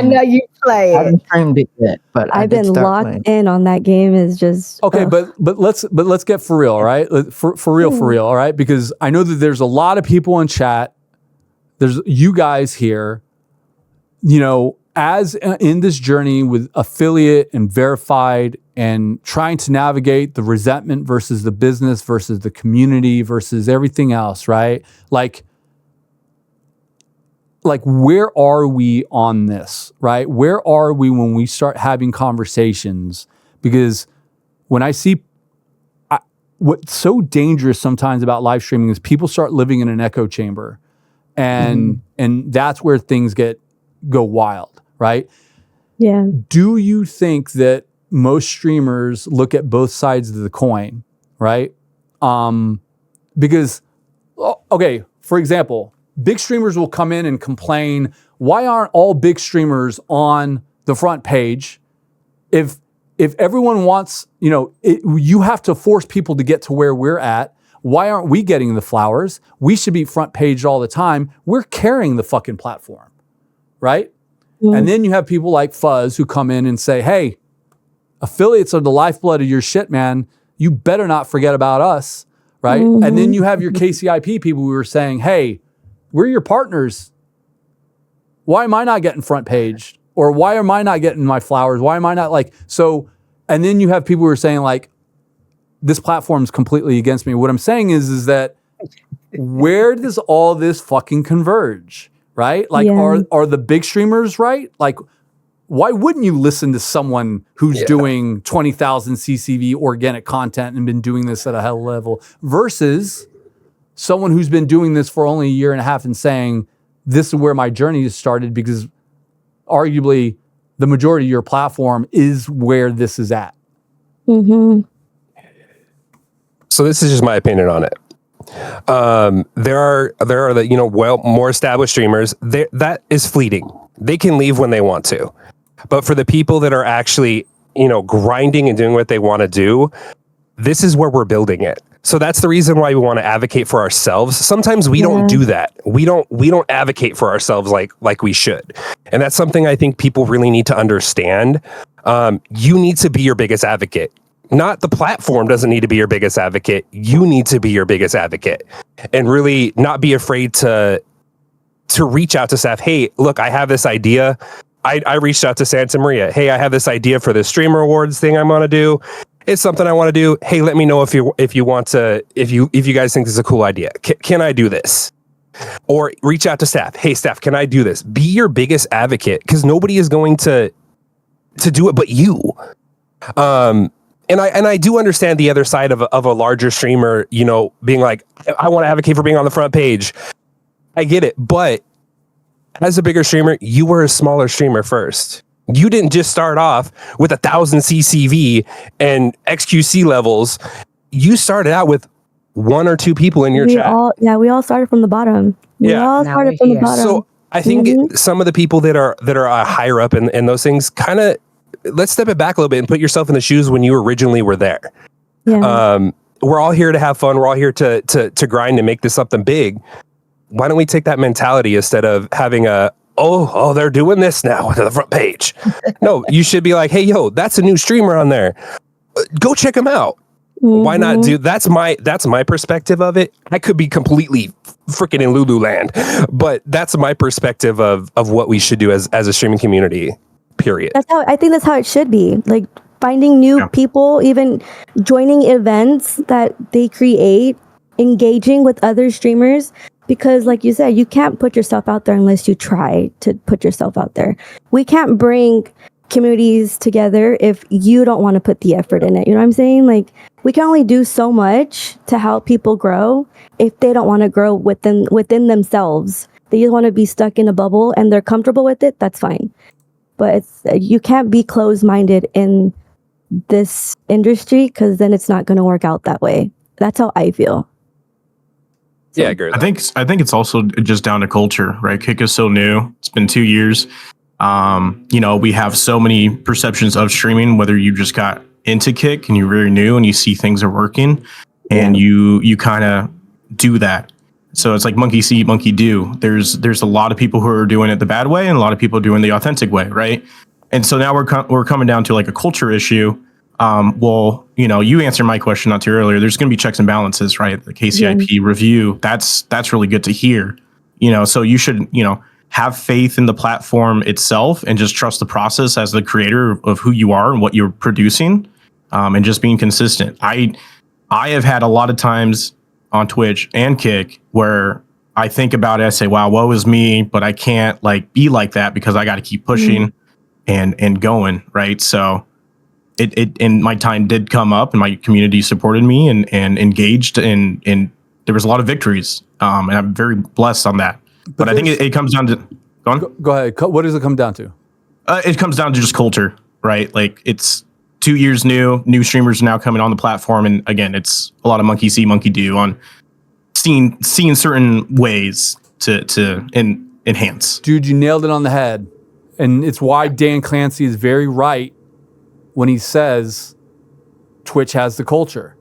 know you play I haven't streamed it yet, but I've been locked in on that game. Is just okay. But let's get for real, all right? For real, all right? Because I know that there's a lot of people in chat. There's you guys here, as in this journey with affiliate and verified and trying to navigate the resentment versus the business versus the community versus everything else, right? Like where are we on this, right? Where are we when we start having conversations? Because when I see what's so dangerous sometimes about live streaming is people start living in an echo chamber, and that's where things go wild. Right? Yeah. Do you think that most streamers look at both sides of the coin, right? Because, okay, for example, big streamers will come in and complain, why aren't all big streamers on the front page? If everyone wants, you have to force people to get to where we're at. Why aren't we getting the flowers? We should be front page all the time. We're carrying the fucking platform, right? And then you have people like Fuzz who come in and say, hey, affiliates are the lifeblood of your shit, man. You better not forget about us, right? And then you have your KCIP people who are saying, hey, we're your partners. Why am I not getting front page? Or why am I not getting my flowers? Why am I not so? And then you have people who are saying like, this platform is completely against me. What I'm saying is that where does all this fucking converge, right? Like, are the big streamers right? Like, why wouldn't you listen to someone who's doing 20,000 CCV organic content and been doing this at a hell level versus someone who's been doing this for only a year and a half and saying, this is where my journey has started because arguably the majority of your platform is where this is at. So this is just my opinion on it. There are the more established streamers that is fleeting. They can leave when they want to, but for the people that are actually grinding and doing what they want to do, this is where we're building it. So that's the reason why we want to advocate for ourselves. Sometimes we don't do that. We don't advocate for ourselves like we should, and that's something I think people really need to understand. You need to be your biggest advocate. Not the platform doesn't need to be your biggest advocate. You need to be your biggest advocate and really not be afraid to reach out to staff. Hey, look, I have this idea. I reached out to Santa Maria. Hey, I have this idea for this streamer awards thing I'm going to do. It's something I want to do. Hey, let me know if you guys think this is a cool idea. Can I do this? Or reach out to staff. Hey, staff, can I do this? Be your biggest advocate because nobody is going to do it but you. And I do understand the other side of a larger streamer, being like, I want to advocate for being on the front page. I get it. But as a bigger streamer, you were a smaller streamer first. You didn't just start off with 1,000 CCV and XQC levels. You started out with 1 or 2 people in your chat. We all started from the bottom. We all started from the bottom. So I think some of the people that are higher up in those things kind of, let's step it back a little bit and put yourself in the shoes when you originally were there. We're all here to have fun. We're all here to grind and make this something big. Why don't we take that mentality instead of having they're doing this now to the front page? No, you should be like, hey, yo, that's a new streamer on there. Go check them out. Why not do that's my perspective of it. I could be completely freaking in Lulu land, but that's my perspective of what we should do as a streaming community. Period. I think that's how it should be. Like finding new people, even joining events that they create, engaging with other streamers. Because like you said, you can't put yourself out there unless you try to put yourself out there. We can't bring communities together if you don't want to put the effort in it. You know what I'm saying? Like we can only do so much to help people grow if they don't want to grow within themselves. They just want to be stuck in a bubble and they're comfortable with it. That's fine. But you can't be closed-minded in this industry because then it's not going to work out that way. That's how I feel. So, yeah, I agree. I think it's also just down to culture, right? Kick is so new. It's been 2 years. We have so many perceptions of streaming, whether you just got into Kick and you're very new and you see things are working and you kind of do that. So it's like monkey see, monkey do. There's a lot of people who are doing it the bad way and a lot of people doing the authentic way, right? And so now we're coming down to like a culture issue. You answered my question not too earlier. There's going to be checks and balances, right? The KCIP review. That's really good to hear. So you should have faith in the platform itself and just trust the process as the creator of who you are and what you're producing, and just being consistent. I have had a lot of times on Twitch and Kick where I think about it, I say, wow, woe is me, but I can't be like that because I got to keep pushing and going, right? So it and my time did come up and my community supported me and engaged and there was a lot of victories. And I'm very blessed on that. But I think it comes down to, go ahead. What does it come down to? It comes down to just culture, right? Like it's 2 years new streamers are now coming on the platform, and again, it's a lot of monkey see, monkey do on seeing certain ways to enhance. Dude, you nailed it on the head. And it's why Dan Clancy is very right when he says Twitch has the culture.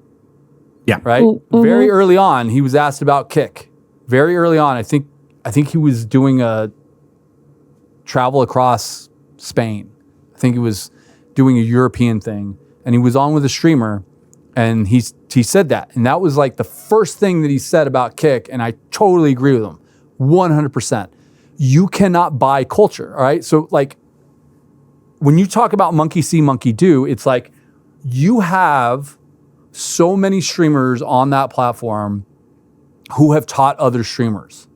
Yeah. Right? Mm-hmm. Very early on, he was asked about Kick. Very early on, I think he was doing a travel across Spain. I think he was doing a European thing. And he was on with a streamer, and he said that. And that was like the first thing that he said about Kick, and I totally agree with him. 100%. You cannot buy culture, all right? So like when you talk about monkey see, monkey do, it's like you have so many streamers on that platform who have taught other streamers,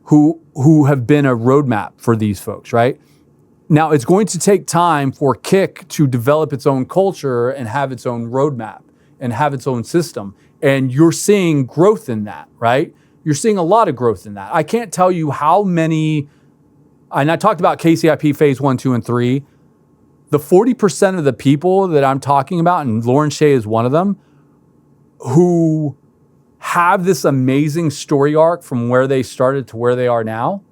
who have been a roadmap for these folks, right? Now, it's going to take time for Kick to develop its own culture and have its own roadmap and have its own system. And you're seeing growth in that, right? You're seeing a lot of growth in that. I can't tell you how many, and I talked about KCIP phase 1, 2, and 3. The 40% of the people that I'm talking about, and Lauren Shay is one of them, who have this amazing story arc from where they started to where they are now,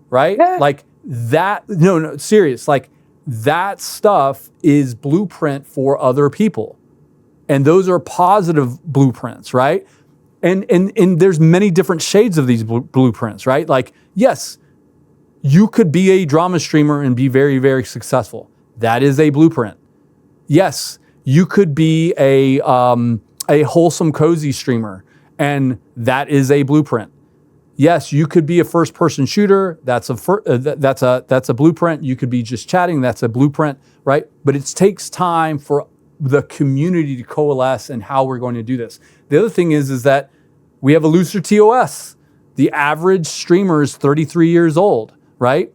right? Yeah. Like that, no, serious. Like that stuff is blueprint for other people. And those are positive blueprints, right? And there's many different shades of these blueprints, right? Like, yes, you could be a drama streamer and be very, very successful. That is a blueprint. Yes, you could be a wholesome, cozy streamer, and that is a blueprint. Yes, you could be a first-person shooter. That's a blueprint. You could be just chatting. That's a blueprint, right? But it takes time for the community to coalesce and how we're going to do this. The other thing is that we have a looser TOS. The average streamer is 33 years old, right?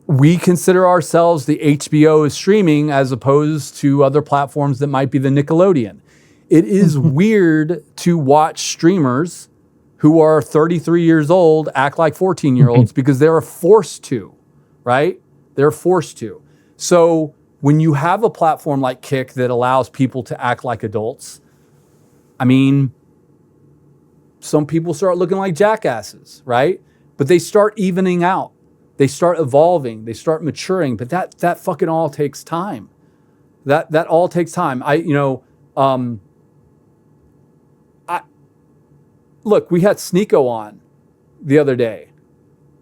We consider ourselves the HBO of streaming as opposed to other platforms that might be the Nickelodeon. It is weird to watch streamers who are 33 years old act like 14-year-olds because they're forced to, right? They're forced to. So when you have a platform like Kick that allows people to act like adults, I mean, some people start looking like jackasses, right? But they start evening out. They start evolving. They start maturing. But that fucking all takes time. That all takes time. Look, we had Sneeko on the other day.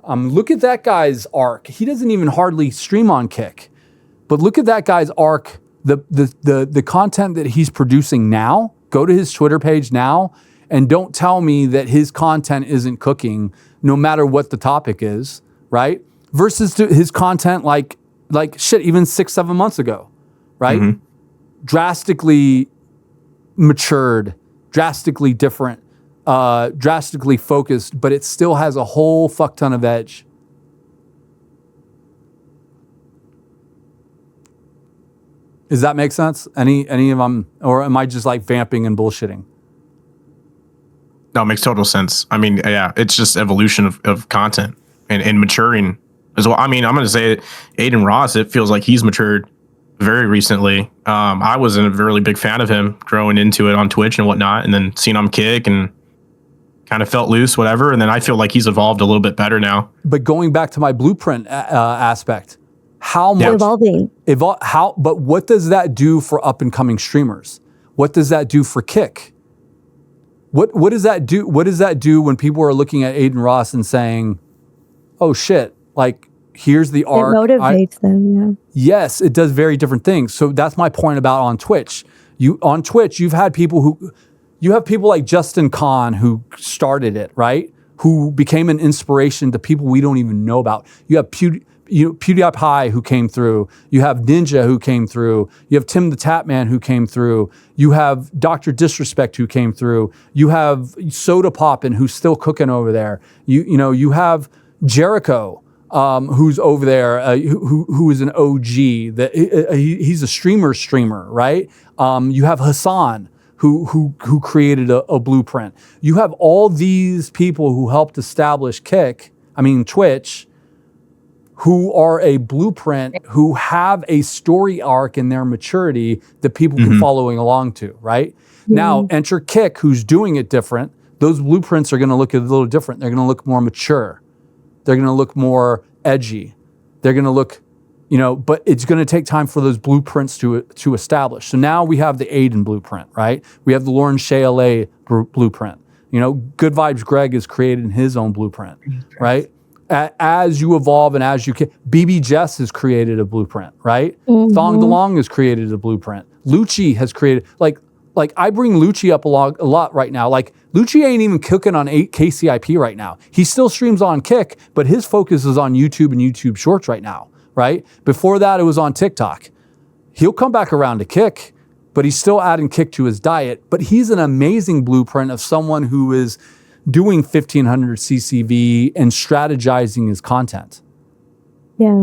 Look at that guy's arc. He doesn't even hardly stream on Kick. But look at that guy's arc, the content that he's producing now. Go to his Twitter page now and don't tell me that his content isn't cooking no matter what the topic is, right? Versus to his content like shit, even 6-7 months ago, right? Mm-hmm. Drastically matured, drastically different, drastically focused, but it still has a whole fuck ton of edge. Does that make sense? Any of them, or am I just like vamping and bullshitting? No, it makes total sense. I mean, yeah, it's just evolution of content and maturing as well. I mean, I'm going to say it, Aiden Ross, it feels like he's matured very recently. I wasn't a really big fan of him growing into it on Twitch and whatnot, and then seeing him kick and kind of felt loose, whatever. And then I feel like he's evolved a little bit better now. But going back to my blueprint aspect, how much evolving? But what does that do for up and coming streamers? What does that do for Kick? What does that do? What does that do when people are looking at Aiden Ross and saying, "Oh shit! Like here's the arc." It motivates them. Yeah. Yes, it does very different things. So that's my point about on Twitch. On Twitch, you've had people like Justin Kahn who started it, right? Who became an inspiration to people we don't even know about. You have PewDiePie who came through. You have Ninja who came through. You have Tim the Tapman who came through. You have Dr. Disrespect who came through. You have Soda Poppin' who's still cooking over there. You have Jericho who's over there who is an OG. He's a streamer, right? You have Hassan who created a blueprint. You have all these people who helped establish Twitch. who are a blueprint, who have a story arc in their maturity that people can following along to, right? Now, enter Kick, who's doing it different. Those blueprints are going to look a little different. They're going to look more mature. They're going to look more edgy. They're going to look, but it's going to take time for those blueprints to establish. So now we have the Aiden blueprint, right? We have the LAURENSHAYLA blueprint. Good Vibes Greg has created his own blueprint, right? As you evolve and as you can, BB Jess has created a blueprint, right? Thong DeLong has created a blueprint. Lucci has created, like I bring Lucci up a lot right now. Like Lucci ain't even cooking on KCIP right now. He still streams on Kick, but his focus is on YouTube and YouTube Shorts right now, right? Before that, it was on TikTok. He'll come back around to Kick, but he's still adding Kick to his diet. But he's an amazing blueprint of someone who is doing 1,500 CCV and strategizing his content. Yeah.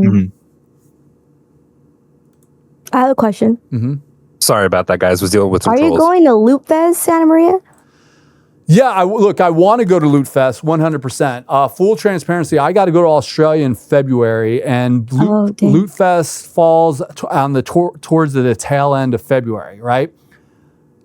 I have a question. Sorry about that, guys. Was dealing with some Are trolls. you going to Loop Fest, Santa Maria? Yeah, I want to go to Loot Fest 100%. Full transparency, I got to go to Australia in February, and Loot Fest falls on the towards the tail end of February, right?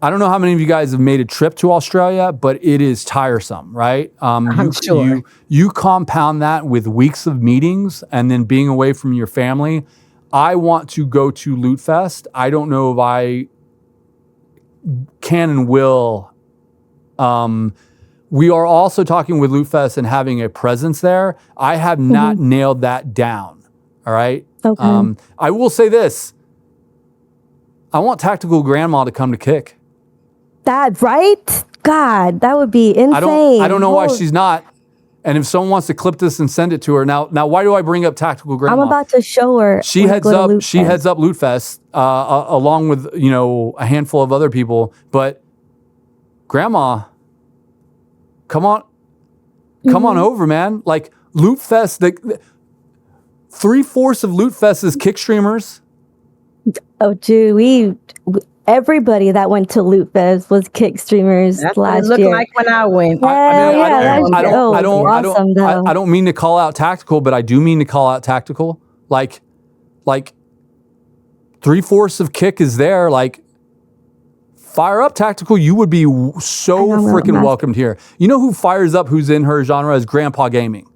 I don't know how many of you guys have made a trip to Australia, but it is tiresome, right? I'm sure. You compound that with weeks of meetings and then being away from your family. I want to go to Loot Fest. I don't know if I can and will. We are also talking with Loot Fest and having a presence there. I have not nailed that down. All right. Okay. I will say this. I want Tactical Grandma to come to Kick. That right? God, that would be insane. I don't know why she's not. And if someone wants to clip this and send it to her now, why do I bring up Tactical Grandma? I'm about to show her. She heads up Loot Fest along with a handful of other people. But Grandma, come on over, man. Like Loot Fest, 3/4 of Loot Fest is Kick streamers. Oh, dude, everybody that went to Loot Fest was Kick streamers That's what it last looked year. like when I went. I don't mean to call out Tactical, but I do mean to call out Tactical. Like 3/4 of Kick is there. Like, fire up Tactical. You would be so freaking welcomed here. You know who fires up? Who's in her genre is Grandpa Gaming.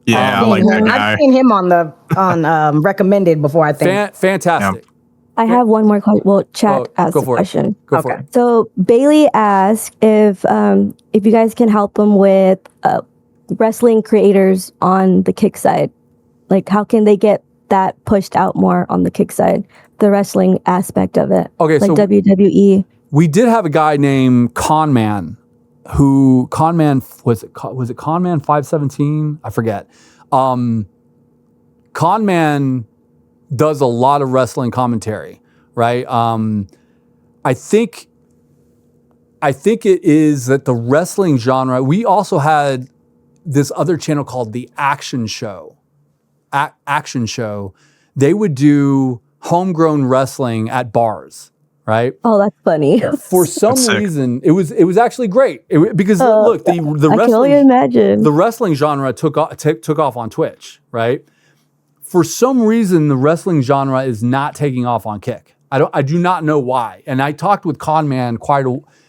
Yeah, I like that guy. I've seen him on recommended before. I think fantastic. Yeah. I have one more question. Well, chat asked a question. Go for it. So Bailey asked if you guys can help them with wrestling creators on the Kick side. Like, how can they get that pushed out more on the Kick side? The wrestling aspect of it. Okay, like so WWE. We did have a guy named Conman, was it Conman 517? I forget. Conman does a lot of wrestling commentary, right? I think it is that the wrestling genre. We also had this other channel called the Action Show. Action Show. They would do homegrown wrestling at bars, right? Oh, that's funny. For some reason, it was actually great because look, the I can only imagine. the wrestling genre took off on Twitch, right? For some reason, the wrestling genre is not taking off on Kick. I do not know why. And I talked with Conman quite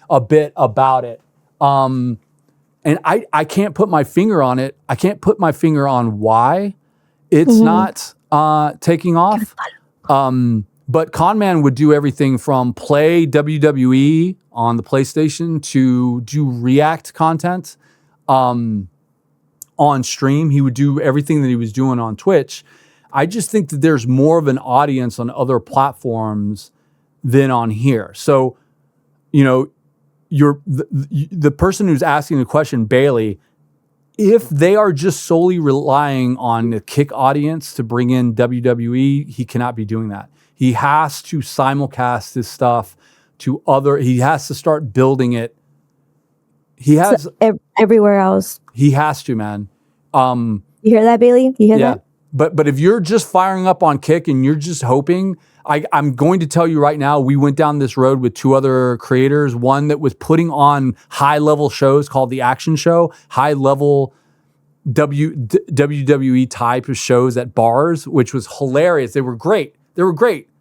a bit about it. And I can't put my finger on it. I can't put my finger on why it's not taking off. But Conman would do everything from play WWE on the PlayStation to do React content on stream. He would do everything that he was doing on Twitch. I just think that there's more of an audience on other platforms than on here. So, the person who's asking the question, Bailey, if they are just solely relying on the Kick audience to bring in WWE, he cannot be doing that. He has to simulcast his stuff to he has to start building it. He has everywhere else. He has to, man. You hear that, Bailey? You hear that? But if you're just firing up on Kick and you're just hoping, I'm going to tell you right now, we went down this road with two other creators, one that was putting on high-level shows called The Action Show, high-level WWE type of shows at bars, which was hilarious. They were great.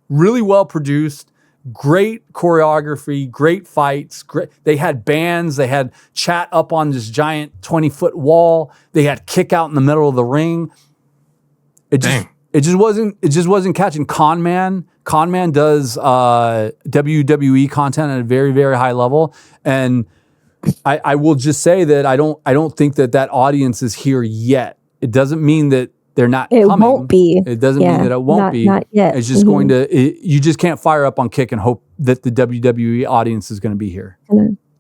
Really well produced, great choreography, great fights. They had bands. They had chat up on this giant 20-foot wall. They had kick out in the middle of the ring. It just wasn't catching. Con Man does WWE content at a very, very high level, and I will just say that I don't think that audience is here yet. It doesn't mean that they're not It coming. won't be. It doesn't mean that it won't be. Not yet. It's just going to. You just can't fire up on Kick and hope that the WWE audience is going to be here.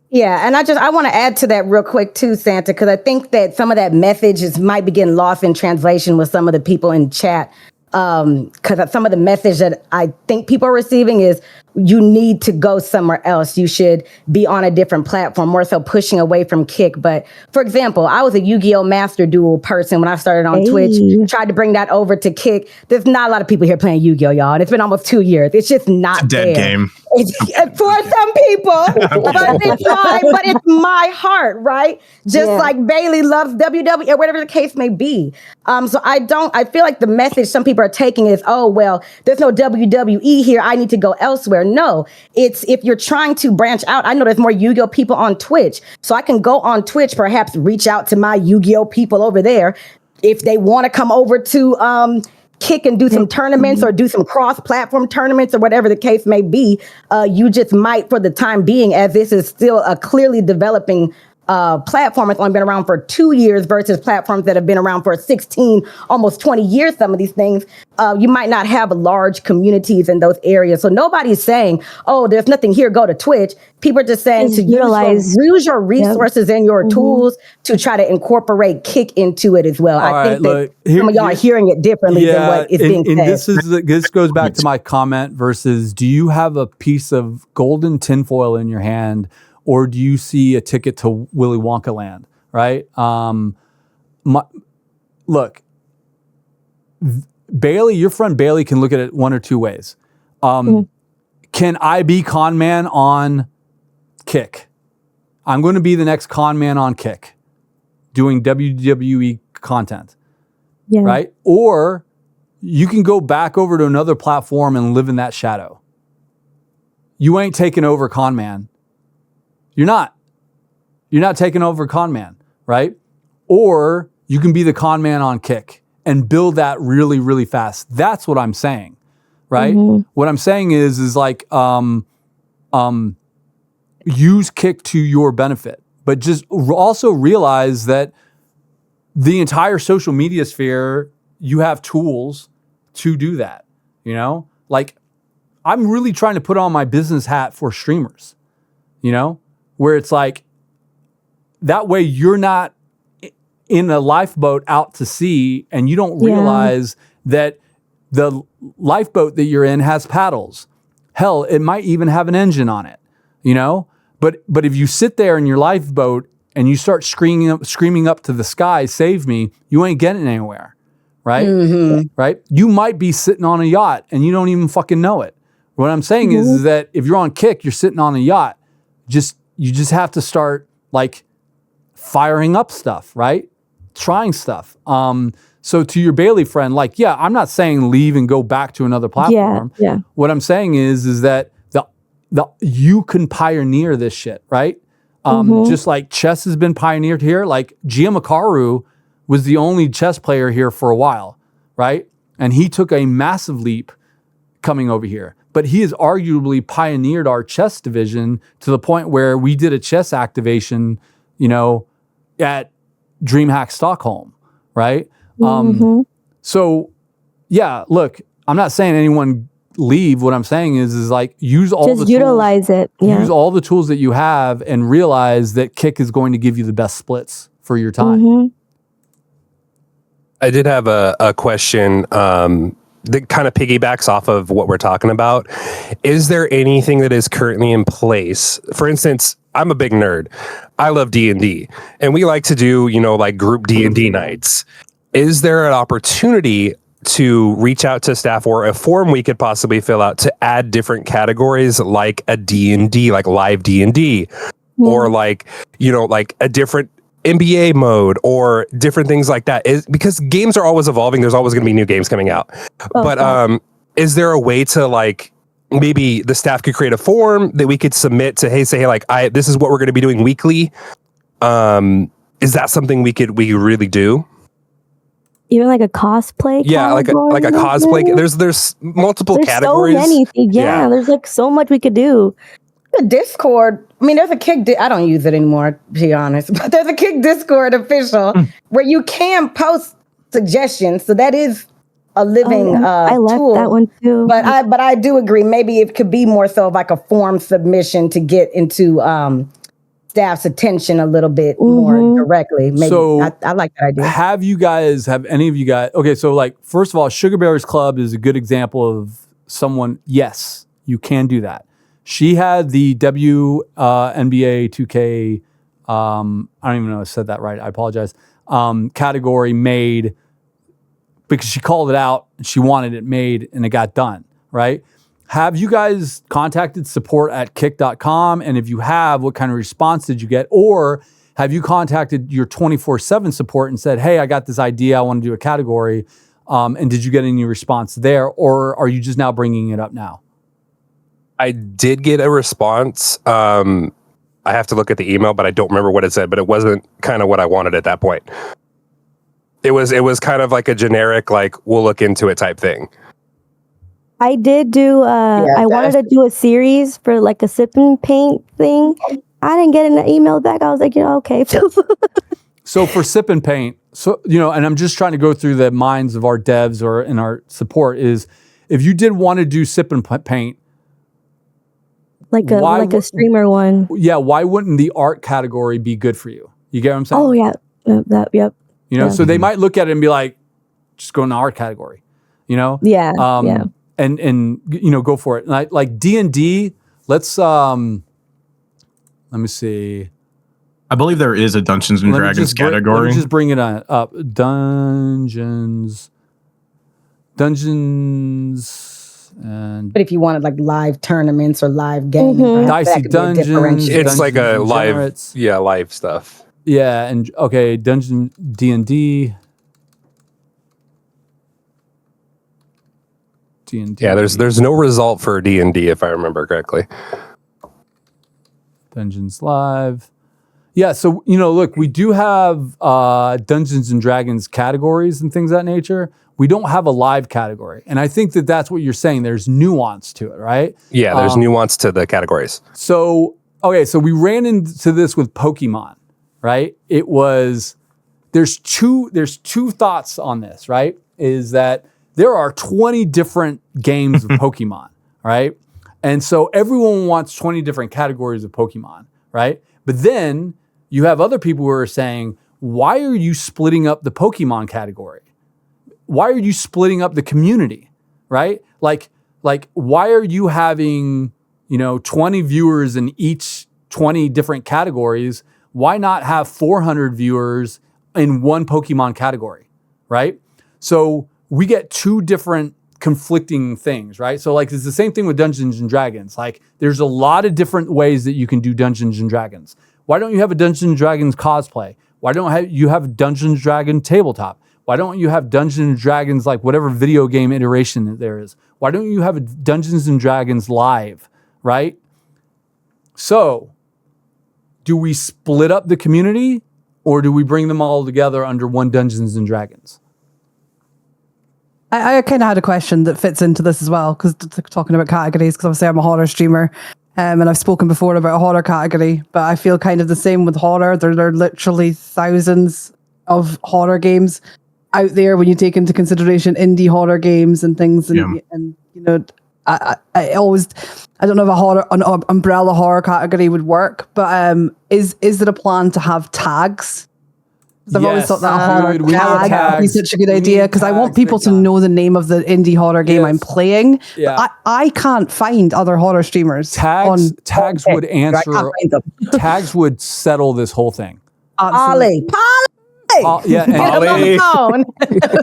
Yeah, and I want to add to that real quick too, Santa, because I think that some of that message might be getting lost in translation with some of the people in chat. Because some of the message that I think people are receiving is you need to go somewhere else. You should be on a different platform, more so pushing away from Kick. But for example, I was a Yu-Gi-Oh! Master Duel person when I started on Twitch, tried to bring that over to Kick. There's not a lot of people here playing Yu-Gi-Oh! Y'all. And it's been almost 2 years. It's just not It's a dead there. game. For some people, but it's my heart, right? Just like Bailey loves WWE or whatever the case may be. So I feel like the message some people are taking is, oh, well, there's no WWE here. I need to go elsewhere. No, it's if you're trying to branch out. I know there's more Yu-Gi-Oh! People on Twitch. So I can go on Twitch, perhaps reach out to my Yu-Gi-Oh! People over there. If they want to come over to Kick and do some tournaments or do some cross-platform tournaments or whatever the case may be, you just might, for the time being, as this is still a clearly developing platform. It's only been around for 2 years versus platforms that have been around for 16, almost 20 years. Some of these things, you might not have large communities in those areas. So nobody's saying, oh, there's nothing here, go to Twitch. People are just saying to use your resources and your tools to try to incorporate Kick into it as well. I think that some of y'all are hearing it differently than what is being said. This goes back to my comment versus, do you have a piece of golden tinfoil in your hand, or do you see a ticket to Willy Wonka land, right? Look, Bailey, your friend Bailey can look at it one or two ways. Can I be con man on Kick? I'm going to be the next con man on Kick doing WWE content, right? Or you can go back over to another platform and live in that shadow. You ain't taking over con man. You're not taking over con man, right? Or you can be the con man on Kick and build that really, really fast. That's what I'm saying, right? What I'm saying is like, use Kick to your benefit, but just also realize that the entire social media sphere, you have tools to do that. You know, like I'm really trying to put on my business hat for streamers, you know, where it's like, that way you're not in a lifeboat out to sea and you don't realize that the lifeboat that you're in has paddles. Hell, it might even have an engine on it, you know? But if you sit there in your lifeboat and you start screaming up to the sky, save me, you ain't getting anywhere, right? Right? You might be sitting on a yacht and you don't even fucking know it. What I'm saying is that if you're on Kick, you're sitting on a yacht. You just have to start like firing up stuff, right? Trying stuff. So to your Bailey friend, like, yeah, I'm not saying leave and go back to another platform. Yeah. What I'm saying is that you can pioneer this shit, right? Just like chess has been pioneered here. Like Gia Makaru was the only chess player here for a while, right? And he took a massive leap coming over here. But he has arguably pioneered our chess division to the point where we did a chess activation, you know, at DreamHack Stockholm, right? So, yeah, look, I'm not saying anyone leave. What I'm saying is like use all the utilize tools, it. Yeah. use all the tools that you have and realize that Kick is going to give you the best splits for your time. I did have a question that kind of piggybacks off of what we're talking about. Is there anything that is currently in place? For instance, I'm a big nerd. I love D&D, and we like to do, you know, like group D&D nights. Is there an opportunity to reach out to staff or a form we could possibly fill out to add different categories like a D&D, like live D&D, or like, you know, like a different NBA mode or different things like that? Because games are always evolving. There's always going to be new games coming out. But is there a way to like maybe the staff could create a form that we could submit to this is what we're going to be doing weekly? Is that something we could really do? Even like a cosplay. Yeah, like a cosplay. There's multiple categories. So many things. Yeah, there's like so much we could do. The Discord. I mean, there's a Kick. I don't use it anymore, to be honest. But there's a Kick Discord official where you can post suggestions. So that is a living I left tool. that one too. But I do agree. Maybe it could be more so like a form submission to get into staff's attention a little bit more directly. Maybe So, I like that idea. Have any of you guys, okay, so like, first of all, Sugar Bears Club is a good example of someone, yes, you can do that. She had the NBA 2K, I don't even know if I said that right, I apologize, category made because she called it out and she wanted it made and it got done, right? Have you guys contacted support at kick.com? And if you have, what kind of response did you get? Or have you contacted your 24/7 support and said, hey, I got this idea, I want to do a category. And did you get any response there? Or are you just now bringing it up now? I did get a response. I have to look at the email, but I don't remember what it said, but it wasn't kind of what I wanted at that point. It was kind of like a generic, like, we'll look into it type thing. I did do. I wanted to do a series for like a sip and paint thing. I didn't get an email back. I was like, okay. So for sip and paint, and I'm just trying to go through the minds of our devs or in our support is, if you did want to do sip and paint, like a streamer one. Yeah, why wouldn't the art category be good for you? You get what I'm saying? Oh yeah, yep. So they might look at it and be like, just go in the art category. Yeah. Yeah. And go for it. Like D&D, let's let me see. I believe there is a Dungeons and Dragons category. Let me just bring it up. Dungeons, and But if you wanted like live tournaments or live games, Dicey Dungeons, it's like a live, Degenerates. live stuff. Yeah, and okay, Dungeon D&D. D&D. Yeah, there's no result for D&D if I remember correctly. Dungeons Live. Yeah, so look, we do have Dungeons and Dragons categories and things of that nature. We don't have a live category, and I think that's what you're saying. There's nuance to it, right? Yeah, there's nuance to the categories. So we ran into this with Pokemon, right? There's two thoughts on this, right? Is that there are 20 different games of Pokemon, right? And so everyone wants 20 different categories of Pokemon, right? But then you have other people who are saying, why are you splitting up the Pokemon category? Why are you splitting up the community, right? Like why are you having, 20 viewers in each 20 different categories? Why not have 400 viewers in one Pokemon category, right? So we get two different conflicting things, right? So like it's the same thing with Dungeons and Dragons. Like there's a lot of different ways that you can do Dungeons and Dragons. Why don't you have a Dungeons and Dragons cosplay? Why don't you have Dungeons and Dragons tabletop? Why don't you have Dungeons and Dragons like whatever video game iteration that there is? Why don't you have a Dungeons and Dragons live, right? So do we split up the community or do we bring them all together under one Dungeons and Dragons? I kind of had a question that fits into this as well, because talking about categories, because obviously I'm a horror streamer, and I've spoken before about a horror category, but I feel kind of the same with horror. There are literally thousands of horror games out there when you take into consideration indie horror games and things, and I don't know if an umbrella horror category would work, but is there a plan to have tags? I've always thought that a horror tag would be such a good idea, because I want people to know the name of the indie horror game I'm playing. Yeah. But I can't find other horror streamers. Tags would answer. Tags would settle this whole thing. Polly. Yeah, and Get him on the phone.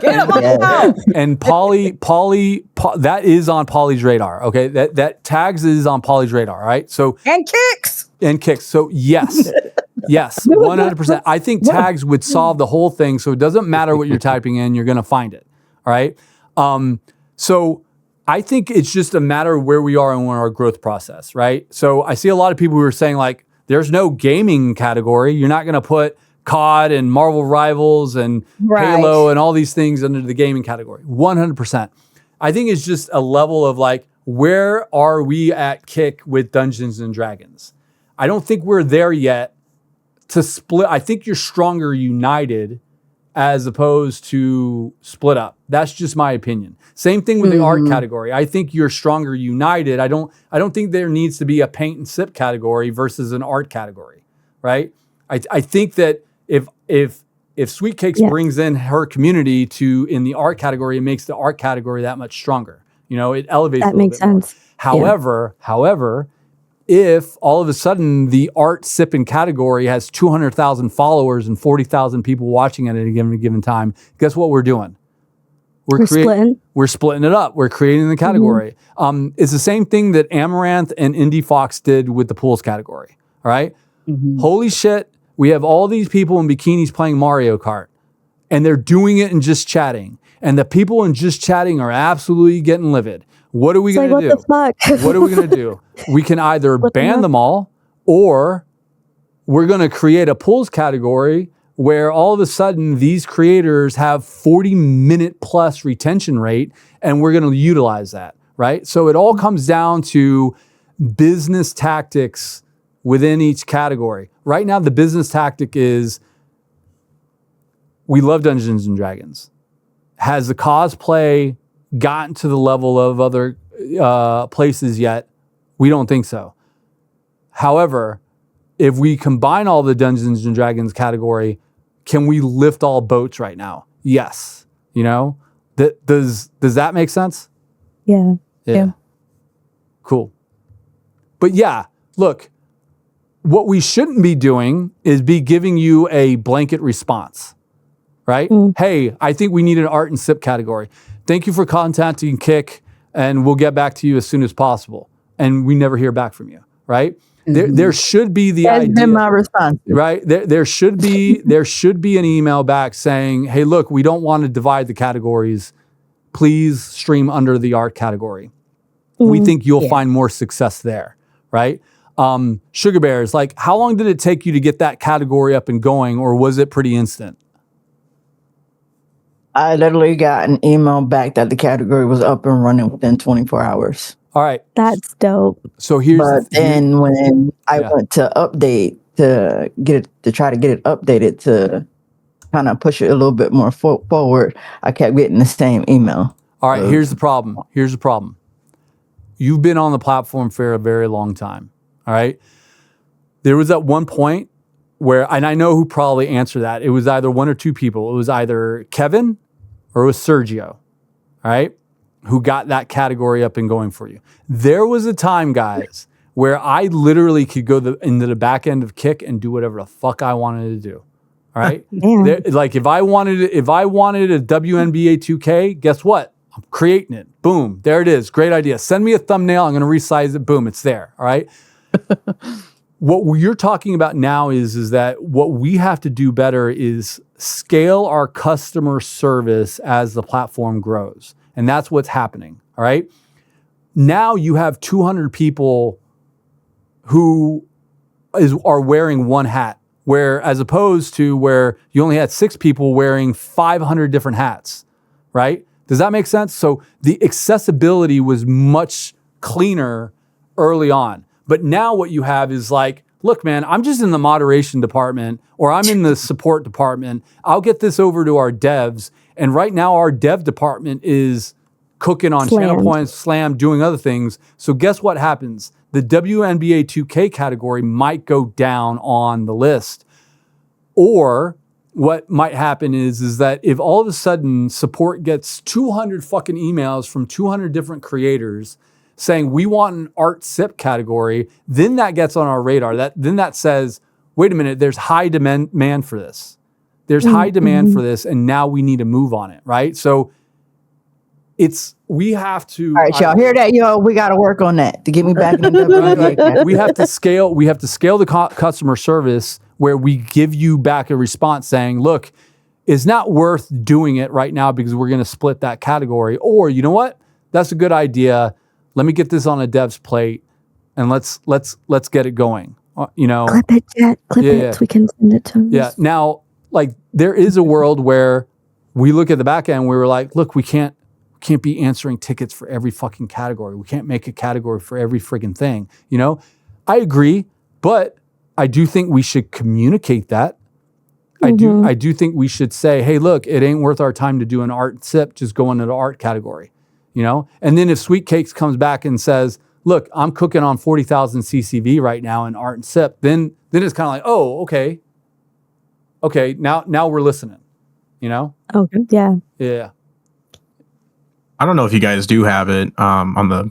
Get him on the phone. And Polly, that is on Polly's radar. Okay, that tags is on Polly's radar. All right, so and kicks. So yes, Yes, 100%. I think tags would solve the whole thing. So it doesn't matter what you're typing in, you're going to find it. All right. So I think it's just a matter of where we are in our growth process, right? So I see a lot of people who are saying like, there's no gaming category. You're not going to put COD and Marvel Rivals and Halo and all these things under the gaming category. 100%. I think it's just a level of like, where are we at Kick with Dungeons and Dragons? I don't think we're there yet to split. I think you're stronger united as opposed to split up. That's just my opinion. Same thing with the art category. I think you're stronger united. I don't think there needs to be a paint and sip category versus an art category, right? I think that if Sweet Cakes brings in her community in the art category, it makes the art category that much stronger. You know, it elevates That a little makes bit more. sense. However, if all of a sudden the art sipping category has 200,000 followers and 40,000 people watching it at a given time, guess what we're doing? We're splitting. We're splitting it up. We're creating the category. It's the same thing that Amaranth and Indie Fox did with the pools category. All right. Holy shit. We have all these people in bikinis playing Mario Kart, and they're doing it and just chatting. And the people in just chatting are absolutely getting livid. What are we going to do? What the fuck? What are we going to do? We can either ban them all, or we're going to create a pools category where all of a sudden these creators have 40-minute plus retention rate, and we're going to utilize that, right? So it all comes down to business tactics within each category. Right now, the business tactic is we love Dungeons and Dragons. Has the cosplay gotten to the level of other places yet? We don't think so. However, if we combine all the Dungeons and Dragons category, can we lift all boats right now? Yes. You know, does that make sense? Yeah. Cool. But yeah, look, what we shouldn't be doing is be giving you a blanket response, right? Hey, I think we need an art and sip category. Thank you for contacting Kick, and we'll get back to you as soon as possible. And we never hear back from you, right? There should be the idea. That's been my response. Right? There should be an email back saying, hey, look, we don't want to divide the categories. Please stream under the art category. We think you'll find more success there, right? Sugar Bears, like, how long did it take you to get that category up and going, or was it pretty instant? I literally got an email back that the category was up and running within 24 hours. All right. That's dope. So here's then when I went to update to try to get it updated to kind of push it a little bit more forward, I kept getting the same email. All right, here's the problem. You've been on the platform for a very long time. All right. There was at one point where, and I know who probably answered that. It was either one or two people. It was either Kevin or it was Sergio. All right. Who got that category up and going for you. There was a time, guys, where I literally could go into the back end of Kick and do whatever the fuck I wanted to do. All right. Like if I wanted a WNBA 2K, guess what? I'm creating it. Boom. There it is. Great idea. Send me a thumbnail. I'm going to resize it. Boom. It's there. All right. What you're talking about now is that what we have to do better is scale our customer service as the platform grows. And that's what's happening. All right. Now you have 200 people who are wearing one hat, where as opposed to where you only had 6 people wearing 500 different hats. Right. Does that make sense? So the accessibility was much cleaner early on. But now what you have is like, look, man, I'm just in the moderation department or I'm in the support department. I'll get this over to our devs. And right now our dev department is cooking on channel points, slam, doing other things. So guess what happens? The WNBA 2K category might go down on the list. Or what might happen is that if all of a sudden support gets 200 fucking emails from 200 different creators saying we want an art sip category, then that gets on our radar. Then that says, wait a minute, there's high demand for this. There's high demand for this, and now we need to move on it, right? So we have to. All right, y'all hear that, y'all? We got to work on that to get me back in the WNBA. We have to scale the customer service. where we give you back a response saying, look, it's not worth doing it right now because we're going to split that category. Or you know what? That's a good idea. Let me get this on a dev's plate and let's get it going. Clip it, Jet. Clip it so we can send it to him. Yeah. Now, like there is a world where we look at the back end, we were like, look, we can't be answering tickets for every fucking category. We can't make a category for every friggin' thing. I agree, but I do think we should communicate that. I do think we should say, hey, look, it ain't worth our time to do an art sip, just go into the art category, And then if Sweet Cakes comes back and says, look, I'm cooking on 40,000 CCV right now in art and sip, then it's kind of like, oh, okay. Okay, now we're listening, Okay, yeah. Yeah. I don't know if you guys do have it on the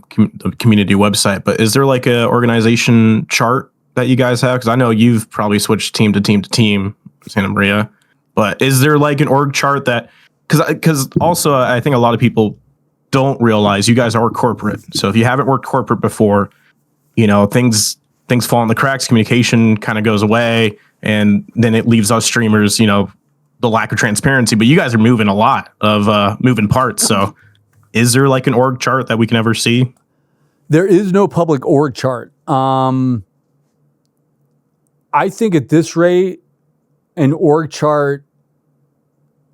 community website, but is there like a organization chart that you guys have? Because I know you've probably switched team to team, Santa Maria. But is there like an org chart that? Because also I think a lot of people don't realize you guys are corporate. So if you haven't worked corporate before, things fall in the cracks. Communication kind of goes away, and then it leaves us streamers, the lack of transparency. But you guys are moving a lot of moving parts, so. Is there like an org chart that we can ever see? There is no public org chart. I think at this rate, an org chart,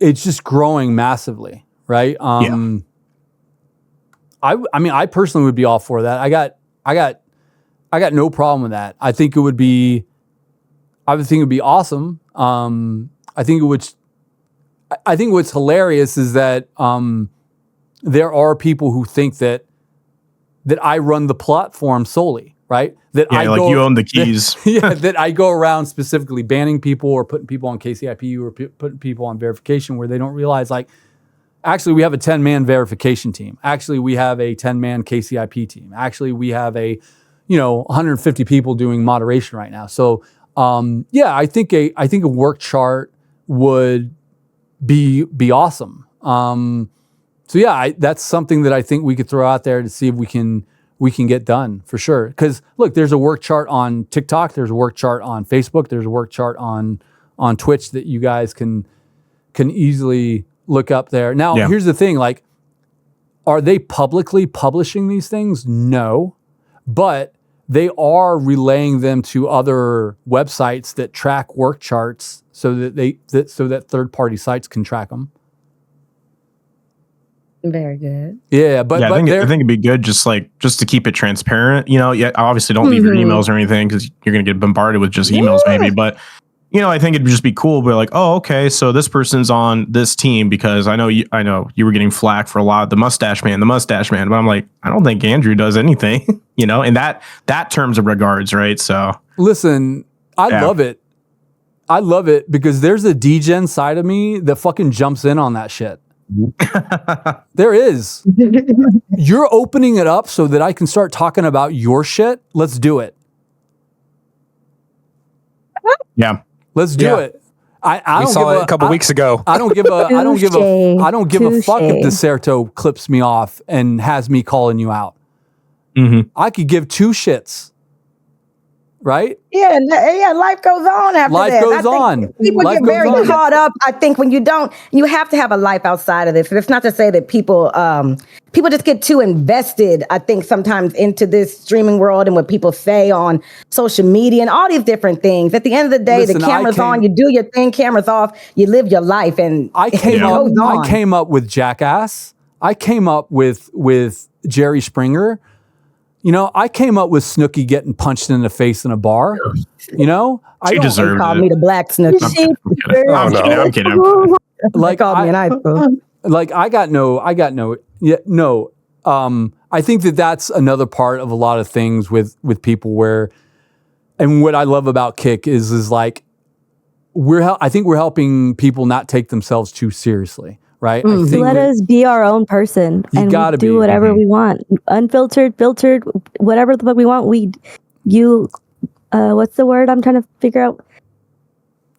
it's just growing massively, right? I mean, I personally would be all for that. I got no problem with that. I think it would be awesome. I think what's hilarious is that there are people who think that I run the platform solely, right? That you own the keys. That I go around specifically banning people or putting people on KCIP or putting people on verification where they don't realize, like, actually we have a 10-man verification team. Actually, we have a 10-man KCIP team. Actually, we have a 150 people doing moderation right now. So I think a work chart would be awesome. So yeah, that's something that I think we could throw out there to see if we can get done for sure. Because look, there's a work chart on TikTok, there's a work chart on Facebook, there's a work chart on Twitch that you guys can easily look up there. Now, Here's the thing: like, are they publicly publishing these things? No, but they are relaying them to other websites that track work charts so that third-party sites can track them. Very good. Yeah, but I think it'd be good just to keep it transparent. Obviously don't leave your emails or anything because you're gonna get bombarded with just emails maybe. But I think it'd just be cool. But like, oh, okay, so this person's on this team because I know you were getting flack for a lot. The mustache man. But I'm like, I don't think Andrew does anything. In that terms of regards, right? So listen, I love it. I love it because there's a degen side of me that fucking jumps in on that shit. There is. You're opening it up so that I can start talking about your shit. Let's do it. Yeah. Let's do it. We saw it a couple weeks ago. I don't give a fuck if Deserto clips me off and has me calling you out. Mm-hmm. I could give two shits. Right? Yeah, life goes on after that. Life goes on. People get very caught up. I think when you have to have a life outside of this. It's not to say that people just get too invested, I think, sometimes into this streaming world and what people say on social media and all these different things. At the end of the day, the camera's on, you do your thing, camera's off, you live your life. And I came up with Jackass. I came up with Jerry Springer. I came up with Snooki getting punched in the face in a bar. She deserved it. Called me the black Snooki. I'm kidding. Like, called me an iPhone. Like, I got no. I think that's another part of a lot of things with people where, and what I love about Kick is like, I think we're helping people not take themselves too seriously. Right? Let us be our own person and we do whatever we want. Unfiltered, filtered, whatever the fuck we want. What's the word I'm trying to figure out?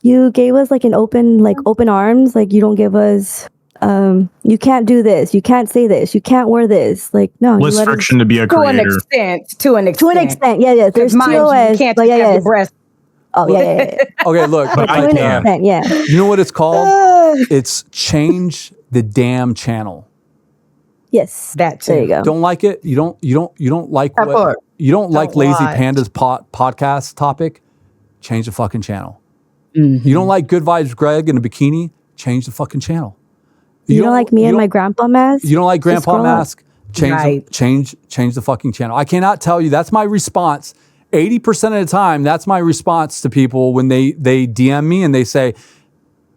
You gave us like open arms. Like, you don't give us, you can't do this. You can't say this. You can't wear this. Like, no. Less friction to be a creator. To an extent. Yeah. There's TOS. You can't have your breast Oh yeah. Okay, look. But I can. 20%, yeah. You know what it's called? It's change the damn channel. Yes. That There you too. go. Don't like it? You don't like That what part. you don't like Don't Lazy watch. Panda's podcast topic? Change the fucking channel. Mhm. You don't like Good Vibes Greg in a bikini? Change the fucking channel. You don't like me you and don't- my grandpa mask? You don't like Just Grandpa scroll up. Mask? Change Right. change the fucking channel. I cannot tell you. That's my response. 80% of the time, that's my response to people when they DM me and they say,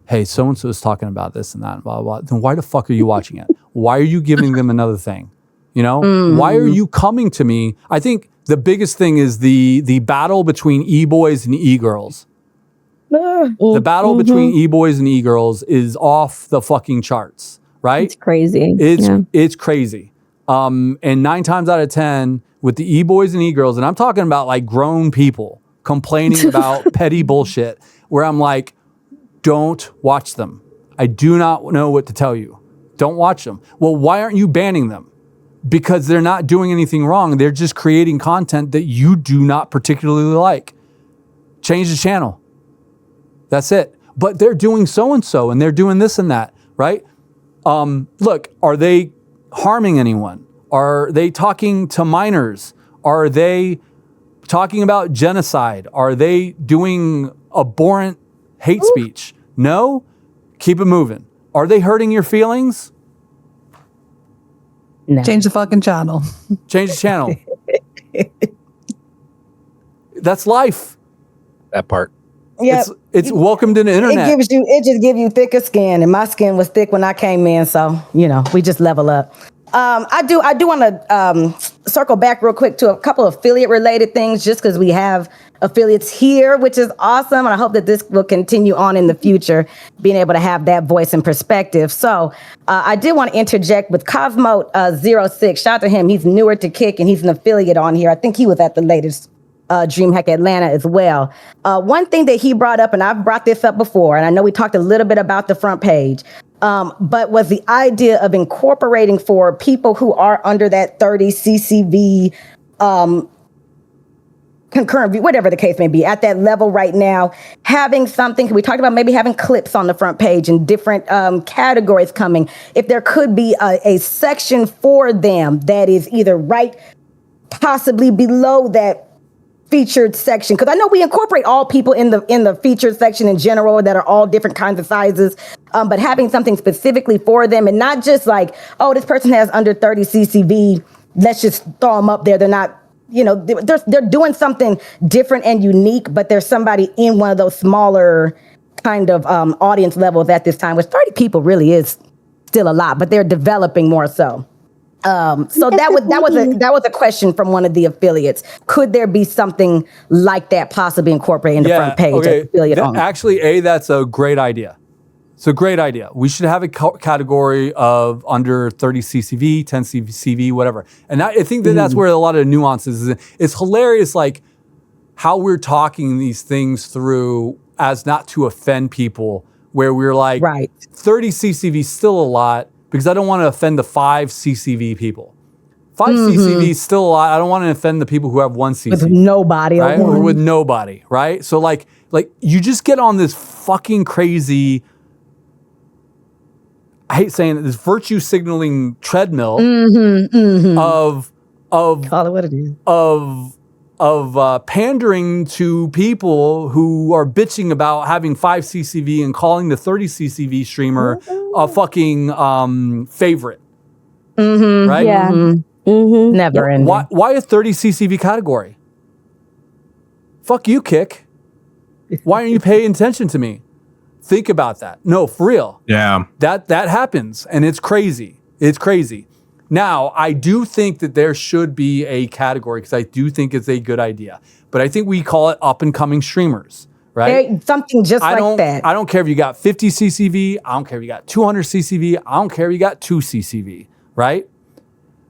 hey, so-and-so is talking about this and that, and blah, blah, blah. Then why the fuck are you watching it? Why are you giving them another thing? You know, why are you coming to me? I think the biggest thing is the battle between e-boys and e-girls. The battle between e-boys and e-girls is off the fucking charts, right? It's crazy. It's crazy. And 9 times out of 10 with the e-boys and e-girls, and I'm talking about like grown people complaining about petty bullshit, where I'm like, don't watch them. I do not know what to tell you. Don't watch them. Well, why aren't you banning them? Because they're not doing anything wrong. They're just creating content that you do not particularly like. Change the channel. That's it. But they're doing so-and-so and they're doing this and that, right? Look, are they harming anyone? Are they talking to minors? Are they talking about genocide? Are they doing abhorrent hate speech? No? Keep it moving. Are they hurting your feelings? No. Change the fucking channel. Change the channel. That's life. That part. Yep. It's welcome to the internet. It just give you thicker skin, and my skin was thick when I came in, so we just level up. I do want to circle back real quick to a couple of affiliate related things, just because we have affiliates here, which is awesome, and I hope that this will continue on in the future, being able to have that voice and perspective. So I did want to interject with Cosmo06. Shout out to him. He's newer to Kick, and he's an affiliate on here. I think he was at the latest DreamHack Atlanta as well. One thing that he brought up, and I've brought this up before, and I know we talked a little bit about the front page, but was the idea of incorporating for people who are under that 30 CCV concurrent view, whatever the case may be, at that level right now, having something, we talked about maybe having clips on the front page and different categories coming. If there could be a section for them that is either right, possibly below that featured section, because I know we incorporate all people in the featured section in general that are all different kinds of sizes, but having something specifically for them, and not just like, oh, this person has under 30 CCV, let's just throw them up there. They're not, they're doing something different and unique, but there's somebody in one of those smaller kind of audience levels at this time, which 30 people is still a lot, but they're developing more so. So that was a question from one of the affiliates. Could there be something like that possibly incorporated in the front page? Okay. Affiliate only? Actually, that's a great idea. It's a great idea. We should have a category of under 30 CCV, 10 CCV, whatever. And I think that's where a lot of the nuances is. It's hilarious, like how we're talking these things through as not to offend people, where we're like, Right. 30 CCV is still a lot, because I don't want to offend the 5 CCV people. 5 CCV is still a lot. I don't want to offend the people who have 1 CCV. With nobody, right? or Or with nobody, right? So like you just get on this fucking crazy, I hate saying it, this virtue signaling treadmill of call it what it is. of pandering to people who are bitching about having 5 CCV and calling the 30 CCV streamer a fucking favorite, right? Yeah. Never ending. Why a 30 CCV category? Fuck you, Kick. Why aren't you paying attention to me? Think about that. No, for real. Yeah. That happens, and it's crazy. It's crazy. Now, I do think that there should be a category, because I do think it's a good idea. But I think we call it up and coming streamers, right? Something just like that. I don't care if you got 50 CCV. I don't care if you got 200 CCV. I don't care if you got 2 CCV, right?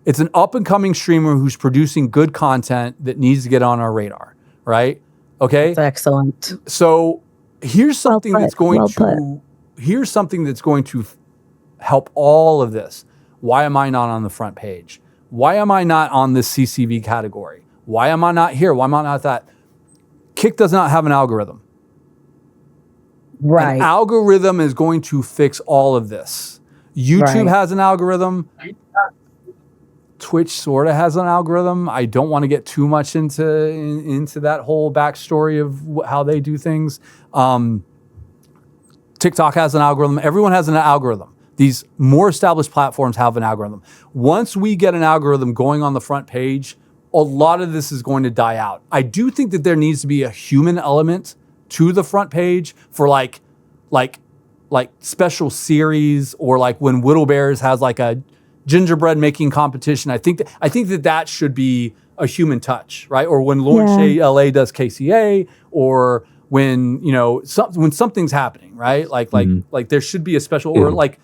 It's an up and coming streamer who's producing good content that needs to get on our radar, right? Okay. That's excellent. So here's something Well put. Here's something that's going to help all of this. Why am I not on the front page? Why am I not on this CCV category? Why am I not here? Why am I not that? Kick does not have an algorithm. Right. An algorithm is going to fix all of this. YouTube Right. has an algorithm. Twitch sort of has an algorithm. I don't want to get too much into that whole backstory of how they do things. TikTok has an algorithm. Everyone has an algorithm. These more established platforms have an algorithm. Once we get an algorithm going on the front page, a lot of this is going to die out. I do think that there needs to be a human element to the front page for like special series, or like when Whittle Bears has like a gingerbread making competition. I think that should be a human touch, right? Or when LAURENSHAYLA does KCA, or when when something's happening, right? Like there should be a special, or like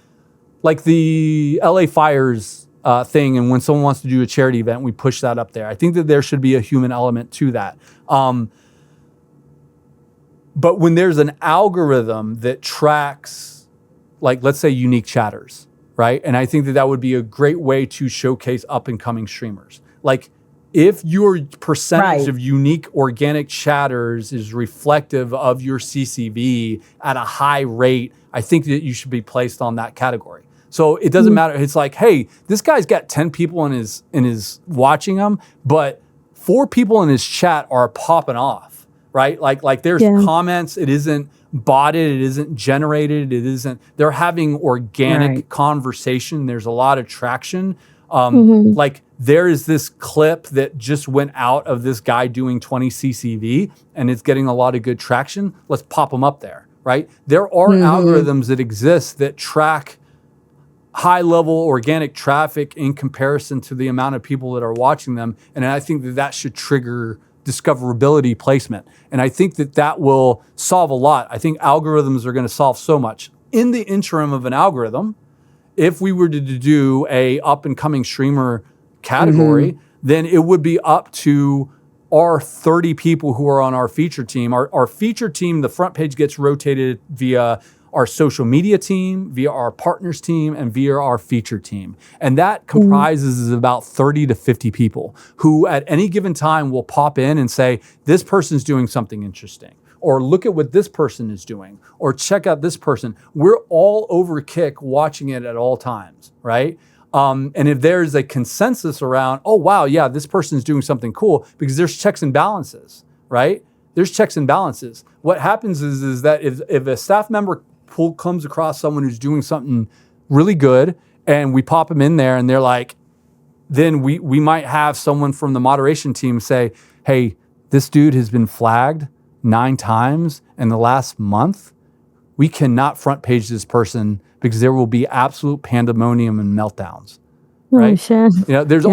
the LA Fires thing, and when someone wants to do a charity event, we push that up there. I think that there should be a human element to that. But when there's an algorithm that tracks, like, let's say, unique chatters, right? And I think that would be a great way to showcase up and coming streamers. Like, if your percentage of unique organic chatters is reflective of your CCV at a high rate, I think that you should be placed on that category. So it doesn't matter. It's like, hey, this guy's got 10 people in his watching him, but 4 people in his chat are popping off. Right? Like there's comments. It isn't botted. It isn't generated. They're having organic conversation. There's a lot of traction. Like there is this clip that just went out of this guy doing 20 CCV, and it's getting a lot of good traction. Let's pop them up there, right? There are algorithms that exist that track high level organic traffic in comparison to the amount of people that are watching them. And I think that should trigger discoverability placement. And I think that will solve a lot. I think algorithms are going to solve so much. In the interim of an algorithm, if we were to do a up and coming streamer category, then it would be up to our 30 people who are on our feature team. Our feature team, the front page gets rotated via our social media team, via our partners team, and via our feature team. And that comprises about 30 to 50 people who at any given time will pop in and say, this person's doing something interesting, or look at what this person is doing, or check out this person. We're all over Kick watching it at all times, right? And if there's a consensus around, oh, wow, yeah, this person's doing something cool, because there's checks and balances, right? There's checks and balances. What happens is that if a staff member comes across someone who's doing something really good, and we pop them in there, and they're like, then we might have someone from the moderation team say, hey, this dude has been flagged 9 times in the last month. We cannot front page this person because there will be absolute pandemonium and meltdowns. Right? Oh, shit. There's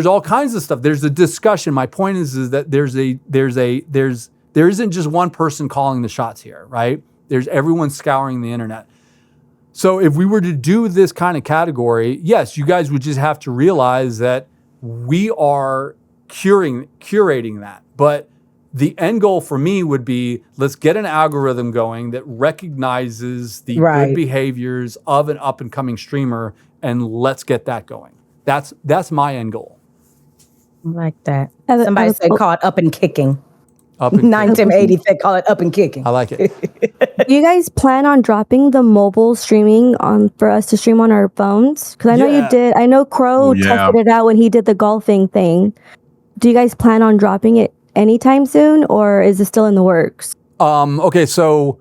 all kinds of stuff. There's a discussion. My point is that there isn't just one person calling the shots here, right? There's everyone scouring the internet. So if we were to do this kind of category, yes, you guys would just have to realize that we are curating that. But the end goal for me would be, let's get an algorithm going that recognizes the good behaviors of an up and coming streamer, and let's get that going. That's my end goal. I like that. Somebody said call it up and kicking. Up and 1980 said call it up and kicking. I like it. Do you guys plan on dropping the mobile streaming for us to stream on our phones? Because I know you did. I know Crow tested it out when he did the golfing thing. Do you guys plan on dropping it anytime soon, or is it still in the works? Okay, so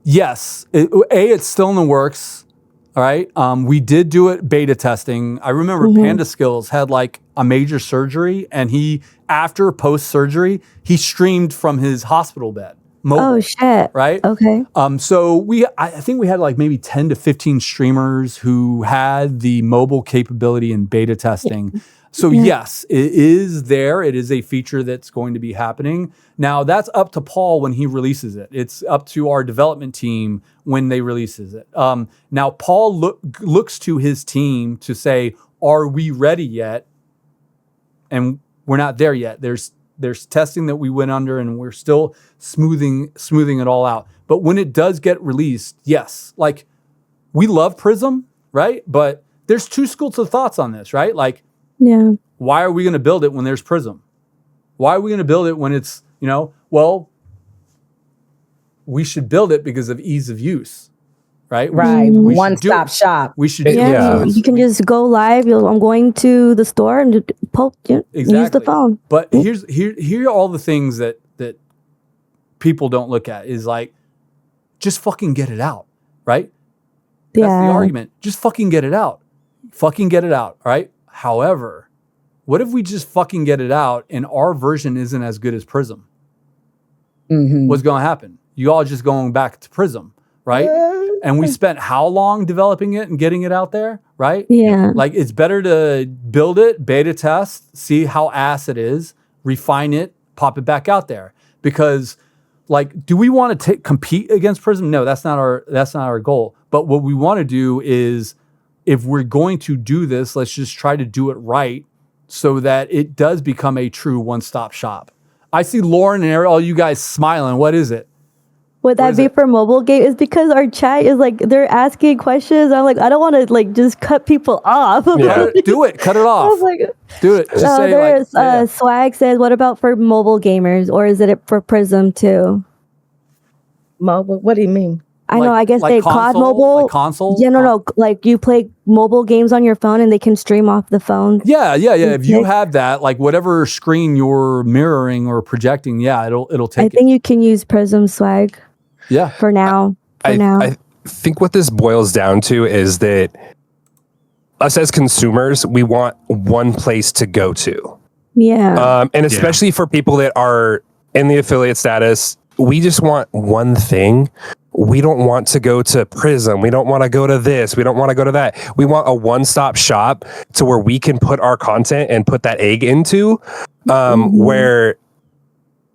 yes, it's still in the works. All right. We did do it beta testing. I remember Panda Skills had like a major surgery, and after post-surgery, he streamed from his hospital bed. Mobile, oh shit. Right? Okay. So I think we had like maybe 10 to 15 streamers who had the mobile capability in beta testing. So yes, it is there. It is a feature that's going to be happening. Now that's up to Paul when he releases it. It's up to our development team when they releases it. Now Paul looks to his team to say, are we ready yet? And we're not there yet. There's testing that we went under, and we're still smoothing it all out. But when it does get released, yes, like we love Prism, right? But there's 2 schools of thoughts on this, right? Like, why are we going to build it when there's Prism? Why are we going to build it when it's, well, we should build it because of ease of use, right? Right. We should One do stop it. shop. We should. Yeah, you can just go live. I'm going to the store and use the Exactly. phone. But here are all the things that people don't look at is like, just fucking get it out, right? That's the argument. Just fucking get it out. Fucking get it out, right? However, what if we just fucking get it out and our version isn't as good as Prism? What's going to happen? You all just going back to Prism, right? And we spent how long developing it and getting it out there, right? Yeah. Like, it's better to build it, beta test, see how ass it is, refine it, pop it back out there. Because, like, do we want to compete against Prism? No, that's not our goal. But what we want to do is, if we're going to do this, let's just try to do it right so that it does become a true one-stop shop. I see Lauren and all you guys smiling. What is it? Would that be for mobile game? Is because our chat is like, they're asking questions. I'm like, I don't want to like just cut people off. Yeah. Do it. Cut it I off. was like, Do it. Just say there's like, Swag says, what about for mobile gamers, or is it for Prism too? Mobile? What do you mean? I know. I guess they COD mobile, like console. Yeah, no. Like you play mobile games on your phone and they can stream off the phone. Yeah. If you have that, like whatever screen you're mirroring or projecting, yeah, it'll take. I think you can use Prism Swag. Yeah. For now. I think what this boils down to is that us as consumers, we want one place to go to. Yeah. And especially for people that are in the affiliate status, we just want one thing. We don't want to go to Prism. We don't want to go to this. We don't want to go to that. We want a one-stop shop to where we can put our content and put that egg into, where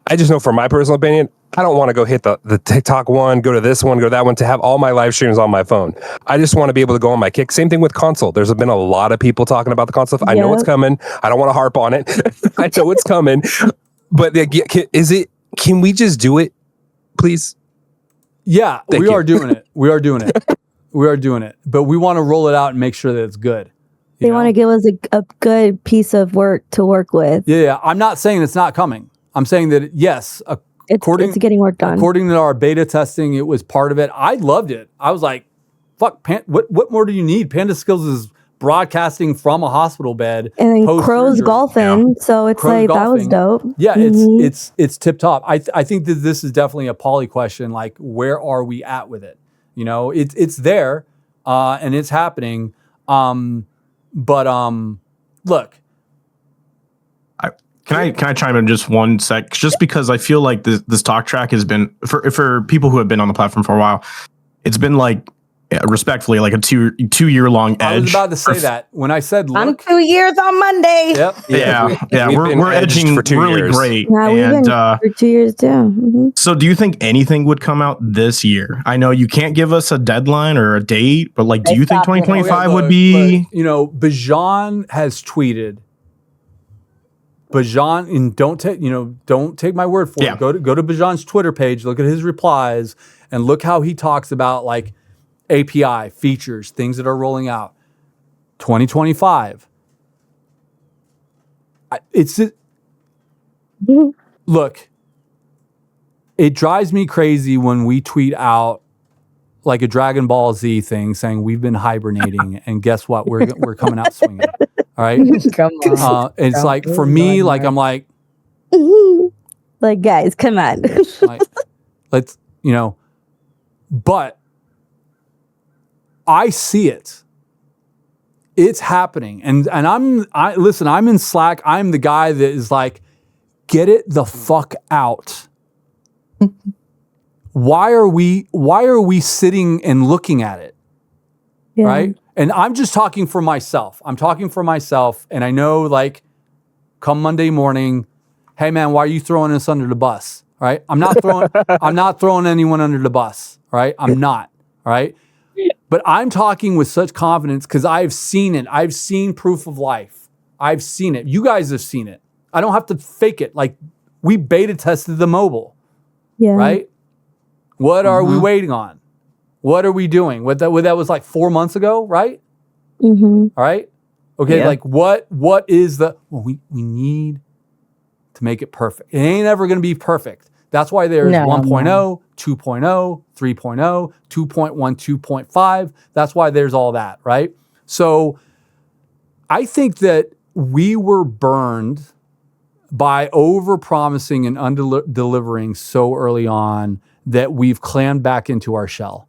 I just know from my personal opinion, I don't want to go hit the TikTok one, go to this one, go to that one to have all my live streams on my phone. I just want to be able to go on my Kick. Same thing with console. There's been a lot of people talking about the console. I know it's coming. I don't want to harp on it. I know it's coming. But can we just do it, please? Yeah, Thank we you. are doing it. We are doing it. We are doing it. But we want to roll it out and make sure that it's good. They want to give us a good piece of work to work with. Yeah. I'm not saying it's not coming. I'm saying that, yes, it's getting work done. According to our beta testing, it was part of it. I loved it. I was like, fuck, what more do you need? Panda Skills is broadcasting from a hospital bed. And then Crow's golfing. Yeah. So it's Crow's like, golfing. That was dope. Yeah, it's tip top. I think that this is definitely a poly question. Like, where are we at with it? You know, it's there and it's happening. Look. Can I chime in just one sec? Just because I feel like this talk track has been for people who have been on the platform for a while, it's been like respectfully like a two year long edge. I was about to say that when I said, look, I'm 2 years on Monday. Yep. Yeah. We're edging for 2 really years. great. Yeah, we've been for 2 years too. Mm-hmm. So do you think anything would come out this year? I know you can't give us a deadline or a date, but like, do you think 2025 would be? You know, Bajan has tweeted. Bajan, and don't take my word for it. Go to Bajan's Twitter page, look at his replies, and look how he talks about like API features, things that are rolling out. 2025. Look, it drives me crazy when we tweet out like a Dragon Ball Z thing saying we've been hibernating, and guess what? We're coming out swinging. All right. Come on. It's like for me, like I'm like, like guys, come on. like, let's but I see it. It's happening, and I'm in Slack. I'm the guy that is like, get it the fuck out. Why are we sitting and looking at it? Yeah. Right? And I'm just talking for myself. And I know, like, come Monday morning, hey man, why are you throwing us under the bus? Right? I'm not throwing anyone under the bus. Right? I'm not. Right? But I'm talking with such confidence because I've seen it. I've seen proof of life. I've seen it. You guys have seen it. I don't have to fake it. Like, we beta tested the mobile. Yeah. Right? What are we waiting on? What are we doing? What that was like 4 months ago, right? Mm-hmm. All right. Okay. Yeah. Like what is we need to make it perfect. It ain't ever going to be perfect. That's why there's No, 1.0, 2.0, 3.0, 2.1, 2.5. That's why there's all that, right? So I think that we were burned by over-promising and under-delivering so early on that we've clammed back into our shell.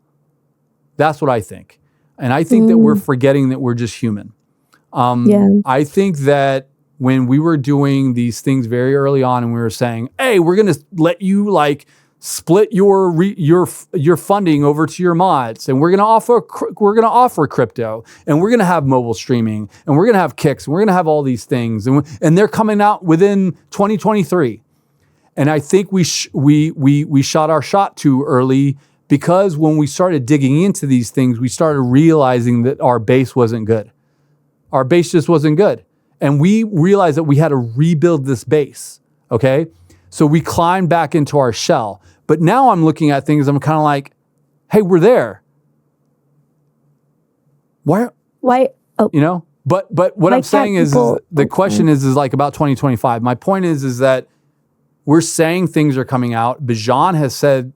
That's what I think. And I think that we're forgetting that we're just human. I think that when we were doing these things very early on and we were saying, hey, we're going to let you like split your funding over to your mods, and we're going to offer crypto, and we're going to have mobile streaming, and we're going to have kicks, and we're going to have all these things, and they're coming out within 2023. And I think we shot our shot too early, because when we started digging into these things, we started realizing that our base wasn't good. Our base just wasn't good. And we realized that we had to rebuild this base, okay? So we climbed back into our shell. But now I'm looking at things, I'm kind of like, hey, we're there. Why? Oh, You know? But what I'm saying is the question is like about 2025. My point is that we're saying things are coming out. Bijan has said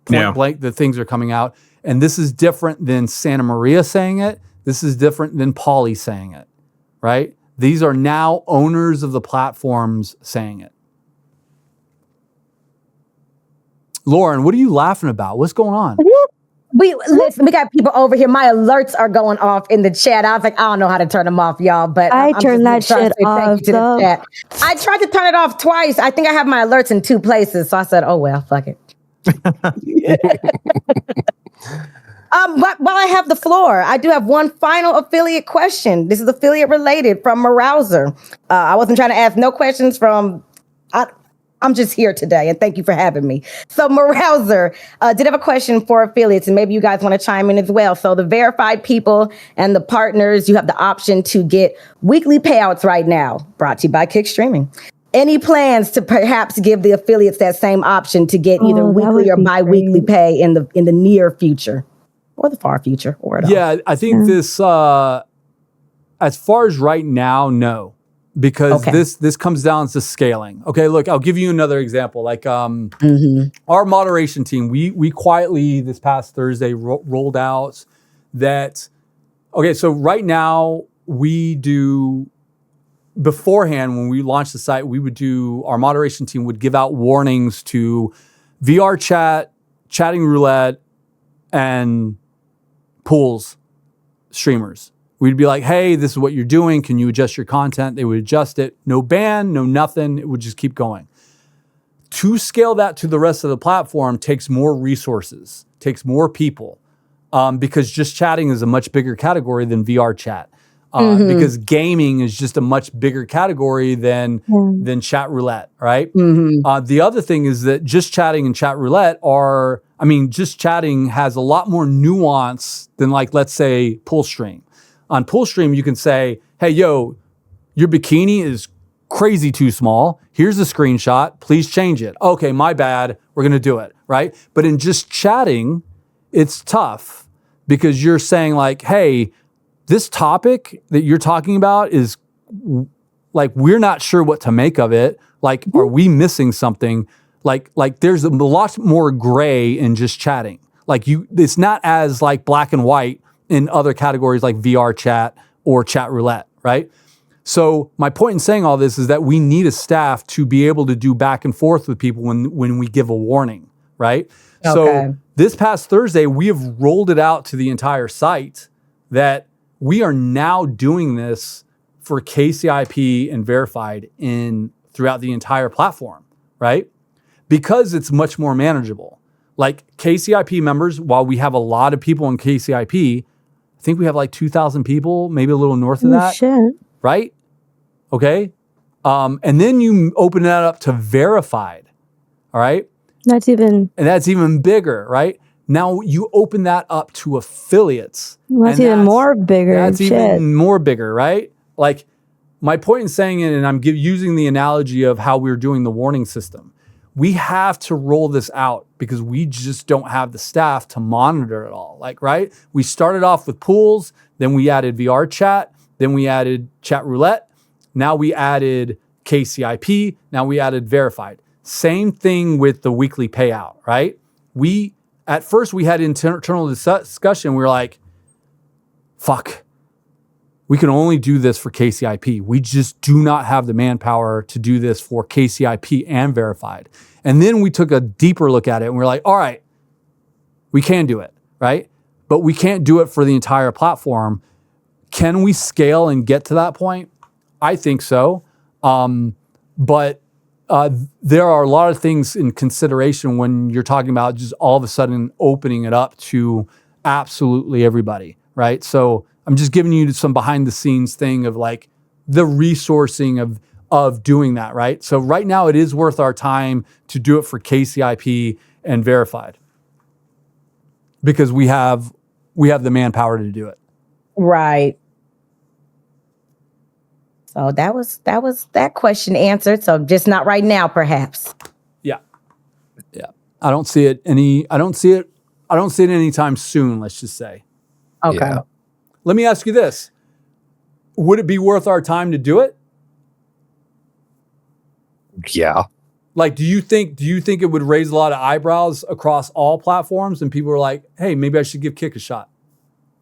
point blank that things are coming out. And this is different than Santa Maria saying it. This is different than Pauly saying it, right? These are now owners of the platforms saying it. Lauren, what are you laughing about? What's going on? Listen, we got people over here. My alerts are going off in the chat. I was like, I don't know how to turn them off, y'all. But I I'm turned that just trying to shit say thank you to the off, chat. I tried to turn it off twice. I think I have my alerts in 2 places. So I said, oh, well, fuck it. But while I have the floor, I do have one final affiliate question. This is affiliate related from Marouser. I wasn't trying to ask no questions from... I'm just here today, and thank you for having me. So Marouser did have a question for affiliates, and maybe you guys want to chime in as well. So the verified people and the partners, you have the option to get weekly payouts right now, brought to you by Kick Streaming. Any plans to perhaps give the affiliates that same option to get either weekly or bi-weekly pay in the near future or the far future? Or yeah, I think this, as far as right now, no. Because this comes down to scaling. Okay, look, I'll give you another example. Like our moderation team, we quietly this past Thursday rolled out that. Okay, so right now we do beforehand when we launched the site, we would do our moderation team would give out warnings to VR chat, chatting roulette, and pools streamers. We'd be like, hey, this is what you're doing. Can you adjust your content? They would adjust it. No ban, no nothing. It would just keep going. To scale that to the rest of the platform takes more resources, takes more people, because just chatting is a much bigger category than VR chat. Because gaming is just a much bigger category than chat roulette, right? The other thing is that just chatting and chat roulette just chatting has a lot more nuance than, like, let's say, pool stream. On pool stream, you can say, hey, yo, your bikini is crazy too small. Here's a screenshot. Please change it. Okay, my bad. We're going to do it, right? But in just chatting, it's tough because you're saying, like, hey, this topic that you're talking about is like, we're not sure what to make of it. Like, are we missing something? Like there's a lot more gray in just chatting. Like it's not as like black and white in other categories like VR chat or chat roulette, right? So my point in saying all this is that we need a staff to be able to do back and forth with people when we give a warning, right? Okay. So this past Thursday, we have rolled it out to the entire site that we are now doing this for KCIP and verified throughout the entire platform, right? Because it's much more manageable. Like KCIP members, while we have a lot of people in KCIP, I think we have like 2,000 people, maybe a little north of that. Shit. Right? Okay. And then you open that up to verified. All right. That's even bigger, right? Now you open that up to affiliates. That's even more bigger. That's even more bigger, right? Like my point in saying it, and I'm using the analogy of how we're doing the warning system. We have to roll this out because we just don't have the staff to monitor it all. Like, right? We started off with pools, then we added VR chat, then we added chat roulette. Now we added KCIP. Now we added verified. Same thing with the weekly payout, right? At first we had internal discussion. We were like, fuck, we can only do this for KCIP. We just do not have the manpower to do this for KCIP and verified. And then we took a deeper look at it and we're like, all right, we can do it, right? But we can't do it for the entire platform. Can we scale and get to that point? I think so. But there are a lot of things in consideration when you're talking about just all of a sudden opening it up to absolutely everybody, right? So I'm just giving you some behind the scenes thing of like the resourcing of doing that, right? So right now it is worth our time to do it for KCIP and verified because we have the manpower to do it. Right. So that was that question answered. So just not right now, perhaps. Yeah. I don't see it anytime soon, let's just say. Okay. Yeah. Let me ask you this. Would it be worth our time to do it? Yeah. Like, do you think it would raise a lot of eyebrows across all platforms and people are like, hey, maybe I should give Kick a shot?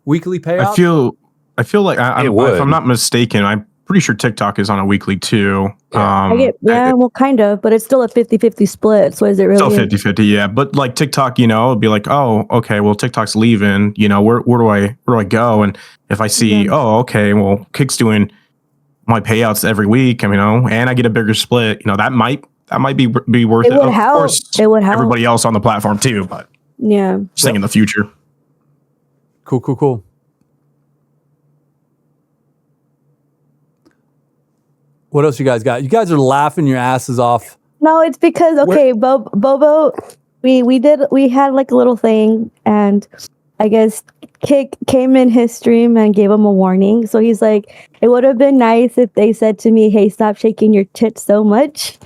Weekly payout? I feel like if I'm not mistaken, I'm pretty sure TikTok is on a weekly too. Well, kind of, but it's still a 50-50 split. So is it really? Still 50-50, yeah. But like TikTok, it'd be like, oh, okay, well, TikTok's leaving. Where do I go? And if I see, oh, okay, well, Kick's doing my payouts every week, and I get a bigger split, that might be worth it. It would Of help. course, It would help. everybody else on the platform too, but Yeah. just thinking the future. Cool. What else you guys got? You guys are laughing your asses off. No, it's because Bobo, we had like a little thing, and I guess Kick came in his stream and gave him a warning. So he's like, it would have been nice if they said to me, "Hey, stop shaking your tits so much,"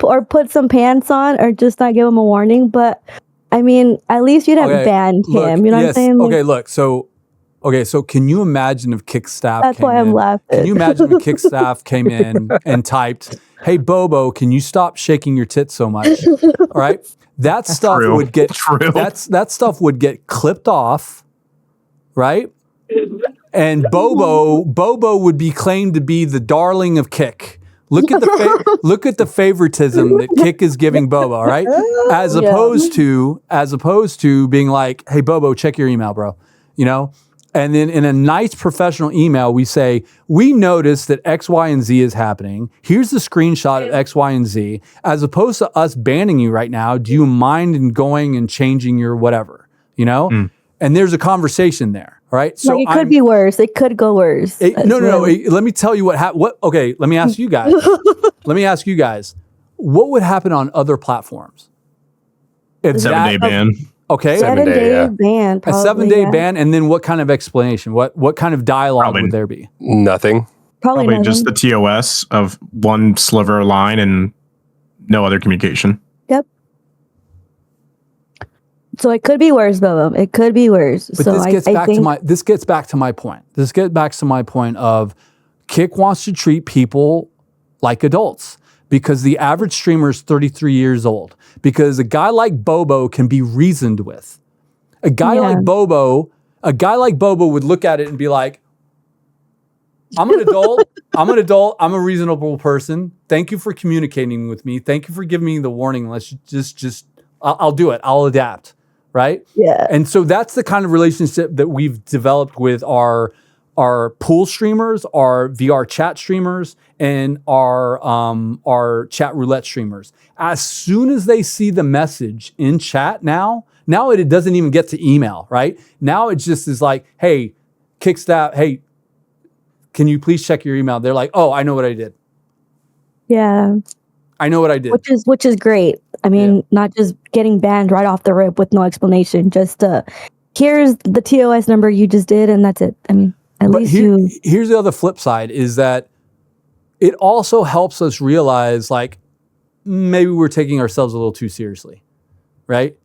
or put some pants on, or just not give him a warning. But I mean, at least you didn't ban him. You know what I'm saying? Okay, look, so can you imagine if Kick staff That's why I'm laughing. Can you imagine if Kick staff came in and typed, "Hey Bobo, can you stop shaking your tits so much?" All right? That stuff true. would get True. that stuff would get clipped off, right? And Bobo would be claimed to be the darling of Kick. Look at the favoritism that Kick is giving Bobo, all right? As opposed to being like, "Hey Bobo, check your email, bro." And then in a nice professional email, we say, we noticed that X, Y, and Z is happening. Here's the screenshot of X, Y, and Z. As opposed to us banning you right now, do you mind in going and changing your whatever? And there's a conversation there, all right? So it could be worse. It could go worse. No. Let me tell you what happened. Okay, let me ask you guys. What would happen on other platforms? If 7-day ban. Okay. 7-day ban. A 7-day ban, and then what kind of explanation? What kind of dialogue would there be? Nothing. Probably just the TOS of one sliver of line and no other communication. Yep. So it could be worse, Bobo. It could be worse. But so this gets back to my point. This gets back to my point of Kick wants to treat people like adults. Because the average streamer is 33 years old. Because a guy like Bobo can be reasoned with. A guy like Bobo would look at it and be like, I'm an adult. I'm a reasonable person. Thank you for communicating with me. Thank you for giving me the warning. Let's I'll do it. I'll adapt. Right? Yeah. And so that's the kind of relationship that we've developed with our pool streamers, our VR chat streamers, and our chat roulette streamers. As soon as they see the message in chat now it doesn't even get to email, right? Now it just is like, hey, Kickstaff, hey, can you please check your email? They're like, oh, I know what I did. Yeah. I know what I did. Which is great. I mean, not just getting banned right off the rip with no explanation. Just here's the TOS number you just did, and that's it. I mean, here's the other flip side is that it also helps us realize like maybe we're taking ourselves a little too seriously, right?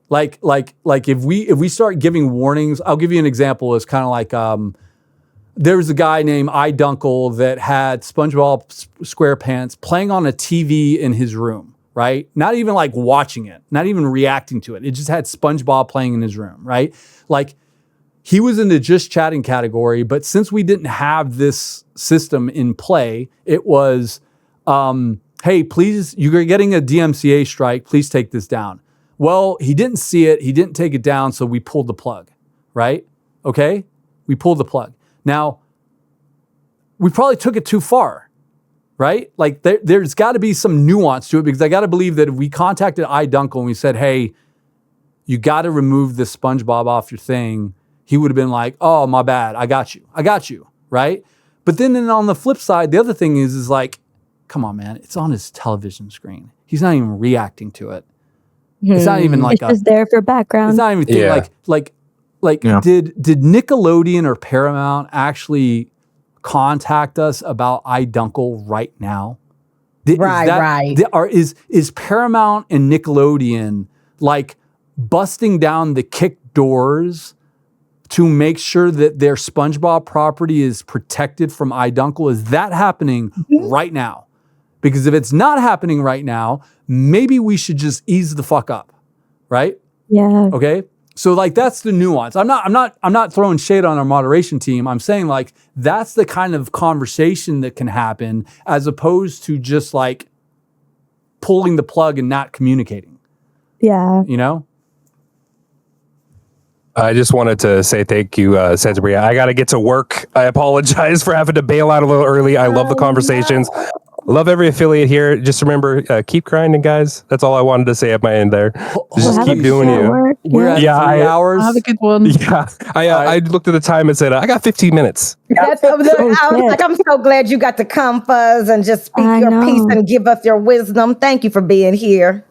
like if we start giving warnings, I'll give you an example. It's kind of like there was a guy named iDunkle that had SpongeBob SquarePants playing on a TV in his room, right? Not even like watching it, not even reacting to it. It just had SpongeBob playing in his room, right? Like he was in the just chatting category, but since we didn't have this system in play, it was, hey, please, you're getting a DMCA strike. Please take this down. Well, he didn't see it. He didn't take it down. So we pulled the plug, right? Okay. We pulled the plug. Now, we probably took it too far, right? Like there's got to be some nuance to it, because I got to believe that if we contacted iDunkle and we said, hey, you got to remove this SpongeBob off your thing, he would have been like, oh, my bad. I got you, right? But then on the flip side, the other thing is like, come on, man, it's on his television screen. He's not even reacting to it. It's not even like it's just there for background. It's not even like did Nickelodeon or Paramount actually contact us about iDunkle right now? Right. Is Paramount and Nickelodeon like busting down the kick doors to make sure that their SpongeBob property is protected from iDunkle? Is that happening right now? Because if it's not happening right now, maybe we should just ease the fuck up, right? Yeah. Okay. So like that's the nuance. I'm not throwing shade on our moderation team. I'm saying like that's the kind of conversation that can happen, as opposed to just like pulling the plug and not communicating. Yeah. You know? I just wanted to say thank you, Santa Maria. I got to get to work. I apologize for having to bail out a little early. I love the conversations. Love every affiliate here. Just remember, keep grinding, guys. That's all I wanted to say at my end there. Just keep doing you. We're at 3 hours. Have a good one. Yeah, I looked at the time and said, I got 15 minutes. I was like, I'm so glad you got to come, Fuzz, and just speak your piece and give us your wisdom. Thank you for being here.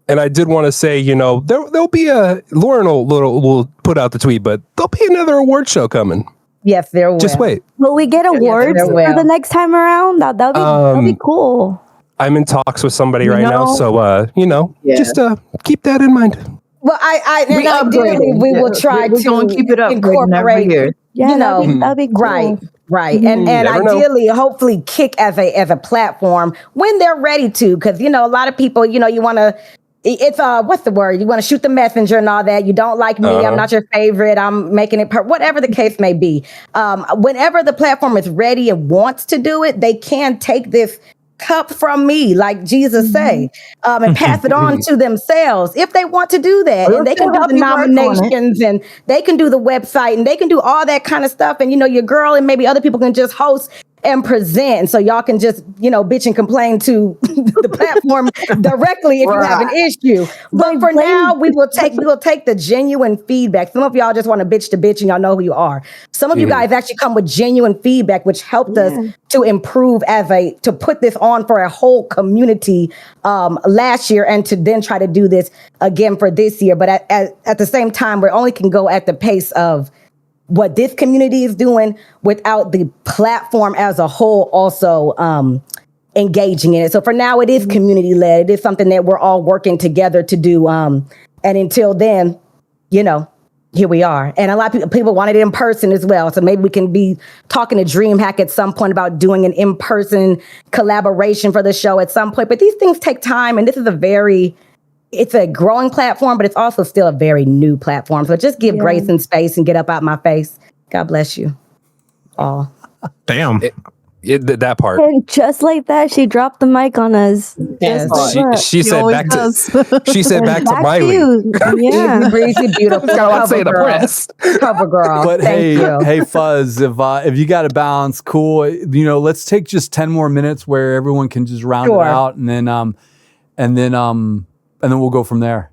And I did want to say, there'll be Lauren will put out the tweet, but there'll be another award show coming. Yes, there will. Just wait. Will we get awards for the next time around? That'd be cool. I'm in talks with somebody now, so just keep that in mind. Well, ideally we will try to keep it up incorporate. Yeah, that'd be cool. Right. And ideally, hopefully, Kick as a platform when they're ready to, because a lot of people, you want to. It's what's the word? You want to shoot the messenger and all that. You don't like me. I'm not your favorite. I'm making it whatever the case may be. Whenever the platform is ready and wants to do it, they can take this cup from me, like Jesus say, and pass it on to themselves if they want to do that. And they can do the nominations, and they can do the website, and they can do all that kind of stuff. And your girl and maybe other people can just host and present, so y'all can just bitch and complain to the platform directly if you have an issue. But for now, we will take the genuine feedback. Some of y'all just want to bitch, and y'all know who you are. Some of you guys actually come with genuine feedback, which helped us to improve to put this on for a whole community last year, and to then try to do this again for this year. But at the same time, we only can go at the pace of what this community is doing without the platform as a whole also engaging in it. So for now, it is community led. It is something that we're all working together to do. And until then, here we are. And a lot of people want it in person as well. So maybe we can be talking to DreamHack at some point about doing an in-person collaboration for the show at some point. But these things take time. And this is it's a growing platform, but it's also still a very new platform. So just give grace and space and get up out my face. God bless you all. Damn. That part. And just like that, she dropped the mic on us. Yes. She said back to she said back to Miley. Yeah. Breezy, beautiful. Say the press. Cover girl. But Thank you. hey, Fuzz, if you got to balance, cool. Let's take just 10 more minutes where everyone can just round it out, and then we'll go from there.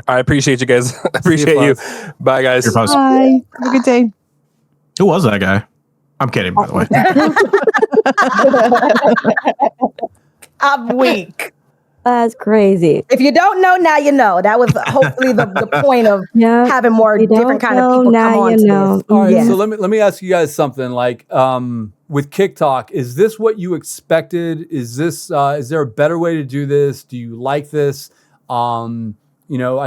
I appreciate you guys. I appreciate you. Bye, guys. Bye. Have a good day. Who was that guy? I'm kidding, by the way. I'm weak. That's crazy. If you don't know, now you know. That was hopefully the point of having more different kind of people come on to this. All right, so let me ask you guys something. Like with Kick Talk, is this what you expected? Is there a better way to do this? Do you like this? I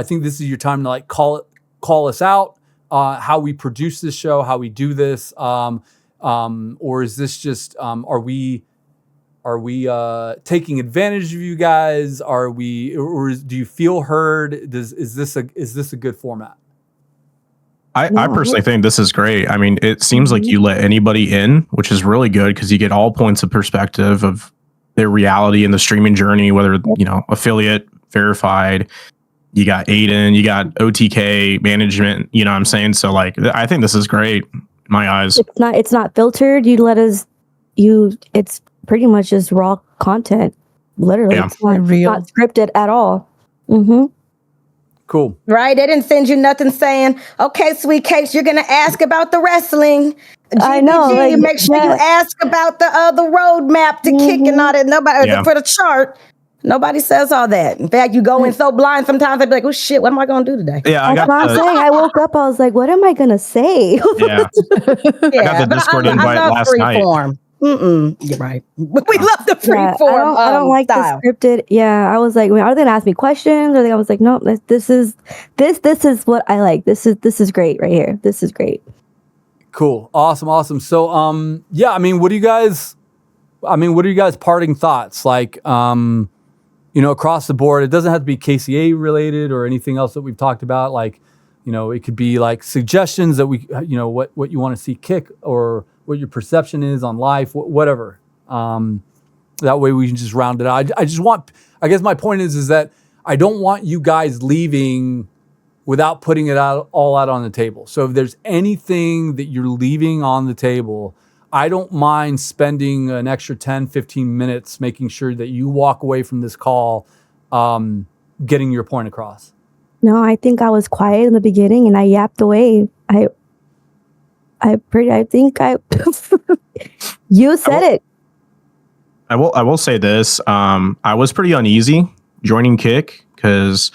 think this is your time to call us out. how we produce this show, how we do this, or is this just are we taking advantage of you guys? Are we, or do you feel heard? Is this a good format? I personally think this is great. I mean, it seems like you let anybody in, which is really good because you get all points of perspective of their reality in the streaming journey, whether, affiliate, verified, you got Aiden, you got OTK management, you know what I'm saying? So like, I think this is great in my eyes. It's not filtered. You let us, it's pretty much just raw content. Literally. Yeah. It's not Real. not scripted at all. Mm-hmm. Cool. Right? They didn't send you nothing saying, okay, sweet cakes, you're going to ask about the wrestling. I know, GBG, like, make sure you yeah. ask about the roadmap to kick and all that. Nobody, for the chart. Nobody says all that. In fact, you go in so blind sometimes. I'd be like, oh shit, what am I going to do today? Yeah, I That's got what I'm saying. I woke up, I was like, what am I going to say? yeah. I got the but Discord I invite love last night. freeform. You're right. We love the Yeah, freeform. I don't like style. the scripted. Yeah, I was like, are they gonna ask me questions? Or I was like, no, this is what I like. This is great right here. This is great. Cool. Awesome. So, yeah, I mean, what are you guys parting thoughts? Like, across the board, it doesn't have to be KCA related or anything else that we've talked about. Like, it could be like suggestions that we, what you want to see kick or what your perception is on life, whatever. That way we can just round it out. I guess my point is that I don't want you guys leaving without putting it all out on the table. So if there's anything that you're leaving on the table, I don't mind spending an extra 10, 15 minutes making sure that you walk away from this call getting your point across. No, I think I was quiet in the beginning and I yapped away. You said it. I will say this. I was pretty uneasy joining Kick because,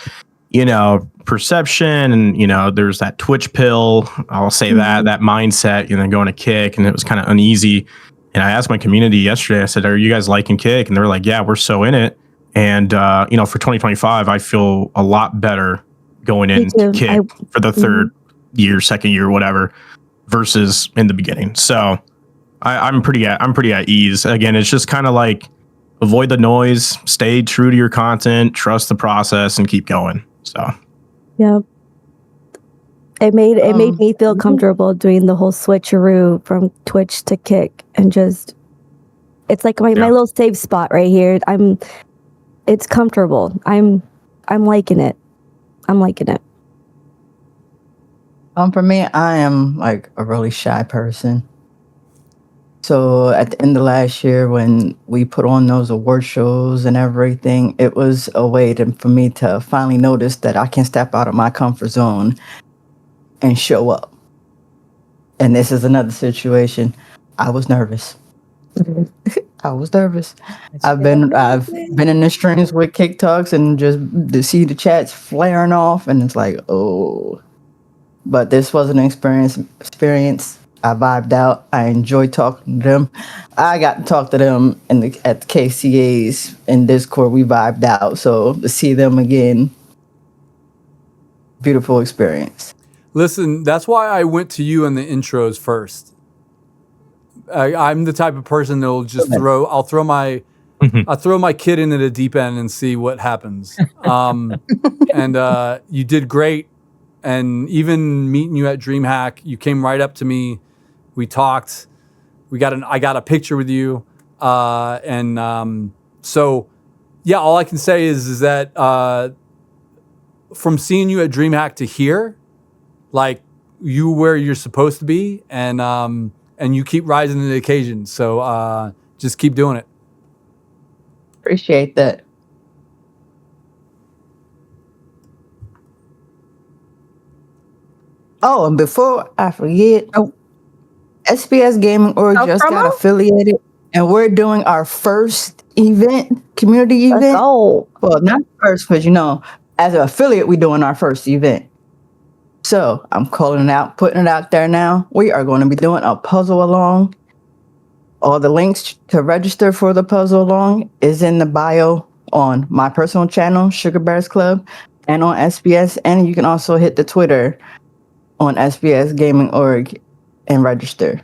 perception and, there's that Twitch pill. I'll say that mindset, going to Kick, and it was kind of uneasy. And I asked my community yesterday, I said, are you guys liking Kick? And they're like, yeah, we're so in it. And, for 2025, I feel a lot better going into Kick for the third year, second year, whatever, versus in the beginning. So I'm pretty at ease. Again, it's just kind of like avoid the noise, stay true to your content, trust the process, and keep going. So, yeah, it made me feel comfortable doing the whole switcheroo from Twitch to Kick, and just it's like my little safe spot right here. It's comfortable. I'm liking it. For me, I am like a really shy person. So at the end of last year, when we put on those award shows and everything, it was a way for me to finally notice that I can step out of my comfort zone and show up. And this is another situation. I was nervous. I've been in the streams with Kick Talks and just to see the chats flaring off, and it's like, oh. But this was an experience. I vibed out. I enjoyed talking to them. I got to talk to them at the KCAs in Discord. We vibed out. So to see them again, beautiful experience. Listen, that's why I went to you in the intros first. I'm the type of person that will just I'll throw my kid into the deep end and see what happens. And you did great. And even meeting you at DreamHack, you came right up to me. We talked. I got a picture with you. So yeah, all I can say is that from seeing you at DreamHack to here, like you where you're supposed to be, and you keep rising to the occasion. So just keep doing it. Appreciate that. Oh, and before I forget, SPS Gaming Org just got affiliated, and we're doing our first community event. Well, not first, because as an affiliate, we're doing our first event. So I'm calling it out, putting it out there now. We are going to be doing a puzzle along. All the links to register for the puzzle along is in the bio on my personal channel, Sugar Bears Club, and on SPS. And you can also hit the Twitter on sbsgaming.org and register.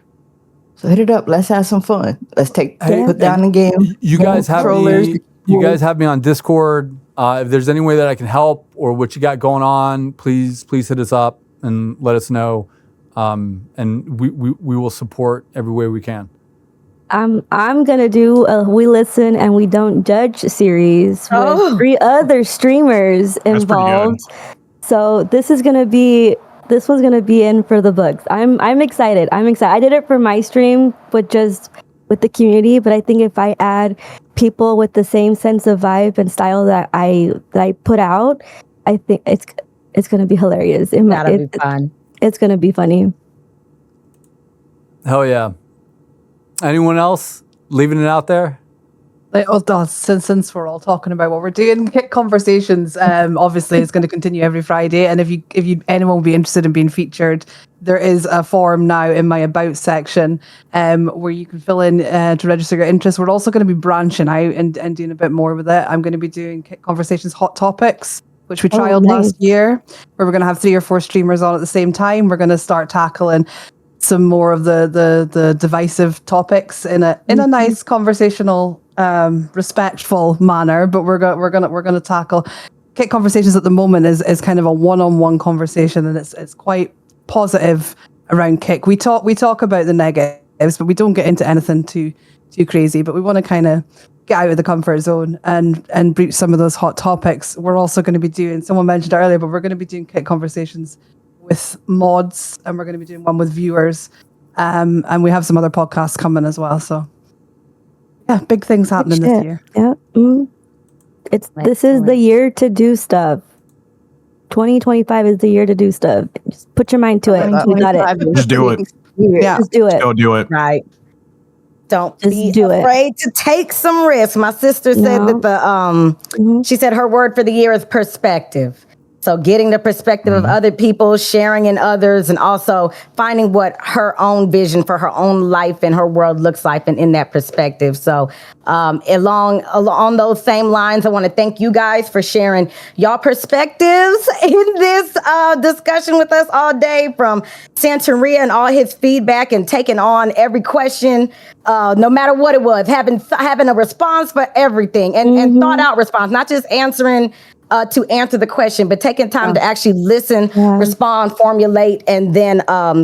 So hit it up. Let's have some fun. Let's put down the game. You guys have controllers. me. You guys have me on Discord. If there's any way that I can help or what you got going on, please hit us up and let us know. And we will support every way we can. I'm gonna do a We Listen and We Don't Judge series with 3 other streamers involved. So this one's gonna be in for the books. I'm excited. I did it for my stream, but just with the community. But I think if I add people with the same sense of vibe and style that I put out, I think it's gonna be hilarious. That'll be fun. It's gonna be funny. Hell yeah. Anyone else leaving it out there? Since we're all talking about what we're doing, Kick Conversations obviously is going to continue every Friday. And if anyone will be interested in being featured, there is a form now in my About section where you can fill in to register your interest. We're also going to be branching out and doing a bit more with it. I'm going to be doing Kick Conversations Hot Topics, which we trialed last year, where we're going to have 3 or 4 streamers on at the same time. We're going to start tackling some more of the divisive topics in a nice conversational, respectful manner. But we're gonna tackle Kick Conversations at the moment is kind of a one-on-one conversation, and it's quite positive around Kick. We talk about the negatives, but we don't get into anything too crazy. But we want to kind of get out of the comfort zone and breach some of those hot topics. We're also going to be doing, someone mentioned it earlier, but we're going to be doing Kick Conversations with mods, and we're going to be doing one with viewers, and we have some other podcasts coming as well. So yeah, big things happening this year. Yeah, this is the year to do stuff. 2025 is the year to do stuff. Just put your mind to it. We got it. Just do it. Yeah, just do it. Go do it. Right. Don't Just be do it. afraid to take some risks. My sister said that she said her word for the year is perspective. So getting the perspective of other people, sharing in others, and also finding what her own vision for her own life and her world looks like, and in that perspective. So along those same lines, I want to thank you guys for sharing y'all perspectives in this discussion with us all day, from Santeria and all his feedback, and taking on every question, no matter what it was, having a response for everything, and thought out response, not just answering to answer the question, but taking time to actually listen, respond, formulate, and then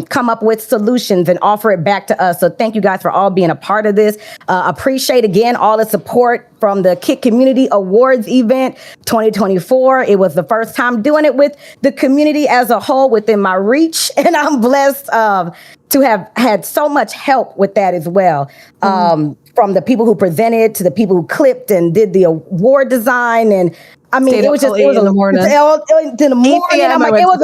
come up with solutions and offer it back to us. So thank you guys for all being a part of this. Appreciate again all the support from the Kick Community Awards event 2024. It was the first time doing it with the community as a whole within my reach, and I'm blessed to have had so much help with that as well. From the people who presented to the people who clipped and did the award design, and I mean, it was in the morning. I'm like, I was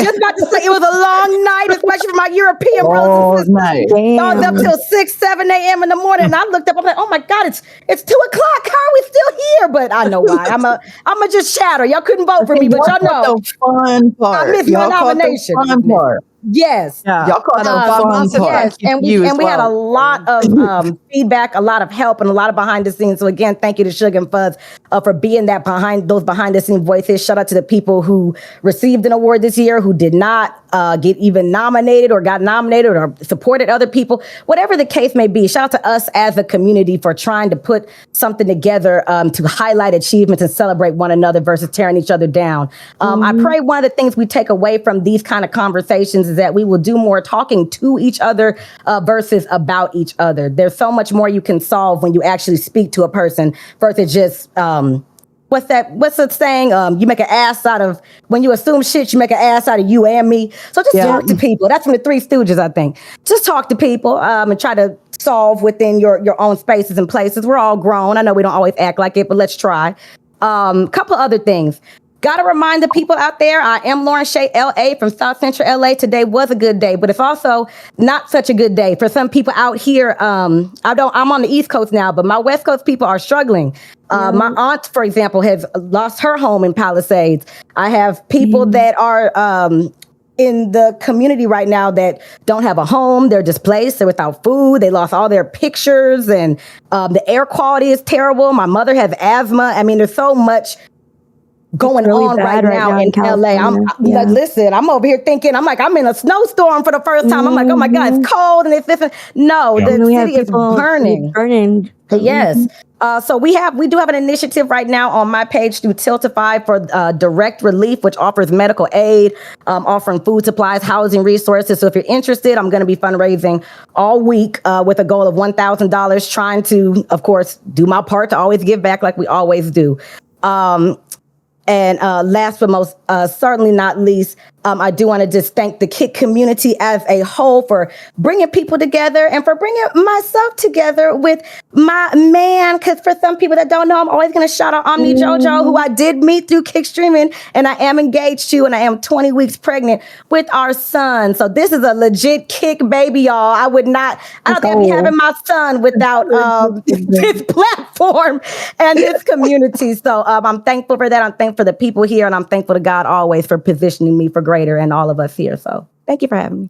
just about to say, it was a long night, especially for my European brothers and sisters. I was up till 6, 7 a.m. in the morning, and I looked up. I'm like, oh my God, it's 2:00. How are we still here? But I know why. I'm a just chatter. Y'all couldn't vote for me, but y'all know the fun part. I missed my nomination. Fun part. Yes. Yeah. Y'all caught the fun part. Yes. And we had a lot of feedback, a lot of help, and a lot of behind the scenes. So again, thank you to Sugar and Fuzz for being those behind the scenes voices. Shout out to the people who received an award this year, who did not get even nominated or got nominated or supported other people, whatever the case may be. Shout out to us as a community for trying to put something together to highlight achievements and celebrate one another versus tearing each other down. I pray one of the things we take away from these kind of conversations is that we will do more talking to each other versus about each other. There's so much more you can solve when you actually speak to a person versus just what's the saying? You make an ass out of, when you assume shit, you make an ass out of you and me. So just talk to people. That's from the Three Stooges, I think. Just talk to people and try to solve within your own spaces and places. We're all grown. I know we don't always act like it, but let's try. Couple other things. Got to remind the people out there, I am LAURENSHAYLA, LA, from South Central LA. Today was a good day, but it's also not such a good day for some people out here. I'm on the East Coast now, but my West Coast people are struggling. My aunt, for example, has lost her home in Palisades. I have people that are in the community right now that don't have a home. They're displaced. They're without food. They lost all their pictures, and the air quality is terrible. My mother has asthma. I mean, there's so much going really on right bad right now now in in LA. California. Listen, I'm over here thinking, I'm like, I'm in a snowstorm for the first time. I'm like, oh my God, it's cold and it's this. No, Yeah. the And we have city is people burning. burning. Yes. So we do have an initiative right now on my page through Tiltify for direct relief, which offers medical aid, offering food supplies, housing resources. So if you're interested, I'm going to be fundraising all week with a goal of $1,000, trying to, of course, do my part to always give back like we always do. And last but most certainly not least, I do want to just thank the Kick community as a whole for bringing people together and for bringing myself together with my man. Because for some people that don't know, I'm always going to shout out Omni Jojo, who I did meet through Kick streaming, and I am engaged to, and I am 20 weeks pregnant with our son. So this is a legit Kick baby, y'all. I don't think I'd be having my son without this platform and this community. So I'm thankful for that. I'm thankful for the people here, and I'm thankful to God always for positioning me for greater and all of us here. So thank you for having me.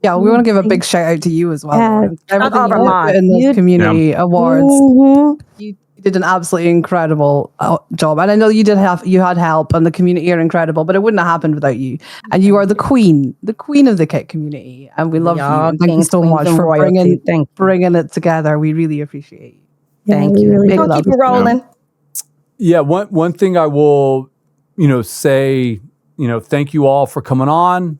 Yeah, we want to give a big shout out to you as well, Yeah. Lauren. Everything Shout out you Vermont. did in those community awards. You did an absolutely incredible job, and I know you had help, and the community are incredible, but it wouldn't have happened without you. And you are the queen of the Kit community, and we love you. And thank you so much for bringing it together. We really appreciate you. Thank you. Really We're gonna keep it rolling. Yeah, one thing I will, say, thank you all for coming on.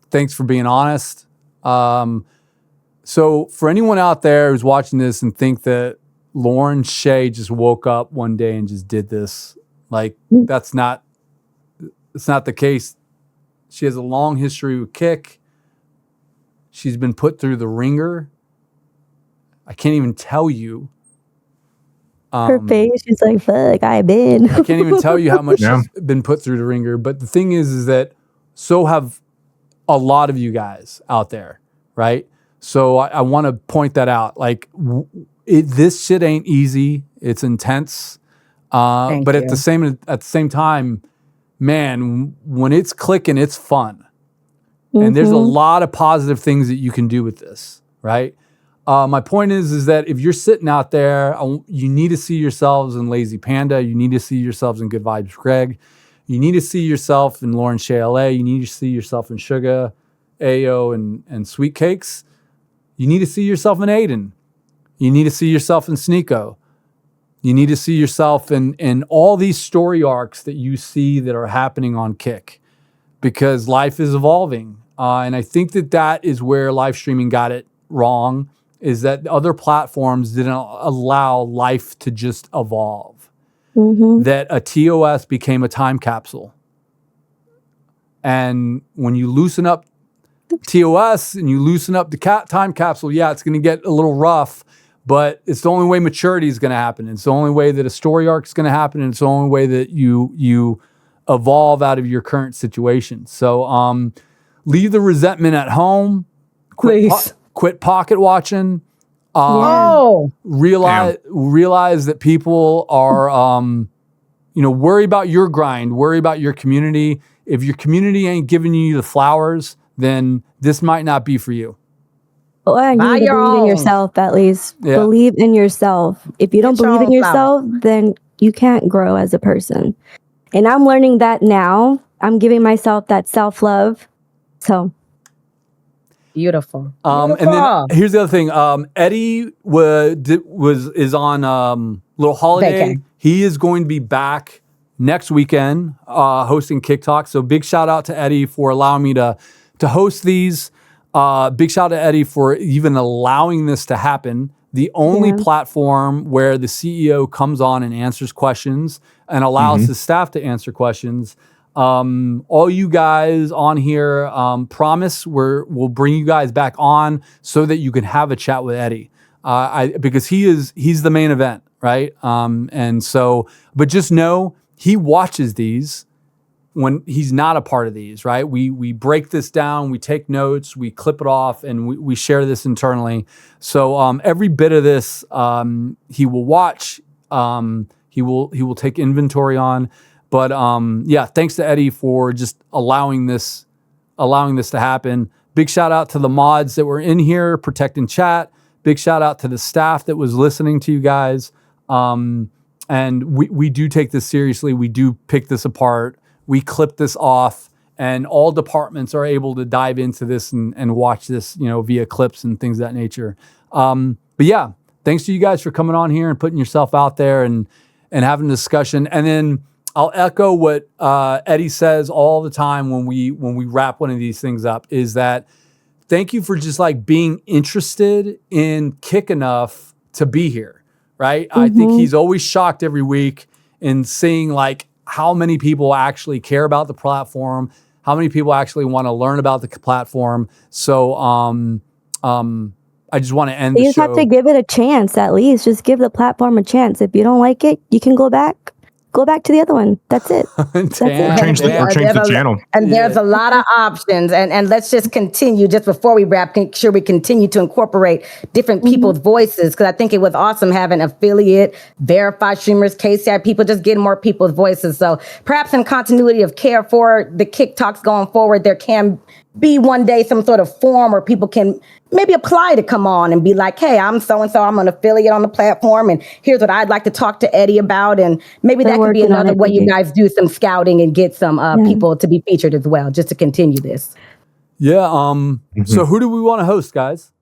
Thanks for being honest. So for anyone out there who's watching this and think that Lauren Shay just woke up one day and just did this, like it's not the case. She has a long history with Kick. She's been put through the ringer. I can't even tell you. Her face, she's like, fuck, I've been. I can't even tell you how much she's been put through the ringer. But the thing is that so have a lot of you guys out there, right? So I want to point that out. Like, this shit ain't easy. It's intense. But at the same time, man, when it's clicking, it's fun. And there's a lot of positive things that you can do with this, right? My point is that if you're sitting out there, you need to see yourselves in Lazy Panda. You need to see yourselves in Good Vibes Greg. You need to see yourself in LAURENSHAYLA. You need to see yourself in Sugar, Ayo, and Sweet Cakes. You need to see yourself in Aiden. You need to see yourself in Sneeko. You need to see yourself in all these story arcs that you see that are happening on Kick, because life is evolving. And I think that is where live streaming got it wrong, is that other platforms didn't allow life to just evolve. That a TOS became a time capsule. And when you loosen up TOS and you loosen up the time capsule, it's going to get a little rough, but it's the only way maturity is going to happen. It's the only way that a story arc is going to happen, and it's the only way that you evolve out of your current situation. So leave the resentment at home. Quit pocket watching. Realize that people are, worry about your grind, worry about your community. If your community ain't giving you the flowers, then this might not be for you. Well, you need to believe in yourself, at least. Yeah. Believe in yourself. If you don't believe in yourself, then you can't grow as a person. And I'm learning that now. I'm giving myself that self-love. So beautiful. And then here's the other thing. Eddie is on little holiday. Vacay. He is going to be back next weekend hosting Kick Talk. So big shout out to Eddie for allowing me to host these. Big shout out to Eddie for even allowing this to happen. The only platform where the CEO comes on and answers questions and allows his staff to answer questions. All you guys on here, promise we'll bring you guys back on so that you can have a chat with Eddie. Because he's the main event, right? And so, but just know he watches these when he's not a part of these, right? We break this down, we take notes, we clip it off, and we share this internally. So every bit of this he will watch, he will take inventory on. But thanks to Eddie for just allowing this to happen. Big shout out to the mods that were in here protecting chat. Big shout out to the staff that was listening to you guys. And and we do take this seriously. We do pick this apart. We clip this off, and all departments are able to dive into this and watch this, via clips and things of that nature. But yeah, thanks to you guys for coming on here and putting yourself out there and having a discussion. And then I'll echo what Eddie says all the time when we wrap one of these things up, is that thank you for just like being interested in Kick enough to be here, right? I think he's always shocked every week in seeing like how many people actually care about the platform, how many people actually want to learn about the platform. So I just want to end the show. You just have to give it a chance, at least. Just give the platform a chance. If you don't like it, you can go back to the other one. That's it. That's it. Change the channel. And there's a lot of options. And let's just continue, just before we wrap, make sure we continue to incorporate different people's voices, because I think it was awesome having affiliate, verified streamers, KCI people, just getting more people's voices. So perhaps in continuity of care for the Kick Talks going forward, there can be one day some sort of form where people can maybe apply to come on and be like, hey, I'm so-and-so, I'm an affiliate on the platform, and here's what I'd like to talk to Eddie about. And maybe that could be another way you guys do some scouting and get some people to be featured as well, just to continue this. Yeah. So who do we want to host, guys?